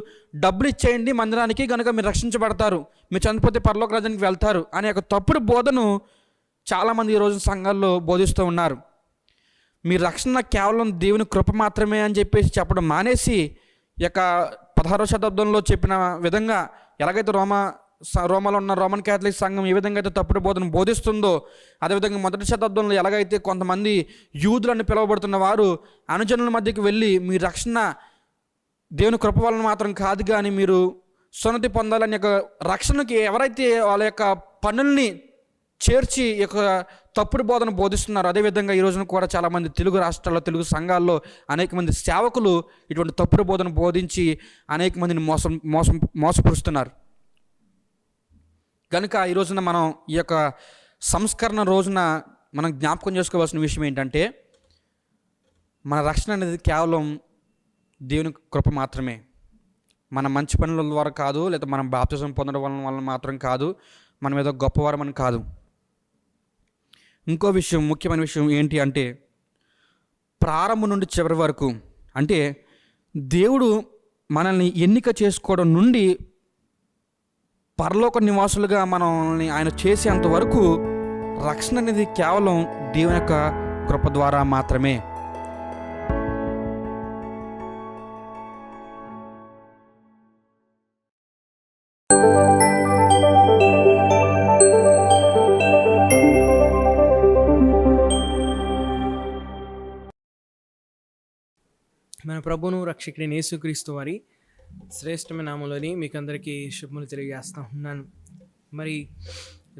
S1: డబ్బులు ఇచ్చేయండి మందిరానికి, కనుక మీరు రక్షించబడతారు, మీరు చనిపోతే పరలోక రాజ్యానికి వెళ్తారు అనే ఒక తప్పుడు బోధను చాలామంది ఈరోజు సంఘాల్లో బోధిస్తూ ఉన్నారు. మీ రక్షణ కేవలం దేవుని కృప మాత్రమే అని చెప్పేసి చెప్పడం మానేసి, ఈ యొక్క 16వ శతాబ్దంలో చెప్పిన విధంగా ఎలాగైతే రోమాలో ఉన్న రోమన్ క్యాథలిక్ సంఘం ఏ విధంగా అయితే తప్పుడు బోధన బోధిస్తుందో, అదేవిధంగా 1వ శతాబ్దంలో ఎలాగైతే కొంతమంది యూదులని పిలువబడుతున్న వారు అనుజనుల మధ్యకి వెళ్ళి మీ రక్షణ దేవుని కృప వలన మాత్రం కాదు కానీ మీరు సున్నతి పొందాలని యొక్క రక్షణకి ఎవరైతే వాళ్ళ యొక్క పనుల్ని చేర్చి ఈ యొక్క తప్పుడు బోధన బోధిస్తున్నారు, అదేవిధంగా ఈ రోజున కూడా చాలామంది తెలుగు రాష్ట్రాల్లో, తెలుగు సంఘాల్లో అనేక మంది సేవకులు ఇటువంటి తప్పుడు బోధన బోధించి అనేక మందిని మోసపరుస్తున్నారు. కనుక ఈ రోజున మనం ఈ యొక్క సంస్కరణ రోజున మనం జ్ఞాపకం చేసుకోవాల్సిన విషయం ఏంటంటే, మన రక్షణ అనేది కేవలం దేవుని కృప మాత్రమే. మన మంచి పనుల ద్వారా కాదు, లేదా మనం బాప్తిజం పొందడం వలన మాత్రం కాదు, మనం ఏదో గొప్పవారమని కాదు. ఇంకో విషయం, ముఖ్యమైన విషయం ఏంటి అంటే, ప్రారంభం నుండి చివరి వరకు, అంటే దేవుడు మనల్ని ఎన్నిక చేసుకోవడం నుండి పరలోక నివాసులుగా మనల్ని ఆయన చేసేంత వరకు రక్షణ అనేది కేవలం దేవుని యొక్క కృప ద్వారా మాత్రమే.
S3: మన ప్రభువును రక్షకుడైన యేసుక్రీస్తు వారి శ్రేష్టమైన నామములోని మీకు అందరికీ శుభములు తెలియజేస్తా ఉన్నాను. మరి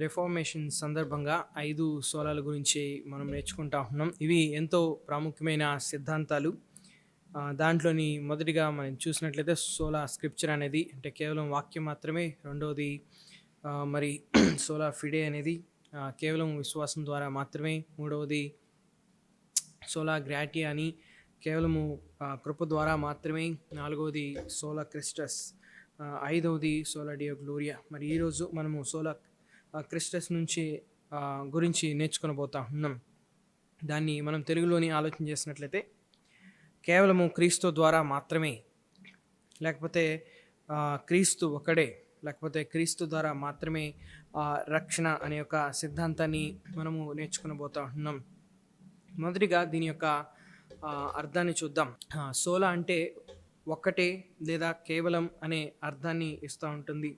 S3: రిఫార్మేషన్ సందర్భంగా 5 సోలాల గురించి మనం నేర్చుకుంటా ఉన్నాం. ఇవి ఎంతో ప్రాముఖ్యమైన సిద్ధాంతాలు. దాంట్లోని మొదటిగా మనం చూసినట్లయితే సోలా స్క్రిప్చర్ అనేది, అంటే కేవలం వాక్యం మాత్రమే. రెండవది మరి సోలా ఫిడే అనేది కేవలం విశ్వాసం ద్వారా మాత్రమే. మూడవది సోలా గ్రాటియా అని, కేవలము కృప ద్వారా మాత్రమే. నాలుగవది సోలా క్రిస్టస్, ఐదవది సోలా డియో గ్లోరియా. మరి ఈరోజు మనము సోలా క్రిస్టస్ గురించి నేర్చుకొనబోతా ఉన్నాం. దాన్ని మనం తెలుగులోని ఆలోచన చేసినట్లయితే, కేవలము క్రీస్తు ద్వారా మాత్రమే, లేకపోతే క్రీస్తు ఒకడే, లేకపోతే క్రీస్తు ద్వారా మాత్రమే రక్షణ అనే యొక్క సిద్ధాంతాన్ని మనము నేర్చుకునబోతా ఉంటున్నాం. మొదటిగా దీని యొక్క అర్థాన్ని చూద్దాం. సోలా అంటే ఒక్కటే లేదా కేవలం అనే అర్థాన్ని ఇస్తూ ఉంటుంది.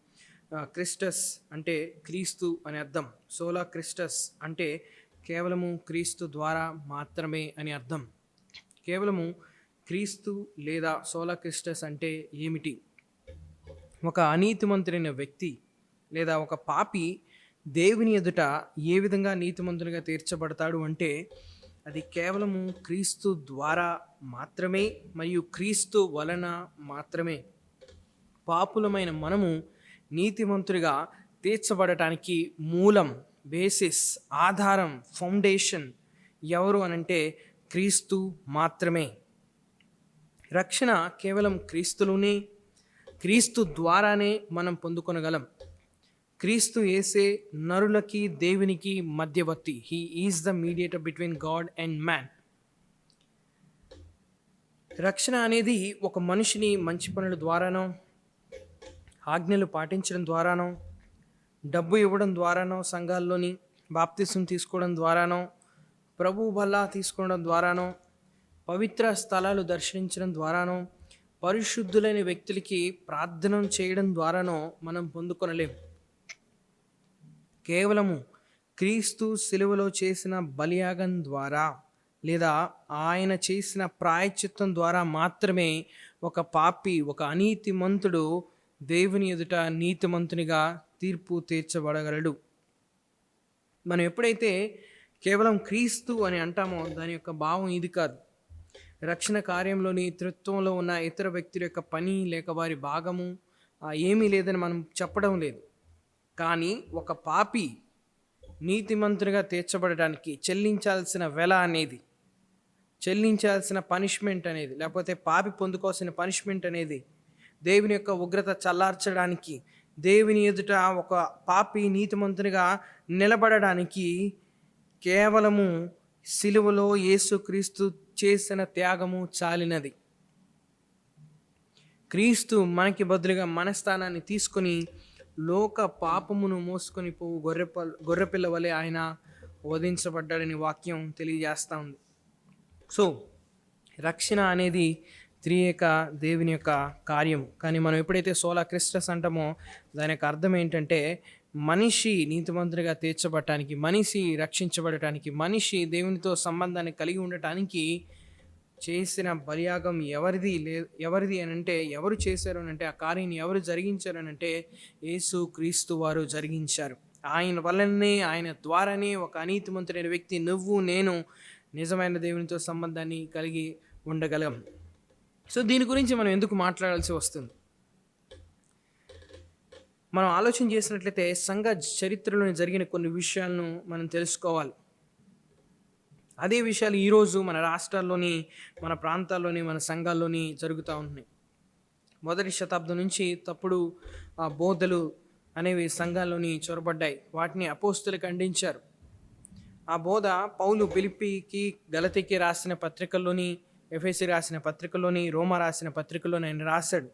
S3: క్రిస్టస్ అంటే క్రీస్తు అనే అర్థం. సోలా క్రిస్టస్ అంటే కేవలము క్రీస్తు ద్వారా మాత్రమే అని అర్థం. కేవలము క్రీస్తు లేదా సోలా క్రిస్టస్ అంటే ఏమిటి? ఒక అనీతిమంతుడైన వ్యక్తి లేదా ఒక పాపి దేవుని ఎదుట ఏ విధంగా నీతిమంతునిగా తీర్చబడతాడు అంటే అది కేవలము క్రీస్తు ద్వారా మాత్రమే మరియు క్రీస్తు వలన మాత్రమే. పాపులమైన మనము నీతిమంతుడిగా తీర్చబడటానికి మూలం, బేసిస్, ఆధారం, ఫౌండేషన్ ఎవరు అనంటే క్రీస్తు మాత్రమే. రక్షణ కేవలం క్రీస్తులోనే, క్రీస్తు ద్వారానే మనం పొందుకొనగలం. క్రీస్తు యేసే నరులకి దేవునికి మధ్యవర్తి. He is the mediator between God and man. రక్షణ అనేది ఒక మనిషిని మంచి పనుల ద్వారానో, ఆజ్ఞలు పాటించడం ద్వారానో, డబ్బు ఇవ్వడం ద్వారానో, సంఘాల్లోని బాప్తిసం తీసుకోవడం ద్వారానో, ప్రభు బల్ల తీసుకోవడం ద్వారానో, పవిత్ర స్థలాలు దర్శించడం ద్వారానో, పరిశుద్ధులైన వ్యక్తులకి ప్రార్థన చేయడం ద్వారానో మనం పొందుకొనలేం. కేవలము క్రీస్తు శిలువలో చేసిన బలియాగం ద్వారా లేదా ఆయన చేసిన ప్రాయశ్చిత్తం ద్వారా మాత్రమే ఒక పాపి, ఒక అనీతిమంతుడు దేవుని ఎదుట నీతిమంతునిగా తీర్పు తీర్చబడగలడు. మనం ఎప్పుడైతే కేవలం క్రీస్తు అని అంటామో దాని యొక్క భావం ఇది కాదు. రక్షణ కార్యంలోని త్రిత్వంలో ఉన్న ఇతర వ్యక్తుల యొక్క పని లేక వారి భాగము ఏమీ లేదని మనం చెప్పడం లేదు. కానీ ఒక పాపి నీతిమంతునిగా తీర్చబడడానికి చెల్లించాల్సిన వెల అనేది, చెల్లించాల్సిన పనిష్మెంట్ అనేది, లేకపోతే పాపి పొందుకోవాల్సిన పనిష్మెంట్ అనేది, దేవుని యొక్క ఉగ్రత చల్లార్చడానికి, దేవుని ఎదుట ఒక పాపి నీతిమంతునిగా నిలబడడానికి కేవలము సిలువలో యేసుక్రీస్తు చేసిన త్యాగము చాలినది. క్రీస్తు మనకి బదులుగా మన స్థానాన్ని తీసుకొని లోక పాపమును మోసుకొని పోవు గొర్రెపిల్ల వలె ఆయన వధించబడ్డాడని వాక్యం తెలియజేస్తూ ఉంది. సో రక్షణ అనేది త్రియేక దేవుని యొక్క కార్యం. కానీ మనం ఎప్పుడైతే సోలా క్రిస్టస్ అంటామో దాని యొక్క అర్థం ఏంటంటే మనిషి నీతిమంతుడిగా తీర్చబడటానికి, మనిషి రక్షించబడటానికి, మనిషి దేవునితో సంబంధాన్ని కలిగి ఉండటానికి చేసిన బలియాగం ఎవరిది అని అంటే, ఎవరు చేశారు అని అంటే, ఆ కార్యాన్ని ఎవరు జరిగించారు అని అంటే యేసు క్రీస్తు వారు జరిగించారు. ఆయన వల్లనే, ఆయన ద్వారానే ఒక అనీతిమంతుడైన వ్యక్తి, నువ్వు నేను నిజమైన దేవునితో సంబంధాన్ని కలిగి ఉండగలం. సో దీని గురించి మనం ఎందుకు మాట్లాడాల్సి వస్తుంది? మనం ఆలోచన చేసినట్లయితే సంఘ చరిత్రలోని జరిగిన కొన్ని విషయాలను మనం తెలుసుకోవాలి. అదే విషయాలు ఈరోజు మన రాష్ట్రాల్లోని, మన ప్రాంతాల్లోని, మన సంఘాల్లోని జరుగుతూ ఉన్నాయి. మొదటి శతాబ్దం నుంచి తప్పుడు బోధలు అనేవి సంఘాల్లోని చొరబడ్డాయి. వాటిని అపోస్తులు ఖండించారు. ఆ బోధ పౌలు ఫిలిప్పీకి, గలతీకి రాసిన పత్రికల్లోని, ఎఫెసీ రాసిన పత్రికల్లోని, రోమా రాసిన పత్రికల్లోని ఆయన రాశాడు.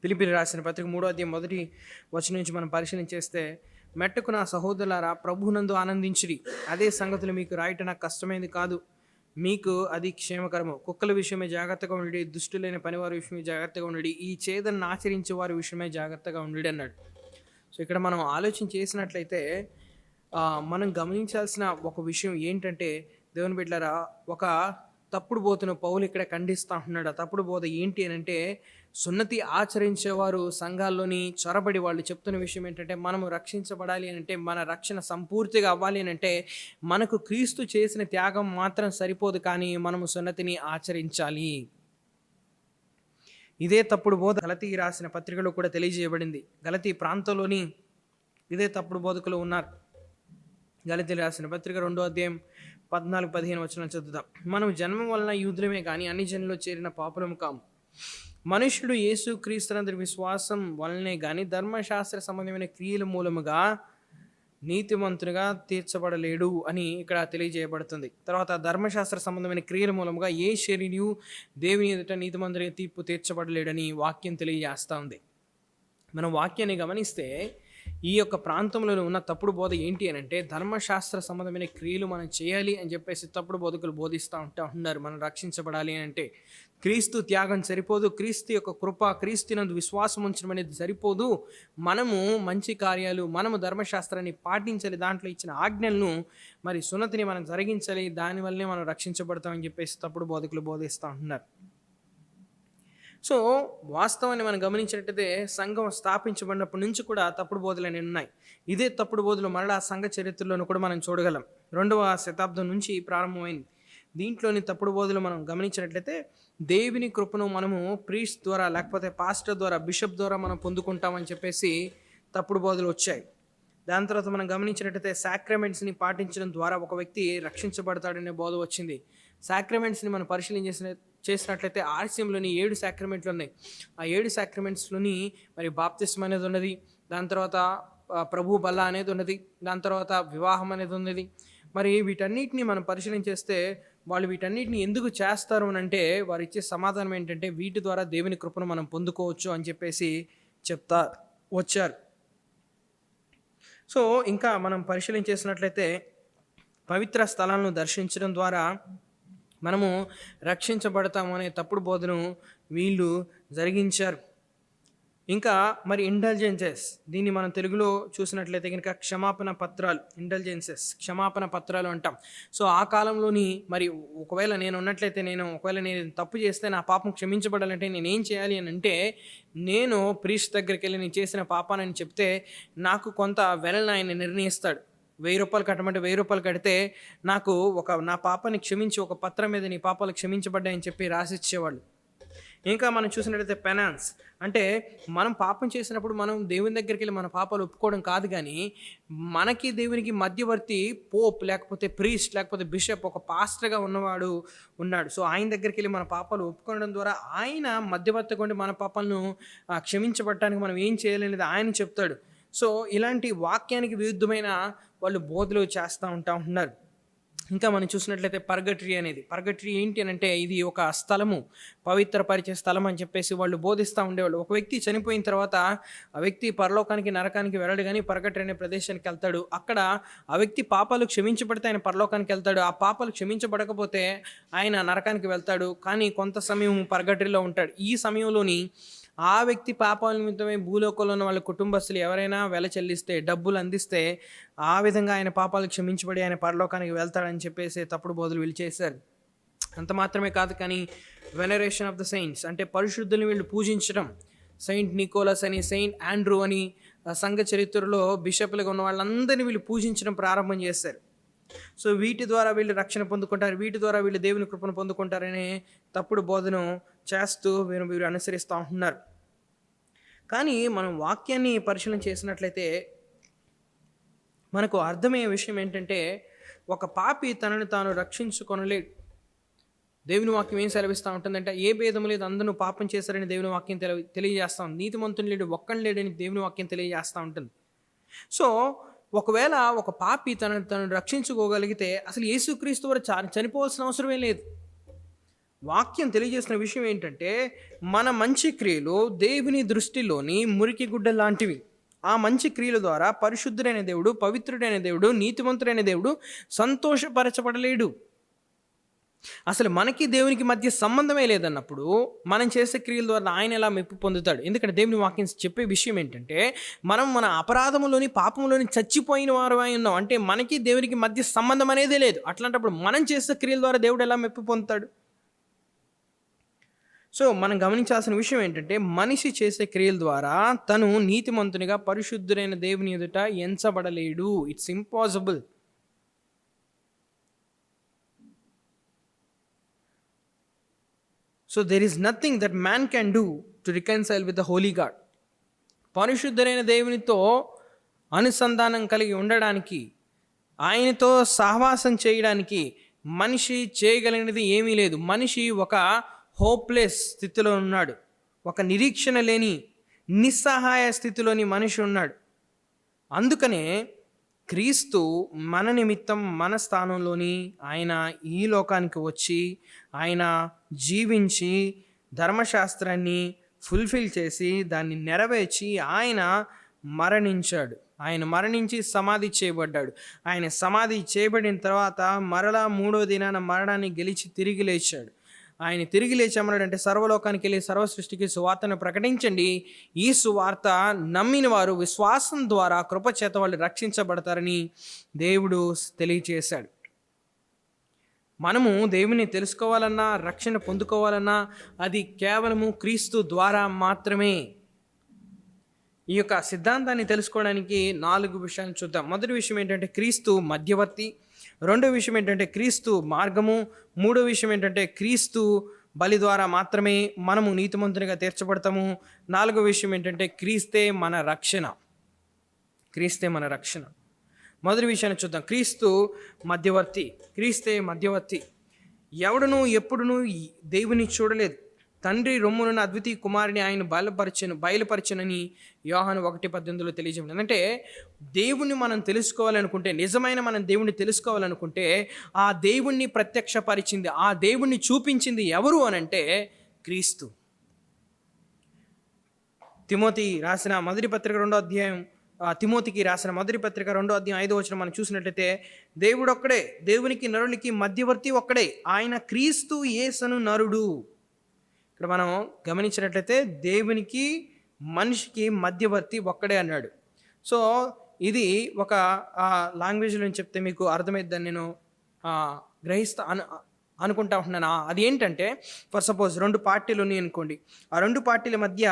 S3: ఫిలిప్పీకి రాసిన పత్రిక 3వ అధ్యాయం 1వ వచనం నుంచి మనం పరిశీలన చేస్తే, మెట్టుకు నా సహోదరులారా ప్రభునందు ఆనందించుడి. అదే సంగతులు మీకు రాయట నాకు కష్టమైంది కాదు, మీకు అది క్షేమకరము. కుక్కల విషయమే జాగ్రత్తగా ఉండి, దుష్టులైన పనివారి విషయమే జాగ్రత్తగా ఉండి, ఈ చేదను ఆచరించే వారి విషయమే జాగ్రత్తగా ఉండి అన్నాడు. సో ఇక్కడ మనం ఆలోచన చేసినట్లయితే మనం గమనించాల్సిన ఒక విషయం ఏంటంటే, దేవుని బిడ్డలారా, ఒక తప్పుడు బోధను పౌలు ఇక్కడ ఖండిస్తూ ఉంటున్నాడు. ఆ తప్పుడు బోధ ఏంటి అని అంటే, సున్నతి ఆచరించేవారు సంఘాల్లోని చొరబడి వాళ్ళు చెప్తున్న విషయం ఏంటంటే, మనము రక్షించబడాలి అని అంటే, మన రక్షణ సంపూర్తిగా అవ్వాలి అని అంటే మనకు క్రీస్తు చేసిన త్యాగం మాత్రం సరిపోదు, కానీ మనము సున్నతిని ఆచరించాలి. ఇదే తప్పుడు బోధ గలతీ రాసిన పత్రికలో కూడా తెలియజేయబడింది. గలతీ ప్రాంతంలోని ఇదే తప్పుడు బోధకులు ఉన్నారు. గలతీ రాసిన పత్రిక 2వ అధ్యాయం 14-15 వచనాలు చదువుతాం. మనం జన్మం వలన యూదులమే కానీ అన్ని జనుల్లో చేరిన పాపులము కాము. మనుష్యుడు యేసు క్రీస్తునందు విశ్వాసం వలనే కానీ ధర్మశాస్త్ర సంబంధమైన క్రియల మూలముగా నీతిమంతునిగా తీర్చబడలేడు అని ఇక్కడ తెలియజేయబడుతుంది. తర్వాత ధర్మశాస్త్ర సంబంధమైన క్రియల మూలముగా ఏ శరీరు దేవుని ఎదుట నీతిమంతునిగా తీర్పు తీర్చబడలేడని వాక్యం తెలియజేస్తూ ఉంది. మనం వాక్యాన్ని గమనిస్తే ఈ యొక్క ప్రాంతంలో ఉన్న తప్పుడు బోధ ఏంటి అని అంటే ధర్మశాస్త్ర సంబంధమైన క్రియలు మనం చేయాలి అని చెప్పేసి తప్పుడు బోధకులు బోధిస్తూ ఉన్నారు. మనం రక్షించబడాలి అని అంటే క్రీస్తు త్యాగం సరిపోదు, క్రీస్తు యొక్క కృప, క్రీస్తునందు విశ్వాసం ఉంచడం అనేది సరిపోదు, మనము మంచి కార్యాలు, మనము ధర్మశాస్త్రాన్ని పాటించాలి, దాంట్లో ఇచ్చిన ఆజ్ఞలను మరి సున్నతిని మనం జరిగించాలి, దానివల్లనే మనం రక్షించబడతామని చెప్పేసి తప్పుడు బోధకులు బోధిస్తూ ఉంటున్నారు. సో వాస్తవాన్ని మనం గమనించినట్టయితే సంఘం స్థాపించబడినప్పటి నుంచి కూడా తప్పుడు బోధలు అనేవి ఉన్నాయి. ఇదే తప్పుడు బోధలు మరలా సంఘ చరిత్రలోనూ కూడా మనం చూడగలం. 2వ శతాబ్దం నుంచి ప్రారంభమైంది. దీంట్లోని తప్పుడు బోధలు మనం గమనించినట్లయితే దేవుని కృపను మనము ప్రీస్ట్ ద్వారా లేకపోతే పాస్టర్ ద్వారా, బిషప్ ద్వారా మనం పొందుకుంటామని చెప్పేసి తప్పుడు బోధలు వచ్చాయి. దాని తర్వాత మనం గమనించినట్టయితే సాక్రమెంట్స్ని పాటించడం ద్వారా ఒక వ్యక్తి రక్షించబడతాడనే బోధ వచ్చింది. సాక్రమెంట్స్ని మనం పరిశీలన చేసినట్లయితే ఆర్సీఎంలోని 7 సాక్రమెంట్లు ఉన్నాయి. ఆ 7 సాక్రమెంట్స్లోని మరి బాప్తిస్మం అనేది ఉన్నది, దాని తర్వాత ప్రభు బల్ల అనేది ఉన్నది, దాని తర్వాత వివాహం అనేది ఉన్నది. మరి వీటన్నిటిని మనం పరిశీలన చేస్తే వాళ్ళు వీటన్నిటిని ఎందుకు చేస్తారు అని అంటే వారు ఇచ్చే సమాధానం ఏంటంటే వీటి ద్వారా దేవుని కృపను మనం పొందుకోవచ్చు అని చెప్పేసి చెప్తా వచ్చారు. సో ఇంకా మనం పరిశీలన చేసినట్లయితే పవిత్ర స్థలాలను దర్శించడం ద్వారా మనము రక్షించబడతాము అనే తప్పుడు బోధను వీళ్ళు జరిగించారు. ఇంకా మరి ఇంటెలిజెన్సెస్, దీన్ని మనం తెలుగులో చూసినట్లయితే కనుక క్షమాపణ పత్రాలు, ఇంటెలిజెన్సెస్ క్షమాపణ పత్రాలు అంటాం. సో ఆ కాలంలోని మరి ఒకవేళ ఒకవేళ నేను తప్పు చేస్తే నా పాపం క్షమించబడాలంటే నేను ఏం చేయాలి అని అంటే నేను ప్రీస్ట్ దగ్గరికి వెళ్ళి నేను చేసిన పాపానని చెప్తే నాకు కొంత వెలని ఆయన నిర్ణయిస్తాడు. 1000 రూపాయలు కట్టమంటే 1000 రూపాయలు కడితే నాకు నా పాపాన్ని క్షమించి ఒక పత్రం మీద నీ పాపాలు క్షమించబడ్డాయని చెప్పి రాసిచ్చేవాళ్ళు. ఇంకా మనం చూసినట్లయితే పెనాన్స్ అంటే మనం పాపం చేసినప్పుడు మనం దేవుని దగ్గరికి వెళ్ళి మన పాపాలు ఒప్పుకోవడం కాదు, కానీ మనకి దేవునికి మధ్యవర్తి పోప్ లేకపోతే ప్రీస్ట్ లేకపోతే బిషప్, ఒక పాస్టర్గా ఉన్నాడు. సో ఆయన దగ్గరికి వెళ్ళి మన పాపాలు ఒప్పుకోవడం ద్వారా ఆయన మధ్యవర్తిగా ఉండి మన పాపాలను క్షమించబడటానికి మనం ఏం చేయాలనేది ఆయన చెప్తాడు. సో ఇలాంటి వాక్యానికి విరుద్ధమైన వాళ్ళు బోధలు చేస్తూ ఉంటున్నారు. ఇంకా మనం చూసినట్లయితే పర్గటరీ ఏంటి అని అంటే ఇది ఒక స్థలము, పవిత్రపరిచే స్థలం అని చెప్పేసి వాళ్ళు బోధిస్తూ ఉండేవాళ్ళు. ఒక వ్యక్తి చనిపోయిన తర్వాత ఆ వ్యక్తి పరలోకానికి నరకానికి వెళ్ళడు, కానీ పర్గటరీ అనే ప్రదేశానికి వెళ్తాడు. అక్కడ ఆ వ్యక్తి పాపాలు క్షమించబడితే ఆయన పరలోకానికి వెళ్తాడు, ఆ పాపాలు క్షమించబడకపోతే ఆయన నరకానికి వెళ్తాడు. కానీ కొంత సమయం పర్గటరీలో ఉంటాడు. ఈ సమయంలోని ఆ వ్యక్తి పాపాల నిమిత్తమై భూలోకంలో ఉన్న వాళ్ళ కుటుంబస్తులు ఎవరైనా వెల చెల్లిస్తే, డబ్బులు అందిస్తే ఆ విధంగా ఆయన పాపాలు క్షమించబడి ఆయన పరలోకానికి వెళ్తాడని చెప్పేసి తప్పుడు బోధలు వీళ్ళు చేశారు. అంత మాత్రమే కాదు, కానీ వెనరేషన్ ఆఫ్ ద సెయింట్స్ అంటే పరిశుద్ధుల్ని వీళ్ళు పూజించడం, సెయింట్ నికోలస్ అని, సెయింట్ ఆండ్రూ అని సంఘ చరిత్రలో బిషప్లుగా ఉన్న వాళ్ళందరినీ వీళ్ళు పూజించడం ప్రారంభం చేశారు. సో వీటి ద్వారా వీళ్ళు రక్షణ పొందుకుంటారు, వీటి ద్వారా వీళ్ళు దేవుని కృపను పొందుకుంటారనే తప్పుడు బోధను చేస్తూ వీరు అనుసరిస్తూ ఉంటున్నారు. కానీ మనం వాక్యాన్ని పరిశీలన చేసినట్లయితే మనకు అర్థమయ్యే విషయం ఏంటంటే ఒక పాపి తనను తాను రక్షించుకొనలేడు. దేవుని వాక్యం ఏం సెలవిస్తూ ఉంటుందంటే ఏ భేదం లేదు, అందరూ పాపం చేశారని దేవుని వాక్యం తెలియజేస్తూ ఉంది. నీతిమంతుని లేడు, ఒక్కని లేడని దేవుని వాక్యం తెలియజేస్తూ ఉంటుంది. సో ఒకవేళ ఒక పాపి తను రక్షించుకోగలిగితే అసలు యేసుక్రీస్తు వారు చనిపోవాల్సిన అవసరమే లేదు. వాక్యం తెలియజేసిన విషయం ఏంటంటే మన మంచి క్రియలు దేవుని దృష్టిలోని మురికి గుడ్డ లాంటివి. ఆ మంచి క్రియల ద్వారా పరిశుద్ధుడైన దేవుడు, పవిత్రుడైన దేవుడు, నీతిమంతుడైన దేవుడు సంతోషపరచబడలేడు. అసలు మనకి దేవునికి మధ్య సంబంధమే లేదన్నప్పుడు మనం చేసే క్రియల ద్వారా ఆయన ఎలా మెప్పు పొందుతాడు? ఎందుకంటే దేవుని వాక్యం చెప్పే విషయం ఏంటంటే మనం మన అపరాధములోని పాపంలోని చచ్చిపోయిన వారు అయి ఉన్నాం. అంటే మనకి దేవునికి మధ్య సంబంధం అనేదే లేదు. అట్లాంటప్పుడు మనం చేసే క్రియల ద్వారా దేవుడు ఎలా మెప్పు పొందుతాడు? సో మనం గమనించాల్సిన విషయం ఏంటంటే మనిషి చేసే క్రియల ద్వారా తను నీతిమంతునిగా పరిశుద్ధుడైన దేవుని ఎదుట ఎంచబడలేడు. It's impossible. So there is nothing that man can do to reconcile with the holy God. పరిశుద్ధుడైన దేవునితో అనుసంధానం కలిగి ఉండడానికి, ఆయనతో సహవాసం చేయడానికి మనిషి చేయగలిగినది ఏమీ లేదు. మనిషి ఒక హోప్లెస్ స్థితిలో ఉన్నాడు, ఒక నిరీక్షణ లేని నిస్సహాయ స్థితిలోని మనిషి ఉన్నాడు. అందుకనే క్రీస్తు మన నిమిత్తం మన స్థానంలోని ఆయన ఈ లోకానికి వచ్చి ఆయన జీవించి ధర్మశాస్త్రాన్ని ఫుల్ఫిల్ చేసి దాన్ని నెరవేర్చి ఆయన మరణించాడు. ఆయన మరణించి సమాధి చేయబడ్డాడు. ఆయన సమాధి చేయబడిన తర్వాత మరలా 3వ దినాన మరణాన్ని గెలిచి తిరిగి లేచాడు. ఆయన తిరిగి లేచామన్నాడంటే సర్వలోకానికి వెళ్ళి సర్వ సృష్టికి సువార్తను ప్రకటించండి. ఈ సువార్త నమ్మిన వారు విశ్వాసం ద్వారా కృపచేత వాళ్ళు రక్షించబడతారని దేవుడు తెలియచేశాడు. మనము దేవుని తెలుసుకోవాలన్నా రక్షణ పొందుకోవాలన్నా అది కేవలము క్రీస్తు ద్వారా మాత్రమే. ఈ యొక్క సిద్ధాంతాన్ని తెలుసుకోవడానికి 4 విషయాలు చూద్దాం. మొదటి విషయం ఏంటంటే క్రీస్తు మధ్యవర్తి. రెండో విషయం ఏంటంటే క్రీస్తు మార్గము. మూడో విషయం ఏంటంటే క్రీస్తు బలి ద్వారా మాత్రమే మనము నీతిమంతునిగా తీర్చబడతాము. 4వ విషయం ఏంటంటే క్రీస్తే మన రక్షణ. క్రీస్తే మన రక్షణ. మొదటి విషయాన్ని చూద్దాం. క్రీస్తు మధ్యవర్తి. క్రీస్తే మధ్యవర్తి. ఎవడును ఎప్పుడునూ దేవుని చూడలేదు. తండ్రి రొమ్మునున్న అద్వితీయ కుమారుని ఆయన బయలుపరచనని యోహాను 1:18 తెలియజేయడం. అంటే దేవుణ్ణి మనం తెలుసుకోవాలనుకుంటే, నిజమైన మనం దేవుణ్ణి తెలుసుకోవాలనుకుంటే ఆ దేవుణ్ణి ప్రత్యక్షపరిచింది, ఆ దేవుణ్ణి చూపించింది ఎవరు అనంటే క్రీస్తు. తిమోతికి రాసిన మొదటి పత్రిక 2:5 మనం చూసినట్లయితే దేవుడు ఒక్కడే, దేవునికి నరునికి మధ్యవర్తి ఒక్కడే, ఆయన క్రీస్తు యేసును నరుడు. ఇక్కడ మనం గమనించినట్లయితే దేవునికి మనిషికి మధ్యవర్తి ఒక్కడే అన్నాడు. సో ఇది ఒక లాంగ్వేజ్లో చెప్తే మీకు అర్థమైద్దని నేను అనుకుంటా ఉంటున్నాను. అది ఏంటంటే, ఫర్ సపోజ్ 2 పార్టీలు ఉన్నాయి అనుకోండి. ఆ 2 పార్టీల మధ్య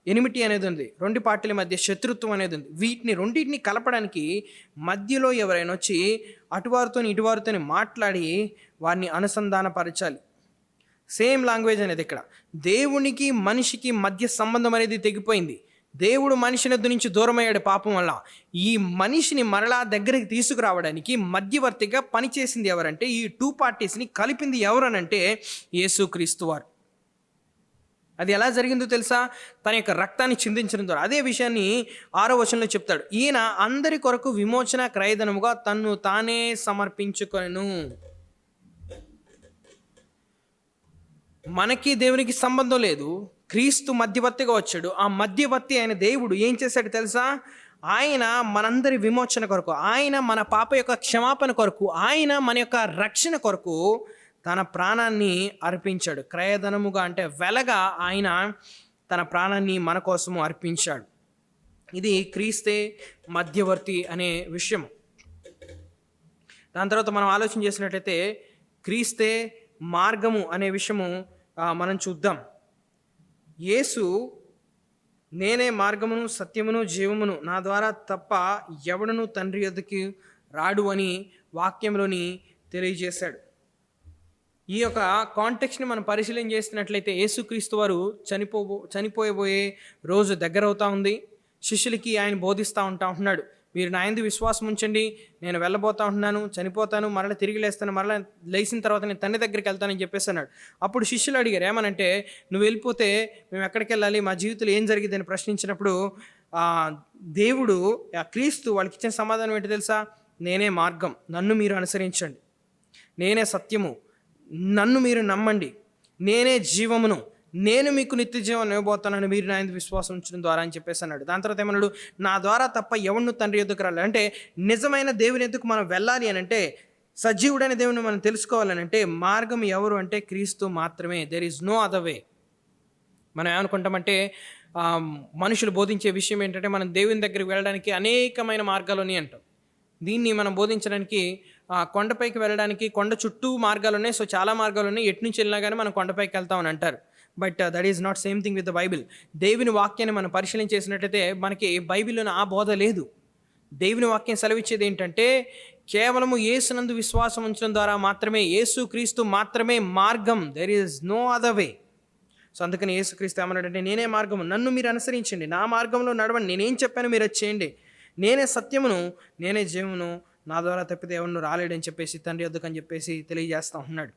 S3: ఎనిమిటీ అనేది ఉంది, 2 పార్టీల మధ్య శత్రుత్వం అనేది ఉంది. రెండింటిని కలపడానికి మధ్యలో ఎవరైనా వచ్చి అటువారితో ఇటువారితో మాట్లాడి వారిని అనుసంధానపరచాలి. సేమ్ లాంగ్వేజ్ అనేది ఇక్కడ. దేవునికి మనిషికి మధ్య సంబంధం అనేది తెగిపోయింది. దేవుడు మనిషిని నుంచి దూరమయ్యాడు పాపం వల్ల. ఈ మనిషిని మరలా దగ్గరికి తీసుకురావడానికి మధ్యవర్తిగా పనిచేసింది ఎవరంటే, ఈ 2 పార్టీస్ని కలిపింది ఎవరనంటే యేసుక్రీస్తు వారు. అది ఎలా జరిగిందో తెలుసా? తన యొక్క రక్తాన్ని చిందించడం ద్వారా. అదే విషయాన్ని 6వ వచనంలో చెప్తాడు. ఈయన అందరి కొరకు విమోచన క్రయధనముగా తన్ను తానే సమర్పించుకొనెను. మనకి దేవునికి సంబంధం లేదు. క్రీస్తు మధ్యవర్తిగా వచ్చాడు. ఆ మధ్యవర్తి అయిన దేవుడు ఏం చేశాడు తెలుసా? ఆయన మనందరి విమోచన కొరకు, ఆయన మన పాప యొక్క క్షమాపణ కొరకు, ఆయన మన యొక్క రక్షణ కొరకు తన ప్రాణాన్ని అర్పించాడు. క్రయధనముగా అంటే వెలగా ఆయన తన ప్రాణాన్ని మన కోసము అర్పించాడు. ఇది క్రీస్తే మధ్యవర్తి అనే విషయం. దాని తర్వాత మనం ఆలోచన చేసినట్లయితే క్రీస్తే మార్గము అనే విషయము మనం చూద్దాం. యేసు నేనే మార్గమును సత్యమును జీవమును, నా ద్వారా తప్ప ఎవడును తండ్రి యొద్దకు రాడు అని వాక్యంలోని తెలియజేశాడు. ఈ యొక్క కాంటెక్స్ట్ని మనం పరిశీలన చేసినట్లయితే యేసుక్రీస్తు వారు చనిపోయబోయే రోజు దగ్గర అవుతా ఉంది. శిష్యులకి ఆయన బోధిస్తూ ఉంటున్నాడు, మీరు నా యందు విశ్వాసం ఉంచండి, నేను వెళ్ళబోతా ఉంటున్నాను, చనిపోతాను, మరలా తిరిగి లేస్తాను, మరలా లేచిన తర్వాత నేను తండ్రి దగ్గరికి వెళ్తానని చెప్పేసి అన్నాడు. అప్పుడు శిష్యులు అడిగారు, ఏమనంటే నువ్వు వెళ్ళిపోతే మేము ఎక్కడికి వెళ్ళాలి, మా జీవితంలో ఏం జరిగిందని ప్రశ్నించినప్పుడు దేవుడు క్రీస్తు వాళ్ళకి ఇచ్చిన సమాధానం ఏంటి తెలుసా? నేనే మార్గం, నన్ను మీరు అనుసరించండి. నేనే సత్యము, నన్ను మీరు నమ్మండి. నేనే జీవమును, నేను మీకు నిత్య జీవం ఇవ్వబోతానని మీరు నా యందు విశ్వాసం ఉంచడం ద్వారా అని చెప్పేసి అన్నాడు. దాని తర్వాత ఏమన్నాడు? నా ద్వారా తప్ప ఎవరిను తండ్రి ఎద్దుకు రాలి. అంటే నిజమైన దేవుని ఎద్దుకు మనం వెళ్ళాలి అని అంటే, సజీవుడైన దేవుని మనం తెలుసుకోవాలని అంటే మార్గం ఎవరు అంటే క్రీస్తు మాత్రమే. There is no other way. మనం ఏమనుకుంటామంటే మనుషులు బోధించే విషయం ఏంటంటే మనం దేవుని దగ్గరికి వెళ్ళడానికి అనేకమైన మార్గాలు ఉన్నాయి అంటాం. దీన్ని మనం బోధించడానికి కొండపైకి వెళ్ళడానికి కొండ చుట్టూ మార్గాలు ఉన్నాయి. సో చాలా మార్గాలు ఉన్నాయి, ఎటు నుంచి వెళ్ళినా కానీ మనం కొండపైకి వెళ్తామని అంటారు. But that is not same thing with the Bible. దేవుని వాక్యాన్ని మనం పరిశీలన చేసినట్లయితే మనకి బైబిల్లోని ఆ బోధ లేదు. దేవుని వాక్యం సెలవిచ్చేది ఏంటంటే కేవలము యేసునందు విశ్వాసం ఉంచడం ద్వారా మాత్రమే, యేసు క్రీస్తు మాత్రమే మార్గం. There is no other way. So అందుకని యేసుక్రీస్తు ఏమన్నాడంటే నేనే మార్గము, నన్ను మీరు అనుసరించండి, నా మార్గంలో నడవండి, నేనేం చెప్పాను మీరు అది చేయండి, నేనే సత్యమును, నేనే జీవమును, నా ద్వారా తప్పితే ఎవరిను రాలేడని చెప్పేసి తండ్రి వద్దకని చెప్పేసి తెలియజేస్తూ ఉన్నాడు.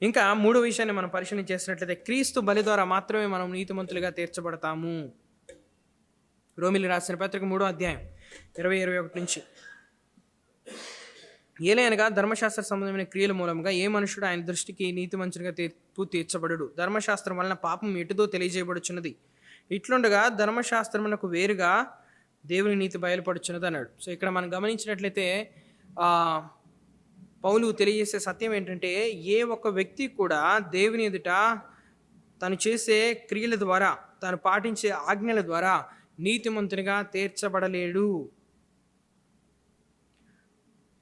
S3: ఇంకా 3వ విషయాన్ని మనం పరిశీలన చేసినట్లయితే క్రీస్తు బలి ద్వారా మాత్రమే మనం నీతిమంతులుగా తీర్చబడతాము. రోమీయులకు రాసిన పత్రిక 3వ అధ్యాయం 20-21 నుంచి. ఏలైనగా ధర్మశాస్త్ర సంబంధమైన క్రియల మూలంగా ఏ మనుషుడు ఆయన దృష్టికి నీతిమంతునిగా తీర్పు తీర్చబడడు. ధర్మశాస్త్రం వలన పాపం ఎటుదో తెలియజేయబడుచున్నది. ఇట్లుండగా ధర్మశాస్త్రమునకు వేరుగా దేవుని నీతి బయలుపడుచున్నది అన్నాడు. సో ఇక్కడ మనం గమనించినట్లయితే పౌలు తెలియజేసే సత్యం ఏంటంటే, ఏ ఒక్క వ్యక్తి కూడా దేవుని ఎదుట తను చేసే క్రియల ద్వారా, తాను పాటించే ఆజ్ఞల ద్వారా నీతిమంతునిగా తీర్చబడలేడు.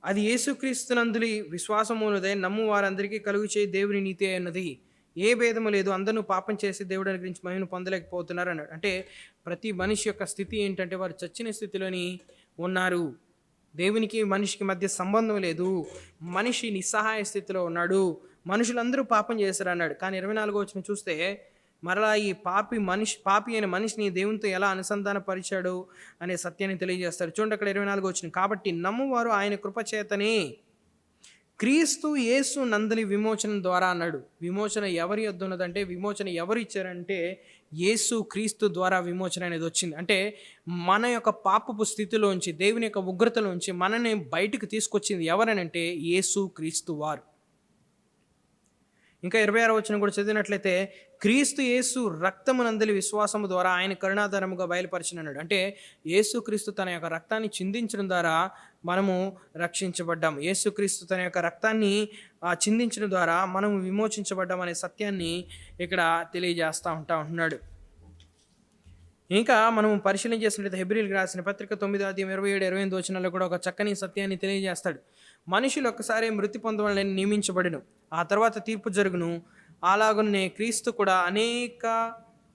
S3: అది యేసుక్రీస్తునందులి విశ్వాసమునదే నమ్ము వారందరికీ కలుగు చేయి దేవుని నీతి అన్నది. ఏ భేదము లేదు, అందరూ పాపం చేసి దేవుడి గురించి మహిమను పొందలేకపోతున్నారు అన్నాడు. అంటే ప్రతి మనిషి యొక్క స్థితి ఏంటంటే, వారు చచ్చిన స్థితిలోని ఉన్నారు. దేవునికి మనిషికి మధ్య సంబంధం లేదు. మనిషి నిస్సహాయ స్థితిలో ఉన్నాడు. మనుషులందరూ పాపం చేశారు అన్నాడు. కానీ 24వ వచనం చూస్తే మరలా ఈ పాపి అయిన మనిషిని దేవునితో ఎలా అనుసంధానపరిచాడు అనే సత్యాన్ని తెలియజేస్తాడు. చూడండి అక్కడ 24వ వచనం. కాబట్టి నమ్మువారు ఆయన కృపచేతనే క్రీస్తు యేసు నందలి విమోచన ద్వారా అన్నాడు. విమోచన ఎవరి యొద్ద ఉన్నదంటే, విమోచన ఎవరు ఇచ్చారంటే యేసు క్రీస్తు ద్వారా విమోచన అనేది వచ్చింది. అంటే మన యొక్క పాపపు స్థితిలోంచి, దేవుని యొక్క ఉగ్రతలోంచి మనని బయటకు తీసుకొచ్చింది ఎవరనంటే యేసు క్రీస్తు వారు. ఇంకా 26వ వచనం కూడా చదివినట్లయితే, క్రీస్తు యేసు రక్తమునందలి విశ్వాసము ద్వారా ఆయన కరుణాధారముగా బయలుపరిచినన్నాడు. అంటే యేసుక్రీస్తు తన యొక్క రక్తాన్ని చిందించడం ద్వారా మనము రక్షించబడ్డాం. యేసుక్రీస్తు తన యొక్క రక్తాన్ని చిందించడం ద్వారా మనము విమోచించబడ్డాం అనే సత్యాన్ని ఇక్కడ తెలియజేస్తూ ఉంటున్నాడు. ఇంకా మనం పరిశీలన చేసినట్లయితే హెబ్రీయులకు రాసిన పత్రిక 9:27-28 వచనాల్లో కూడా ఒక చక్కని సత్యాన్ని తెలియజేస్తాడు. మనుషులు ఒక్కసారి మృతి పొందవాలని నియమించబడిను, ఆ తర్వాత తీర్పు జరుగును. అలాగనే క్రీస్తు కూడా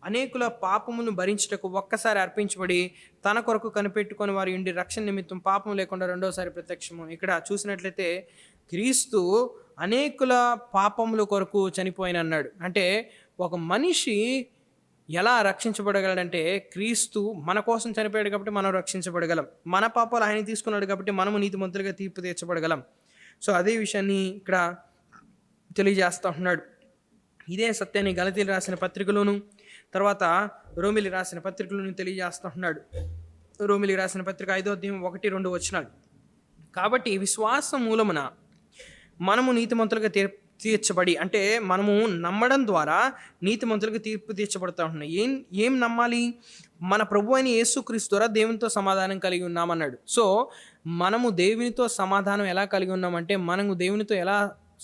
S3: అనేకుల పాపమును భరించుటకు ఒక్కసారి అర్పించబడి తన కొరకు కనిపెట్టుకొని వారి ఉండి రక్షణ నిమిత్తం పాపం లేకుండా రెండోసారి ప్రత్యక్షము. ఇక్కడ చూసినట్లయితే క్రీస్తు అనేకుల పాపముల కొరకు చనిపోయిన అన్నాడు. అంటే ఒక మనిషి ఎలా రక్షించబడగలడంటే, క్రీస్తు మన కోసం చనిపోయాడు కాబట్టి మనం రక్షించబడగలం. మన పాపాలు ఆయన తీసుకున్నాడు కాబట్టి మనము నీతిమంతులుగా తీర్పు తీర్చబడగలం. సో అదే విషయాన్ని ఇక్కడ తెలియజేస్తూ ఉంటున్నాడు. ఇదే సత్యాన్ని గలతీలు రాసిన పత్రికలోను, తర్వాత రోమిలి రాసిన పత్రికలోను తెలియజేస్తూ ఉన్నాడు. రోమిలి రాసిన పత్రిక 5వ అధ్యాయం 1-2 వచనాలు. కాబట్టి విశ్వాసం మూలమున మనము నీతిమంతులుగా తీర్చబడి, అంటే మనము నమ్మడం ద్వారా నీతిమంతులకు తీర్పు తీర్చబడతా ఉంటున్నాయి. ఏం నమ్మాలి? మన ప్రభు అయిన యేసుక్రీస్తు ద్వారా దేవునితో సమాధానం కలిగి ఉన్నామన్నాడు. సో మనము దేవునితో సమాధానం ఎలా కలిగి ఉన్నామంటే, మనము దేవునితో ఎలా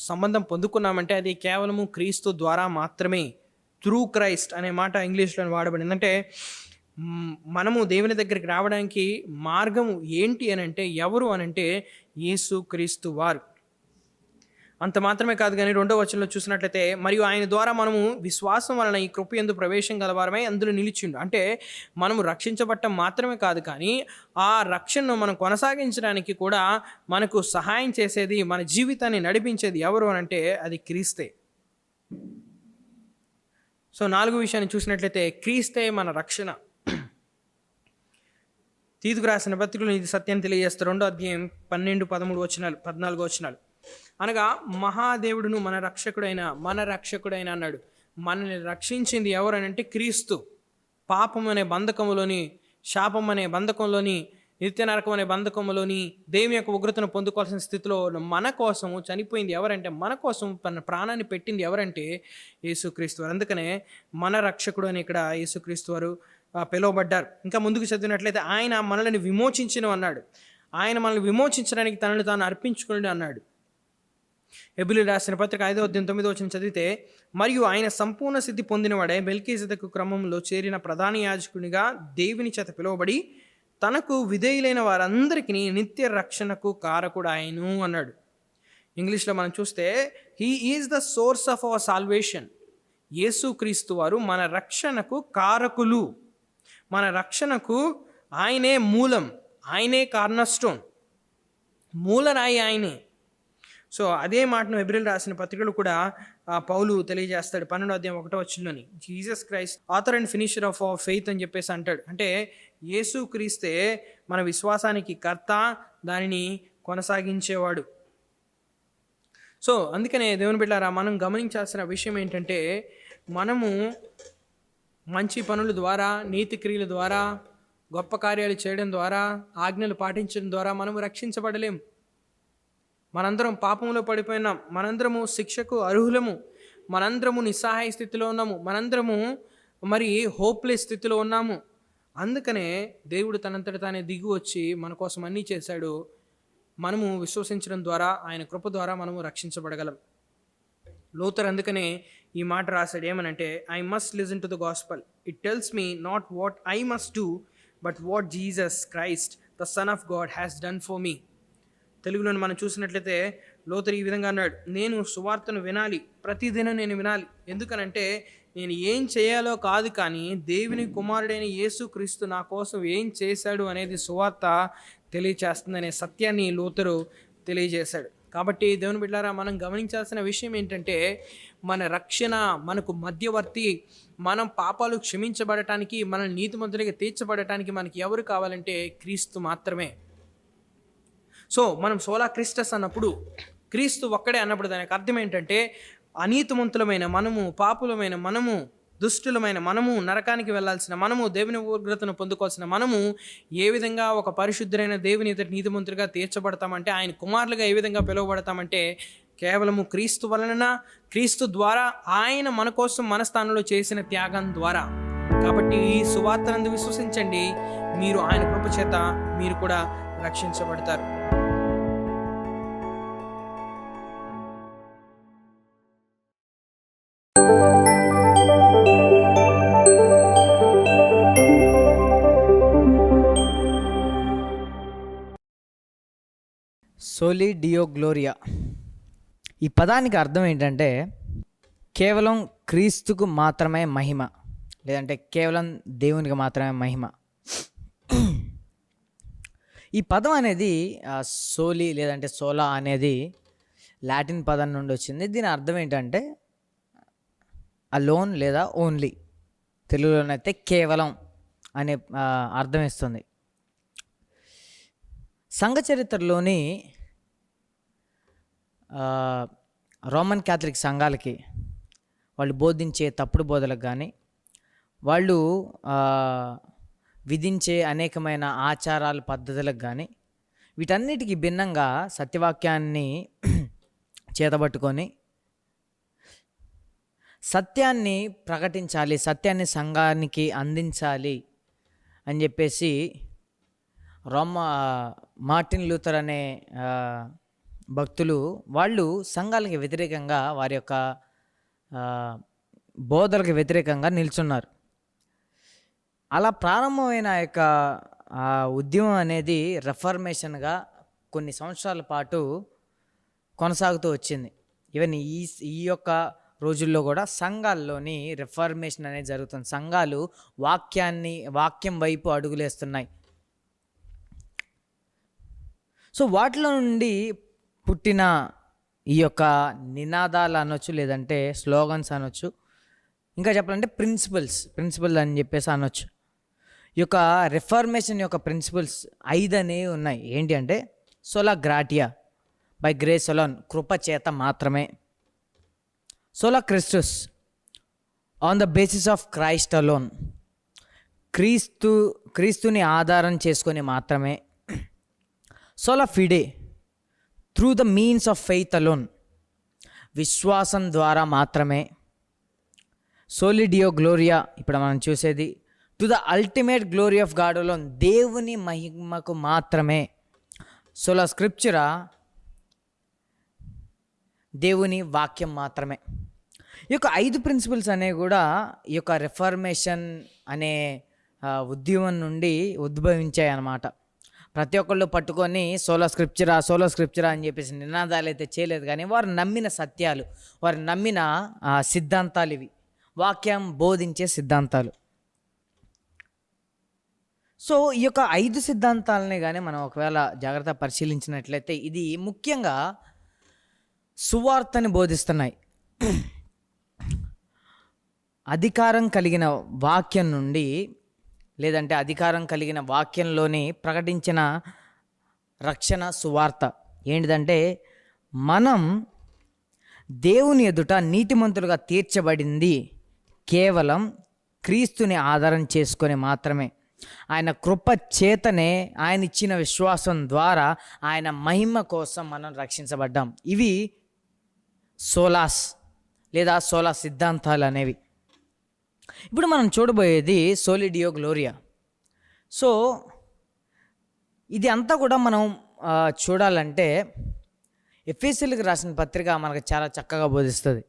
S3: సంబంధం పొందుకున్నామంటే అది కేవలము క్రీస్తు ద్వారా మాత్రమే. త్రూ క్రైస్ట్ అనే మాట ఇంగ్లీష్లో వాడబడింది. అంటే మనము దేవుని దగ్గరికి రావడానికి మార్గం ఏంటి అని అంటే, ఎవరు అనంటే యేసుక్రీస్తు వారు. అంత మాత్రమే కాదు కానీ 2వ వచనంలో చూసినట్లయితే, మరియు ఆయన ద్వారా మనము విశ్వాసం వలన ఈ కృప యందు ప్రవేశం గలవారమై అందులో నిలిచిండు. అంటే మనము రక్షించబడటం మాత్రమే కాదు కానీ ఆ రక్షణను మనం కొనసాగించడానికి కూడా మనకు సహాయం చేసేది, మన జీవితాన్ని నడిపించేది ఎవరు అనంటే అది క్రీస్తే. సో 4వ విషయాన్ని చూసినట్లయితే, క్రీస్తే మన రక్షణ. తీతుకు రాసిన పత్రికలో ఇది సత్యాన్ని తెలియజేస్తారు. 2వ అధ్యాయం 12-13 వచనాలు, 14 వచనాలు. అనగా మహాదేవుడును మన రక్షకుడైన అన్నాడు. మనల్ని రక్షించింది ఎవరనంటే క్రీస్తు. పాపం అనే బంధకములోని, శాపం అనే బంధకంలోని, నిత్య నరకం అనే బంధకంలోని, దేవుని యొక్క ఉగ్రతను పొందుకోవాల్సిన స్థితిలో మన కోసము చనిపోయింది ఎవరంటే, మన కోసం తన ప్రాణాన్ని పెట్టింది ఎవరంటే యేసుక్రీస్తు వారు. అందుకనే మన రక్షకుడు అని ఇక్కడ యేసుక్రీస్తు వారు పిలువబడ్డారు. ఇంకా ముందుకు చదివినట్లయితే, ఆయన మనల్ని విమోచించను అన్నాడు. ఆయన మనల్ని విమోచించడానికి తనను తాను అర్పించుకుని అన్నాడు. హెబ్రీయులకు రాసిన పత్రిక 5వ అధ్యాయం 9వ వచనం చదివితే, మరియు ఆయన సంపూర్ణ సిద్ధి పొందినవాడే మెల్కీసెదెకు క్రమంలో చేరిన ప్రధాన యాజకునిగా దేవుని చేత పిలువబడి తనకు విధేయులైన వారందరికీ నిత్య రక్షణకు కారకుడు ఆయను అన్నాడు. ఇంగ్లీష్లో మనం చూస్తే, he is the source of our salvation. యేసుక్రీస్తు వారు మన రక్షణకు కారకులు. మన రక్షణకు ఆయనే మూలం, ఆయనే కార్నర్స్టోన్, మూలరాయి ఆయనే. సో అదే మాటను హెబ్రీయులకు రాసిన పత్రికలు కూడా పౌలు తెలియజేస్తాడు. 12వ అధ్యాయం 1వ వచనంలోని, Jesus Christ author and finisher of our faith అని చెప్పేసి అంటాడు. అంటే యేసుక్రీస్తే మన విశ్వాసానికి కర్త, దానిని కొనసాగించేవాడు. సో అందుకనే దేవుని బిడ్డలారా, మనం గమనించాల్సిన విషయం ఏంటంటే, మనము మంచి పనుల ద్వారా, నీతి క్రియల ద్వారా, గొప్ప కార్యాలు చేయడం ద్వారా, ఆజ్ఞలు పాటించడం ద్వారా మనము రక్షించబడలేం. మనందరం పాపంలో పడిపోయినాం, మనందరము శిక్షకు అర్హులము, మనందరము నిస్సహాయ స్థితిలో ఉన్నాము, మనందరము మరి హోప్లెస్ స్థితిలో ఉన్నాము. అందుకనే దేవుడు తనంతట తానే దిగి వచ్చి మన కోసం అన్నీ చేశాడు. మనము విశ్వసించడం ద్వారా, ఆయన కృప ద్వారా మనము రక్షించబడగలం. లూథర్ అందుకనే ఈ మాట రాశాడు, ఏమనంటే, I must listen to the gospel, it tells me not what I must do but what Jesus Christ the son of God has done for me. తెలుగులో మనం చూసినట్లయితే లూథర్ ఈ విధంగా అన్నాడు, నేను సువార్తను వినాలి, ప్రతిదినం నేను వినాలి. ఎందుకనంటే నేను ఏం చేయాలో కాదు, కానీ దేవుని కుమారుడైన యేసుక్రీస్తు నా కోసం ఏం చేశాడు అనేది సువార్త తెలియచేస్తుందనే సత్యాన్ని లూథరు తెలియజేశాడు. కాబట్టి దేవుని బిడ్డలారా, మనం గమనించాల్సిన విషయం ఏంటంటే, మన రక్షణ, మనకు మధ్యవర్తి, మనం పాపాలు క్షమించబడటానికి, మన నీతిమంతులుగా తీర్చబడటానికి మనకి ఎవరు కావాలంటే క్రీస్తు మాత్రమే. సో మనం సోలా క్రిస్టస్ అన్నప్పుడు, క్రీస్తు ఒక్కడే అన్నప్పుడు దానికి అర్థం ఏంటంటే, అనీతిమంతులమైన మనము, పాపులమైన మనము, దుష్టులమైన మనము, నరకానికి వెళ్ళాల్సిన మనము, దేవుని ఉగ్రతను పొందుకోవాల్సిన మనము ఏ విధంగా ఒక పరిశుద్ధులైన దేవుని ఎదుట నీతిమంతులుగా తీర్చబడతామంటే, ఆయన కుమారులుగా ఏ విధంగా పిలువబడతామంటే కేవలము క్రీస్తు వలన, క్రీస్తు ద్వారా, ఆయన మన కోసం మన స్థానంలో చేసిన త్యాగం ద్వారా. కాబట్టి ఈ సువార్తనందు విశ్వసించండి, మీరు ఆయన కృప చేత మీరు కూడా రక్షించబడతారు.
S2: సోలి డియో గ్లోరియా, ఈ పదానికి అర్థం ఏంటంటే కేవలం క్రీస్తుకు మాత్రమే మహిమ, లేదంటే కేవలం దేవునికి మాత్రమే మహిమ. ఈ పదం అనేది సోలి లేదంటే సోలా అనేది లాటిన్ పదం నుండి వచ్చింది. దీని అర్థం ఏంటంటే అలోన్ లేదా ఓన్లీ, తెలుగులోనైతే కేవలం అనే అర్థం ఇస్తుంది. సంఘ చరిత్రలోని రోమన్ క్యాథలిక్ సంఘాలకి వాళ్ళు బోధించే తప్పుడు బోధలకు కానీ, వాళ్ళు విధించే అనేకమైన ఆచారాల పద్ధతులకు కానీ, వీటన్నిటికీ భిన్నంగా సత్యవాక్యాన్ని చేతబట్టుకొని సత్యాన్ని ప్రకటించాలి, సత్యాన్ని సంఘానికి అందించాలి అని చెప్పేసి మార్టిన్ లూథర్ అనే భక్తులు వాళ్ళు సంఘాలకి వ్యతిరేకంగా, వారి యొక్క బోధలకు వ్యతిరేకంగా నిల్చున్నారు. అలా ప్రారంభమైన యొక్క ఉద్యమం అనేది రెఫర్మేషన్గా కొన్ని సంవత్సరాల పాటు కొనసాగుతూ వచ్చింది. ఈవెన్ ఈ యొక్క రోజుల్లో కూడా సంఘాల్లోని రెఫర్మేషన్ అనేది జరుగుతుంది. సంఘాలు వాక్యం వైపు అడుగులేస్తున్నాయి. సో వాటిలో నుండి పుట్టిన ఈ యొక్క నినాదాలు అనొచ్చు, లేదంటే స్లోగన్స్ అనొచ్చు, ఇంకా చెప్పాలంటే ప్రిన్సిపల్ అని చెప్పేసి అనొచ్చు. ఈ యొక్క రిఫర్మేషన్ యొక్క ప్రిన్సిపల్స్ 5 అనేవి ఉన్నాయి. ఏంటి అంటే sola gratia, by grace alone, కృప చేత మాత్రమే. Sola Christus, on the basis of Christ alone, క్రీస్తుని ఆధారం చేసుకొని మాత్రమే. Sola fide, through the means of faith alone, విశ్వాసం ద్వారా మాత్రమే. సోలి డియో గ్లోరియా, ఇప్పుడు మనం చూసేది, to the ultimate glory of God alone, దేవుని మహిమకు మాత్రమే. సోలా స్క్రిప్చురా, దేవుని వాక్యం మాత్రమే. ఈ యొక్క 5 ప్రిన్సిపల్స్ అనేవి కూడా ఈ యొక్క రిఫర్మేషన్ అనే ఉద్యమం నుండి ఉద్భవించాయి అన్నమాట. ప్రతి ఒక్కళ్ళు పట్టుకొని సోలా స్క్రిప్చరా అని చెప్పేసి నినాదాలు అయితే చేయలేదు, కానీ వారు నమ్మిన సత్యాలు, వారు నమ్మిన సిద్ధాంతాలు ఇవి, వాక్యం బోధించే సిద్ధాంతాలు. సో ఈ యొక్క 5 సిద్ధాంతాలని కానీ మనం ఒకవేళ జాగ్రత్త పరిశీలించినట్లయితే ఇది ముఖ్యంగా సువార్తని బోధిస్తున్నాయి. అధికారం కలిగిన వాక్యం నుండి, లేదంటే అధికారం కలిగిన వాక్యంలోని ప్రకటించిన రక్షణ సువార్త ఏంటిదంటే, మనం దేవుని ఎదుట నీతిమంతులుగా తీర్చబడింది కేవలం క్రీస్తుని ఆధారం చేసుకొని మాత్రమే. ఆయన కృప చేతనే ఆయన ఇచ్చిన విశ్వాసం ద్వారా ఆయన మహిమ కోసం మనం రక్షించబడ్డాం. ఇవి సోలాస్ లేదా సోలా సిద్ధాంతాలు అనేవి. ఇప్పుడు మనం చూడబోయేది సోలి డియో గ్లోరియా. సో ఇది అంతా కూడా మనం చూడాలంటే ఎఫెసీయులకు రాసిన పత్రిక మనకు చాలా చక్కగా బోధిస్తుంది.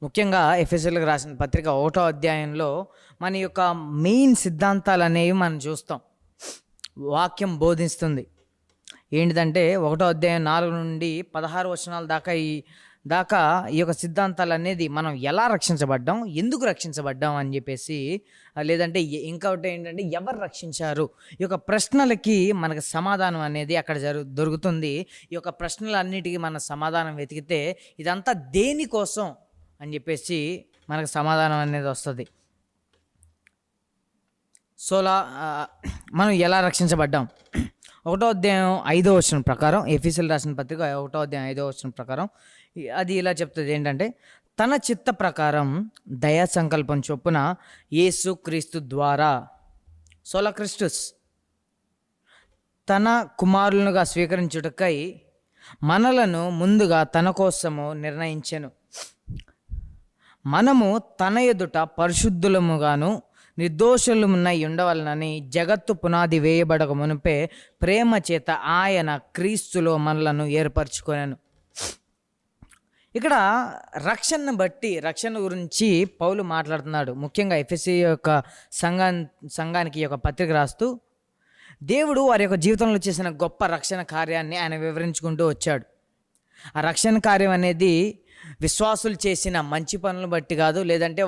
S2: ముఖ్యంగా ఎఫెసీయులకు రాసిన పత్రిక 1వ అధ్యాయంలో మన యొక్క మెయిన్ సిద్ధాంతాలు అనేవి మనం చూస్తాం. వాక్యం బోధిస్తుంది ఏంటిదంటే 1వ అధ్యాయం 4 నుండి 16 వచనాల దాకా ఈ యొక్క సిద్ధాంతాలు అనేది మనం ఎలా రక్షించబడ్డాం, ఎందుకు రక్షించబడ్డాం అని చెప్పేసి, లేదంటే ఇంకొకటి ఏంటంటే ఎవరు రక్షించారు, ఈ యొక్క ప్రశ్నలకి మనకు సమాధానం అనేది అక్కడ దొరుకుతుంది. ఈ యొక్క ప్రశ్నలన్నిటికీ మన సమాధానం వెతికితే ఇదంతా దేనికోసం అని చెప్పేసి మనకు సమాధానం అనేది వస్తుంది. సోలా మనం ఎలా రక్షించబడ్డాం, 1వ అధ్యాయం 5వ వచనం ప్రకారం, ఎఫెసీయులకు రాసిన పత్రిక 1వ అధ్యాయం 5వ వచనం ప్రకారం అది ఇలా చెప్తుంది ఏంటంటే, తన చిత్త ప్రకారం దయా సంకల్పం చొప్పున యేసు క్రీస్తు ద్వారా, సోలా క్రిస్టుస్, తన కుమారులుగా స్వీకరించుటకై మనలను ముందుగా తన కోసము నిర్ణయించెను. మనము తన ఎదుట పరిశుద్ధులముగాను నిర్దోషులమునై ఉండవలనని జగత్తు పునాది వేయబడక మునిపే ప్రేమ చేత ఆయన క్రీస్తులో మనలను ఏర్పరచుకొనెను. ఇక్కడ రక్షణను బట్టి, రక్షణ గురించి పౌలు మాట్లాడుతున్నాడు. ముఖ్యంగా ఎఫెసీ యొక్క సంఘానికి యొక్క పత్రిక రాస్తూ దేవుడు వారి యొక్క జీవితంలో చేసిన గొప్ప రక్షణ కార్యాన్ని ఆయన వివరించుకుంటూ వచ్చాడు. ఆ రక్షణ కార్యం అనేది విశ్వాసులు చేసిన మంచి పనులను బట్టి కాదు, లేదంటే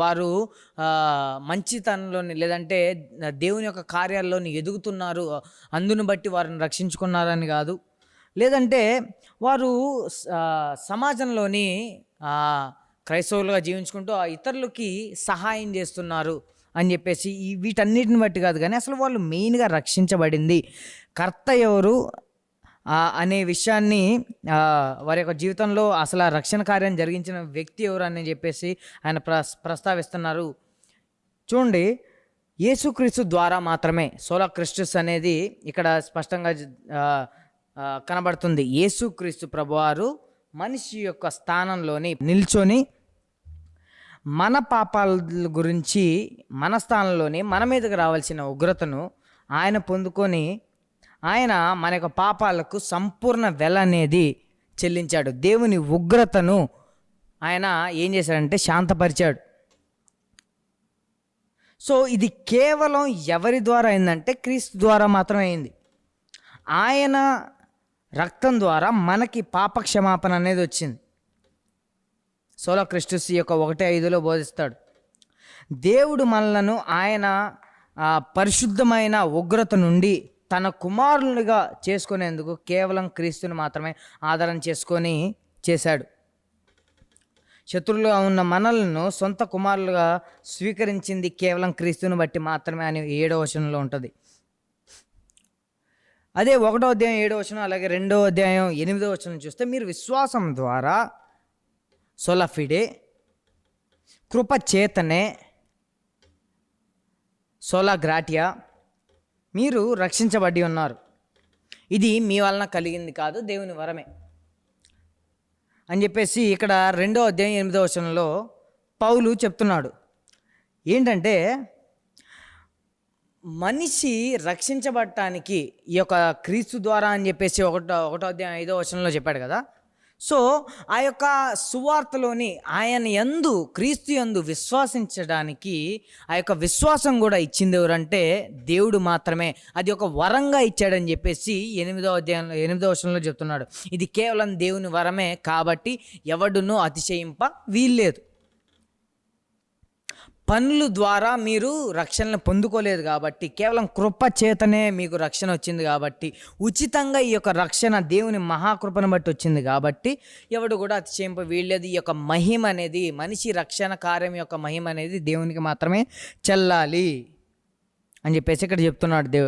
S2: వారు మంచితనంలోని లేదంటే దేవుని యొక్క కార్యాల్లోని ఎదుగుతున్నారు అందును బట్టి వారిని రక్షించుకున్నారని కాదు, లేదంటే వారు సమాజంలోని క్రైస్తవులుగా జీవించుకుంటూ ఇతరులకి సహాయం చేస్తున్నారు అని చెప్పేసి వీటన్నిటిని బట్టి కాదు. కానీ అసలు వాళ్ళు మెయిన్గా రక్షించబడింది కర్త ఎవరు అనే విషయాన్ని, వారి యొక్క జీవితంలో అసలు ఆ రక్షణ కార్యం జరిగించిన వ్యక్తి ఎవరు అని చెప్పేసి ఆయన ప్రస్తావిస్తున్నారు. చూడండి, యేసుక్రీస్తు ద్వారా మాత్రమే, సోలా క్రిస్టుస్ అనేది ఇక్కడ స్పష్టంగా కనబడుతుంది. యేసుక్రీస్తు ప్రభువారు మనిషి యొక్క స్థానంలోని నిల్చొని మన పాపాల గురించి మన స్థానంలోని మన మీదకి రావాల్సిన ఉగ్రతను ఆయన పొందుకొని ఆయన మన యొక్క పాపాలకు సంపూర్ణ వెల అనేది చెల్లించాడు. దేవుని ఉగ్రతను ఆయన ఏం చేశాడంటే శాంతపరిచాడు. సో ఇది కేవలం ఎవరి ద్వారా అయిందంటే క్రీస్తు ద్వారా మాత్రమే అయింది. ఆయన రక్తం ద్వారా మనకి పాప క్షమాపణ అనేది వచ్చింది. సోలా క్రిస్టుస్ యొక్క 1:5 బోధిస్తాడు. దేవుడు మనలను ఆయన పరిశుద్ధమైన ఉగ్రత నుండి తన కుమారులుగా చేసుకునేందుకు కేవలం క్రీస్తుని మాత్రమే ఆధారం చేసుకొని చేశాడు. శత్రువులుగా ఉన్న మనలను సొంత కుమారులుగా స్వీకరించింది కేవలం క్రీస్తుని బట్టి మాత్రమే అని 7వ వచనంలో ఉంటుంది. అదే 1వ అధ్యాయం 7వ వచనం, అలాగే 2వ అధ్యాయం 8వ వచనం చూస్తే మీరు విశ్వాసం ద్వారా సోలా ఫిడే, కృప చేతనే సోలా గ్రాటియా, మీరు రక్షించబడి ఉన్నారు. ఇది మీ వలన కలిగింది కాదు, దేవుని వరమే అని చెప్పేసి ఇక్కడ 2వ అధ్యాయం 8వ వచనంలో పౌలు చెప్తున్నాడు. ఏంటంటే మనిషి రక్షించబడటానికి ఈ యొక్క క్రీస్తు ద్వారా అని చెప్పేసి 1వ అధ్యాయం 5వ వచనంలో చెప్పాడు కదా. సో ఆ యొక్క సువార్తలోని ఆయన యందు, క్రీస్తు యందు విశ్వాసించడానికి ఆ యొక్క విశ్వాసం కూడా ఇచ్చింది ఎవరంటే దేవుడు మాత్రమే. అది ఒక వరంగా ఇచ్చాడని చెప్పేసి 8వ అధ్యాయంలో 8వ వచనంలో చెప్తున్నాడు. ఇది కేవలం దేవుని వరమే కాబట్టి ఎవడునూ అతిశయింప వీల్లేదు. పనుల ద్వారా మీరు రక్షణను పొందుకోలేదు కాబట్టి, కేవలం కృప చేతనే మీకు రక్షణ వచ్చింది కాబట్టి, ఉచితంగా ఈ యొక్క రక్షణ దేవుని మహాకృపను బట్టి వచ్చింది కాబట్టి ఎవడు కూడా అతిశయింప వీల్లేదు. ఈ యొక్క మహిమ అనేది, మనిషి రక్షణ కార్యం యొక్క మహిమ అనేది దేవునికి మాత్రమే చెల్లాలి అని చెప్పేసి ఇక్కడ చెప్తున్నాడు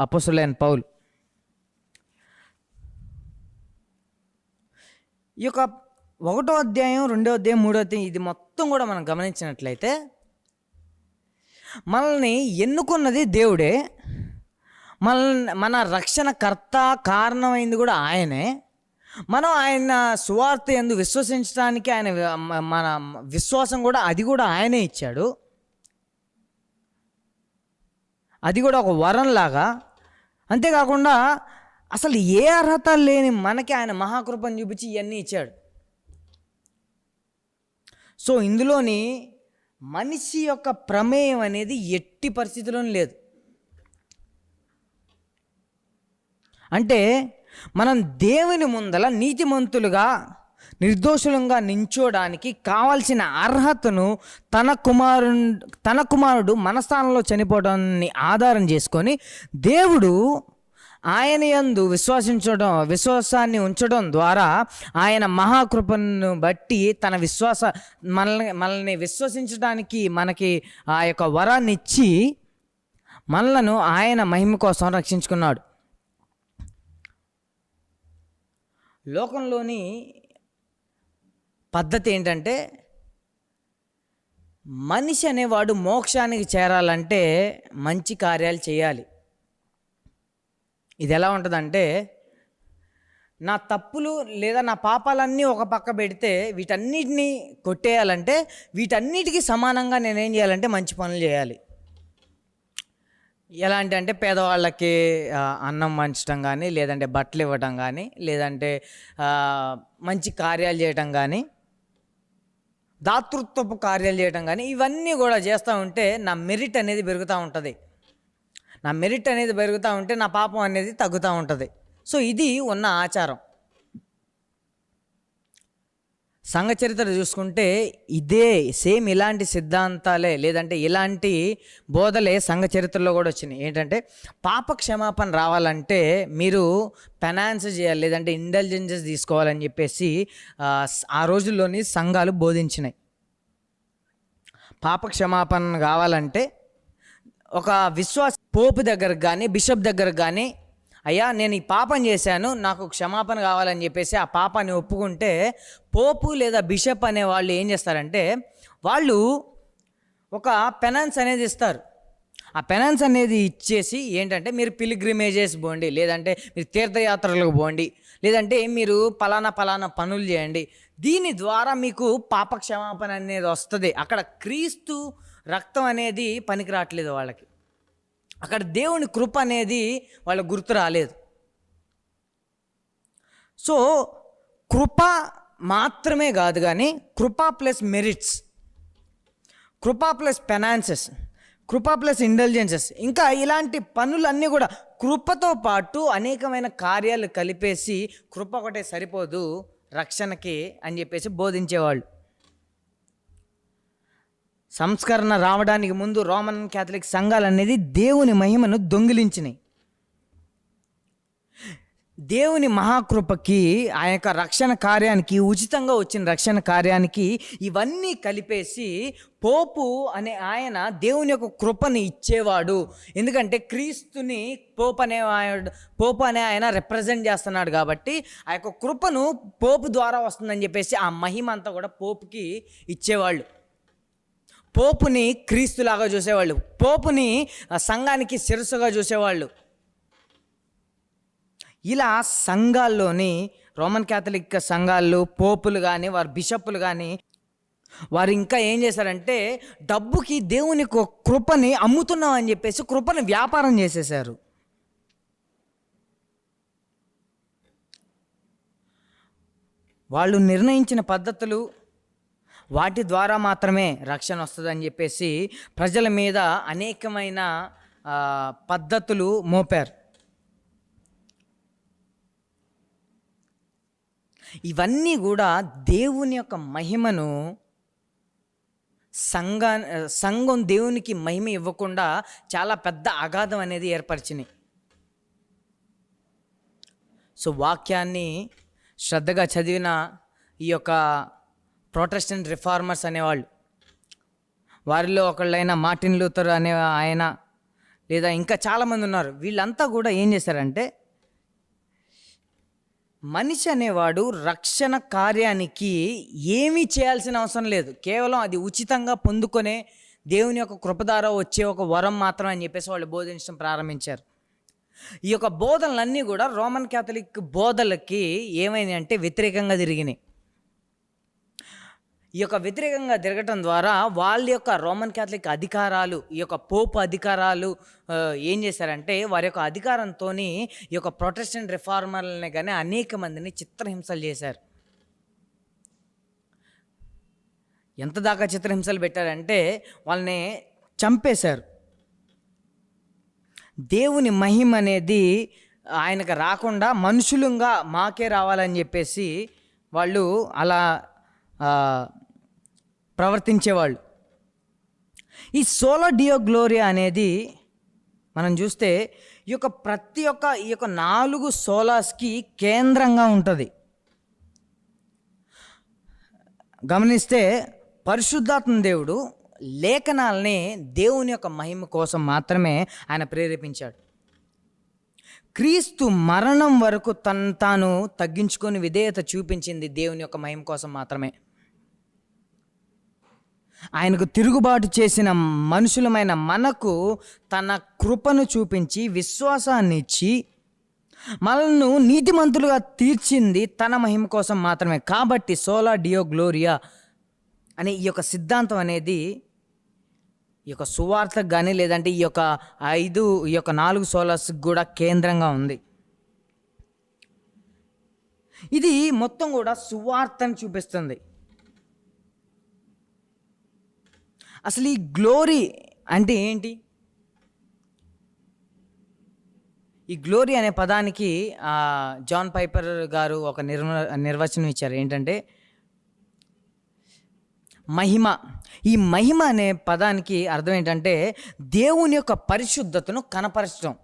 S2: అపోస్తలుడైన పౌలు. ఈ యొక్క 1వ అధ్యాయం, 2వ అధ్యాయం, 3వ అధ్యాయం ఇది మొత్తం కూడా మనం గమనించినట్లయితే మనల్ని ఎన్నుకున్నది దేవుడే, మన రక్షణకర్త కారణమైంది కూడా ఆయనే. మనం ఆయన సువార్త యందు విశ్వసించడానికి ఆయన మన విశ్వాసం కూడా అది కూడా ఆయనే ఇచ్చాడు. అది కూడా ఒక వరంలాగా. అంతేకాకుండా అసలు ఏ అర్హత లేని మనకి ఆయన మహాకృపను చూపించి ఇవన్నీ ఇచ్చాడు. సో ఇందులోని మనిషి యొక్క ప్రమేయం అనేది ఎట్టి పరిస్థితిలోనూ లేదు. అంటే మనం దేవుని ముందల నీతిమంతులుగా నిర్దోషులంగా నించోడానికి కావాల్సిన అర్హతను తన కుమారుడు మన స్థానంలో చనిపోవడాన్ని ఆధారం చేసుకొని దేవుడు ఆయన యందు విశ్వాసాన్ని ఉంచడం ద్వారా ఆయన మహాకృపను బట్టి తన మనల్ని విశ్వసించడానికి మనకి ఆ యొక్క వరాన్ని ఇచ్చి మనలను ఆయన మహిమ కోసం రక్షించుకున్నాడు. లోకంలోని పద్ధతి ఏంటంటే, మనిషి అనేవాడు మోక్షానికి చేరాలంటే మంచి కార్యాలు చేయాలి. ఇది ఎలా ఉంటుందంటే, నా తప్పులు లేదా నా పాపాలన్నీ ఒక పక్క పెడితే వీటన్నిటిని కొట్టేయాలంటే వీటన్నిటికీ సమానంగా నేనేం చేయాలంటే మంచి పనులు చేయాలి. ఎలాంటి అంటే పేదవాళ్ళకి అన్నం పంచడం కానీ, లేదంటే బట్టలు ఇవ్వటం కానీ, లేదంటే మంచి కార్యాలు చేయటం కానీ, దాతృత్వపు కార్యాలు చేయటం కానీ, ఇవన్నీ కూడా చేస్తూ ఉంటే నా మెరిట్ అనేది పెరుగుతూ ఉంటుంది. నా మెరిట్ అనేది పెరుగుతూ ఉంటే నా పాపం అనేది తగ్గుతూ ఉంటుంది. సో ఇది ఉన్న ఆచారం. సంఘ చరిత్ర చూసుకుంటే ఇదే సేమ్ ఇలాంటి సిద్ధాంతాలే లేదంటే ఇలాంటి బోధలే సంఘ చరిత్రలో కూడా వచ్చినాయి. ఏంటంటే పాప క్షమాపణ రావాలంటే మీరు పెనాన్స్ చేయాలి, లేదంటే ఇంటెలిజెన్సెస్ తీసుకోవాలని చెప్పేసి ఆ రోజుల్లోని సంఘాలు బోధించినాయి. పాప క్షమాపణ కావాలంటే ఒక విశ్వాస పోపు దగ్గరకు కానీ బిషప్ దగ్గరకు కానీ, అయ్యా నేను ఈ పాపం చేశాను, నాకు క్షమాపణ కావాలని చెప్పేసి ఆ పాపాన్ని ఒప్పుకుంటే పోపు లేదా బిషప్ అనే వాళ్ళు ఏం చేస్తారంటే వాళ్ళు ఒక పెనాన్స్ అనేది ఇస్తారు. ఆ పెనాన్స్ అనేది ఇచ్చేసి ఏంటంటే మీరు పిలిగ్రిమేజెస్ పోండి, లేదంటే మీరు తీర్థయాత్రలకు పోండి, లేదంటే మీరు పలానా పనులు చేయండి, దీని ద్వారా మీకు పాప క్షమాపణ అనేది వస్తుంది. అక్కడ క్రీస్తు రక్తం అనేది పనికి రావట్లేదు వాళ్ళకి, అక్కడ దేవుని కృప అనేది వాళ్ళకు గుర్తు రాలేదు. సో కృప మాత్రమే కాదు కానీ కృప ప్లస్ మెరిట్స్, కృప ప్లస్ పెనాన్సెస్, కృప ప్లస్ ఇంటెలిజెన్సెస్, ఇంకా ఇలాంటి పనులన్నీ కూడా కృపతో పాటు అనేకమైన కార్యాలు కలిపేసి కృప ఒకటే సరిపోదు రక్షణకి అని చెప్పేసి బోధించేవాళ్ళు. సంస్కరణ రావడానికి ముందు రోమన్ క్యాథలిక్ సంఘాలు అనేది దేవుని మహిమను దొంగిలించినాయి. దేవుని మహాకృపకి ఆ యొక్క రక్షణ కార్యానికి, ఉచితంగా వచ్చిన రక్షణ కార్యానికి ఇవన్నీ కలిపేసి పోపు అనే ఆయన దేవుని యొక్క కృపని ఇచ్చేవాడు. ఎందుకంటే క్రీస్తుని పోపు అనే ఆయన రిప్రజెంట్ చేస్తున్నాడు కాబట్టి ఆ యొక్క కృపను పోపు ద్వారా వస్తుందని చెప్పేసి ఆ మహిమ అంతా కూడా పోపుకి ఇచ్చేవాళ్ళు. పోపుని క్రీస్తులాగా చూసేవాళ్ళు, పోపుని సంఘానికి శిరస్సుగా చూసేవాళ్ళు. ఇలా సంఘాల్లోని రోమన్ క్యాథలిక్ సంఘాల్లో పోపులు కానీ వారి బిషప్పులు కానీ వారు ఇంకా ఏం చేశారంటే డబ్బుకి దేవుని కృపని అమ్ముతున్నాం అని చెప్పేసి కృపని వ్యాపారం చేసేశారు. వాళ్ళు నిర్ణయించిన పద్ధతులు వాటి ద్వారా మాత్రమే రక్షణ వస్తుందని చెప్పేసి ప్రజల మీద అనేకమైన పద్ధతులు మోపారు. ఇవన్నీ కూడా దేవుని యొక్క మహిమను సంఘం దేవునికి మహిమ ఇవ్వకుండా చాలా పెద్ద అగాధం అనేది ఏర్పరిచినాయి. సో వాక్యాన్ని శ్రద్ధగా చదివిన ఈ యొక్క ప్రొటెస్టెంట్ రిఫార్మర్స్ అనేవాళ్ళు, వారిలో ఒకళ్ళైన మార్టిన్ లూథర్ అనే ఆయన, లేదా ఇంకా చాలామంది ఉన్నారు, వీళ్ళంతా కూడా ఏం చేశారంటే మనిషి అనేవాడు రక్షణ కార్యానికి ఏమీ చేయాల్సిన అవసరం లేదు, కేవలం అది ఉచితంగా పొందుకొనే దేవుని యొక్క కృప ద్వారా వచ్చే ఒక వరం మాత్రం అని చెప్పేసి వాళ్ళు బోధించడం ప్రారంభించారు. ఈ యొక్క బోధనలన్నీ కూడా రోమన్ క్యాథలిక్ బోధలకి ఏమైంది అంటే వ్యతిరేకంగా తిరిగినాయి. ఈ యొక్క వ్యతిరేకంగా తిరగటం ద్వారా వాళ్ళ యొక్క రోమన్ క్యాథలిక్ అధికారాలు, ఈ యొక్క పోపు అధికారాలు ఏం చేశారంటే వారి యొక్క అధికారంతో ఈ యొక్క ప్రొటెస్టెంట్ రిఫార్మర్లని కానీ అనేక మందిని చిత్రహింసలు చేశారు. ఎంత దాకా చిత్రహింసలు పెట్టారంటే వాళ్ళని చంపేశారు. దేవుని మహిమ అనేది ఆయనకు రాకుండా మనుషులుగా మాకే రావాలని చెప్పేసి వాళ్ళు అలా ప్రవర్తించేవాళ్ళు. ఈ సోలా డియో గ్లోరియా అనేది మనం చూస్తే ఈ యొక్క 4 సోలాస్కి కేంద్రంగా ఉంటుంది. గమనిస్తే పరిశుద్ధాత్మ దేవుడు లేఖనాలని దేవుని యొక్క మహిమ కోసం మాత్రమే ఆయన ప్రేరేపించాడు. క్రీస్తు మరణం వరకు తాను తగ్గించుకొని విధేయత చూపించింది దేవుని యొక్క మహిమ కోసం మాత్రమే. ఆయనకు తిరుగుబాటు చేసిన మనుషులమైన మనకు తన కృపను చూపించి విశ్వాసాన్ని ఇచ్చి మనల్ని నీతిమంతులుగా తీర్చింది తన మహిమ కోసం మాత్రమే. కాబట్టి సోలా డియో గ్లోరియా అనే ఈ యొక్క సిద్ధాంతం అనేది ఈ యొక్క సువార్తకు కానీ లేదంటే ఈ యొక్క 4 సోలాస్కి కూడా కేంద్రంగా ఉంది. ఇది మొత్తం కూడా సువార్తను చూపిస్తుంది. అసలు ఈ గ్లోరీ అంటే ఏంటి? ఈ గ్లోరీ అనే పదానికి జాన్ పైపర్ గారు ఒక నిర్వచనం ఇచ్చారు. ఏంటంటే మహిమ. ఈ మహిమ అనే పదానికి అర్థం ఏంటంటే దేవుని యొక్క పరిశుద్ధతను కనపరచడం.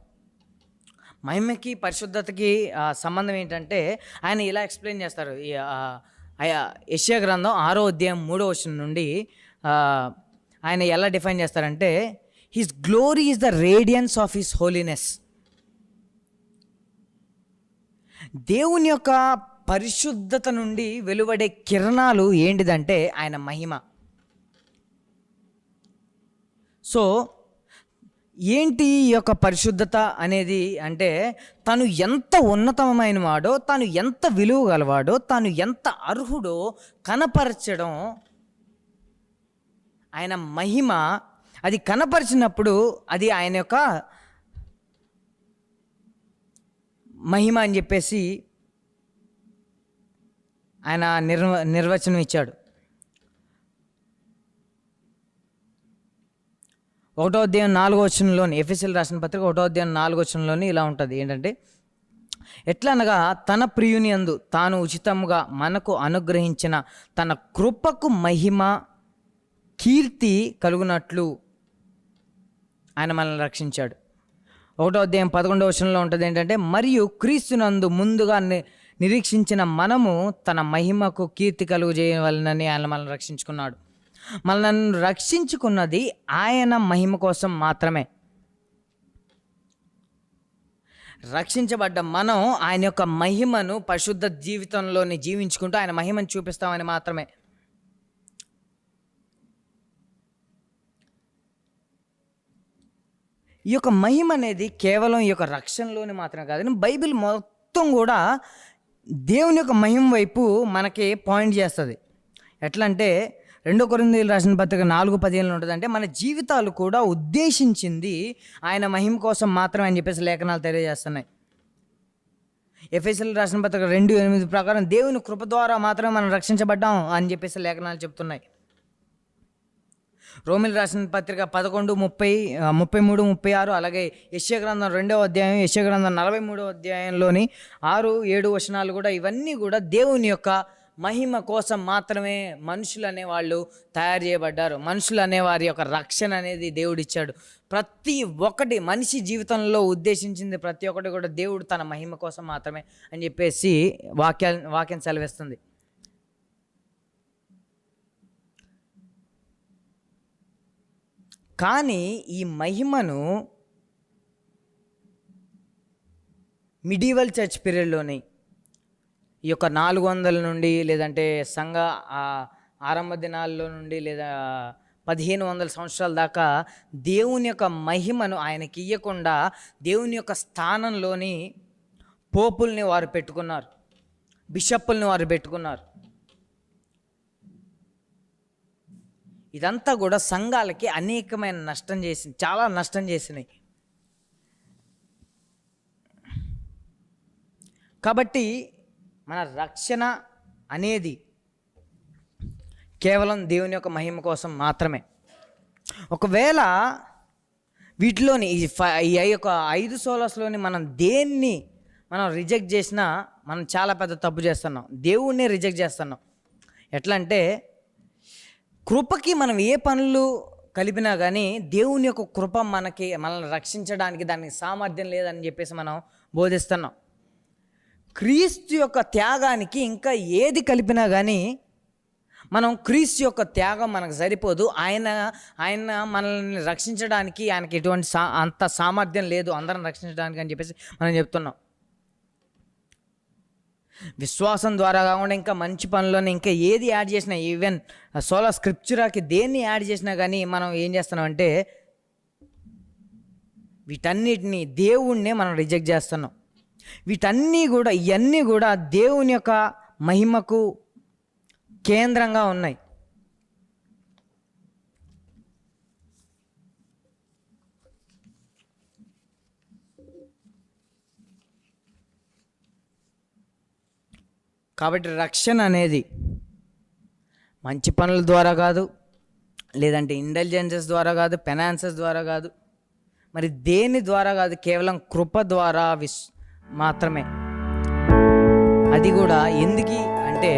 S2: మహిమకి పరిశుద్ధతకి సంబంధం ఏంటంటే ఆయన ఇలా ఎక్స్ప్లెయిన్ చేస్తారు. యెషయా గ్రంథం 6వ అధ్యాయం 3వ వచనం నుండి ఆయన ఎలా డిఫైన్ చేస్తారంటే his glory is the radiance of his holiness. దేవుని యొక్క పరిశుద్ధత నుండి వెలువడే కిరణాలు ఏంటిదంటే ఆయన మహిమ. సో ఏంటి ఈ యొక్క పరిశుద్ధత అనేది అంటే తను ఎంత ఉన్నతమైన వాడో, తను ఎంత విలువ గలవాడో, తను ఎంత అర్హుడో కనపరచడం ఆయన మహిమ. అది కనపరిచినప్పుడు అది ఆయన యొక్క మహిమ అని చెప్పేసి ఆయన నిర్వచనం ఇచ్చాడు. 1వ అధ్యాయం 4వ వచనంలోని, ఎఫెసీయులకు రాసిన పత్రిక 1వ అధ్యాయం 4వ వచనంలోని ఇలా ఉంటుంది. ఏంటంటే ఎట్లనగా తన ప్రియుని యందు తాను ఉచితముగా మనకు అనుగ్రహించిన తన కృపకు మహిమ కీర్తి కలుగునట్లు ఆయన మనల్ని రక్షించాడు. 1వ అధ్యాయం 11వ వచనంలో ఉంటుంది. ఏంటంటే మరియు క్రీస్తునందు ముందుగా నిరీక్షించిన మనము తన మహిమకు కీర్తి కలుగు చేయవలనని ఆయన మనల్ని రక్షించుకున్నాడు. మనల్ని రక్షించుకున్నది ఆయన మహిమ కోసం మాత్రమే. రక్షించబడ్డ మనం ఆయన యొక్క మహిమను పరిశుద్ధ జీవితంలోని జీవించుకుంటూ ఆయన మహిమను చూపిస్తామని మాత్రమే. ఈ యొక్క మహిమ అనేది కేవలం ఈ యొక్క రక్షణలోని మాత్రమే కాదు, బైబిల్ మొత్తం కూడా దేవుని యొక్క మహిమ వైపు మనకి పాయింట్ చేస్తుంది. ఎట్లా అంటే 2 కొరింథీయులకు రాసిన పత్రిక 4:15 ఉంటుంది. అంటే మన జీవితాలు కూడా ఉద్దేశించింది ఆయన మహిమ కోసం మాత్రమే అని చెప్పేసి లేఖనాలు తెలియజేస్తున్నాయి. ఎఫెసీయులకు రాసిన పత్రిక 2:8 ప్రకారం దేవుని కృప ద్వారా మాత్రమే మనం రక్షించబడ్డాం అని చెప్పేసి లేఖనాలు చెప్తున్నాయి. రోమిలకు రాసిన పత్రిక 11:30, 33, 36, అలాగే యెషయా గ్రంథం 2వ అధ్యాయం, యెషయా గ్రంథం 43వ అధ్యాయంలోని 6, 7 వచనాలు కూడా ఇవన్నీ కూడా దేవుని యొక్క మహిమ కోసం మాత్రమే మనుషులు అనేవాళ్ళు తయారు చేయబడ్డారు. మనుషులు అనేవారి యొక్క రక్షణ అనేది దేవుడిచ్చాడు. ప్రతి ఒక్కటి మనిషి జీవితంలో ఉద్దేశించింది ప్రతి ఒక్కటి కూడా దేవుడు తన మహిమ కోసం మాత్రమే అని చెప్పేసి వాక్యం సెలవిస్తుంది. కానీ ఈ మహిమను మిడీవల్ చర్చ్ పీరియడ్లోని ఈ యొక్క 400 నుండి లేదంటే సంఘ ఆరంభ దినాల్లో నుండి లేదా 1500 సంవత్సరాల దాకా దేవుని యొక్క మహిమను ఆయనకి ఇయ్యకుండా దేవుని యొక్క స్థానంలోని పోపుల్ని వారు పెట్టుకున్నారు, బిషప్పుల్ని వారు పెట్టుకున్నారు. ఇదంతా కూడా సంఘాలకి అనేకమైన నష్టం చేసింది, చాలా నష్టం చేసినాయి. కాబట్టి మన రక్షణ అనేది కేవలం దేవుని యొక్క మహిమ కోసం మాత్రమే. ఒకవేళ వీటిలోని ఈ యొక్క 5 సోలాస్లోని మనం దేన్ని మనం రిజెక్ట్ చేసినా మనం చాలా పెద్ద తప్పు చేస్తున్నాం, దేవుణ్ణి రిజెక్ట్ చేస్తున్నాం. ఎట్లా అంటే కృపకి మనం ఏ పనులు కలిపినా కానీ దేవుని యొక్క కృప మనల్ని రక్షించడానికి దానికి సామర్థ్యం లేదని చెప్పేసి మనం బోధిస్తున్నాం. క్రీస్తు యొక్క త్యాగానికి ఇంకా ఏది కలిపినా కానీ మనం క్రీస్తు యొక్క త్యాగం మనకు సరిపోదు. ఆయన మనల్ని రక్షించడానికి ఆయనకి ఎటువంటి అంత సామర్థ్యం లేదు అందరం రక్షించడానికి అని చెప్పేసి మనం చెప్తున్నాం. విశ్వాసం ద్వారా కాకుండా ఇంకా మంచి పనులను ఇంకా ఏది యాడ్ చేసినా, ఈవెన్ సోలా స్క్రిప్చురాకి దేన్ని యాడ్ చేసినా కానీ మనం ఏం చేస్తున్నామంటే వీటన్నిటిని దేవుణ్ణే మనం రిజెక్ట్ చేస్తున్నాం. ఇవన్నీ కూడా దేవుని యొక్క మహిమకు కేంద్రంగా ఉన్నాయి. కాబట్టి రక్షణ అనేది మంచి పనుల ద్వారా కాదు, లేదంటే ఇంటెలిజెన్సెస్ ద్వారా కాదు, ఫైనాన్సెస్ ద్వారా కాదు, మరి దేని ద్వారా కాదు, కేవలం కృప ద్వారా మాత్రమే. అది కూడా ఎందుకు అంటే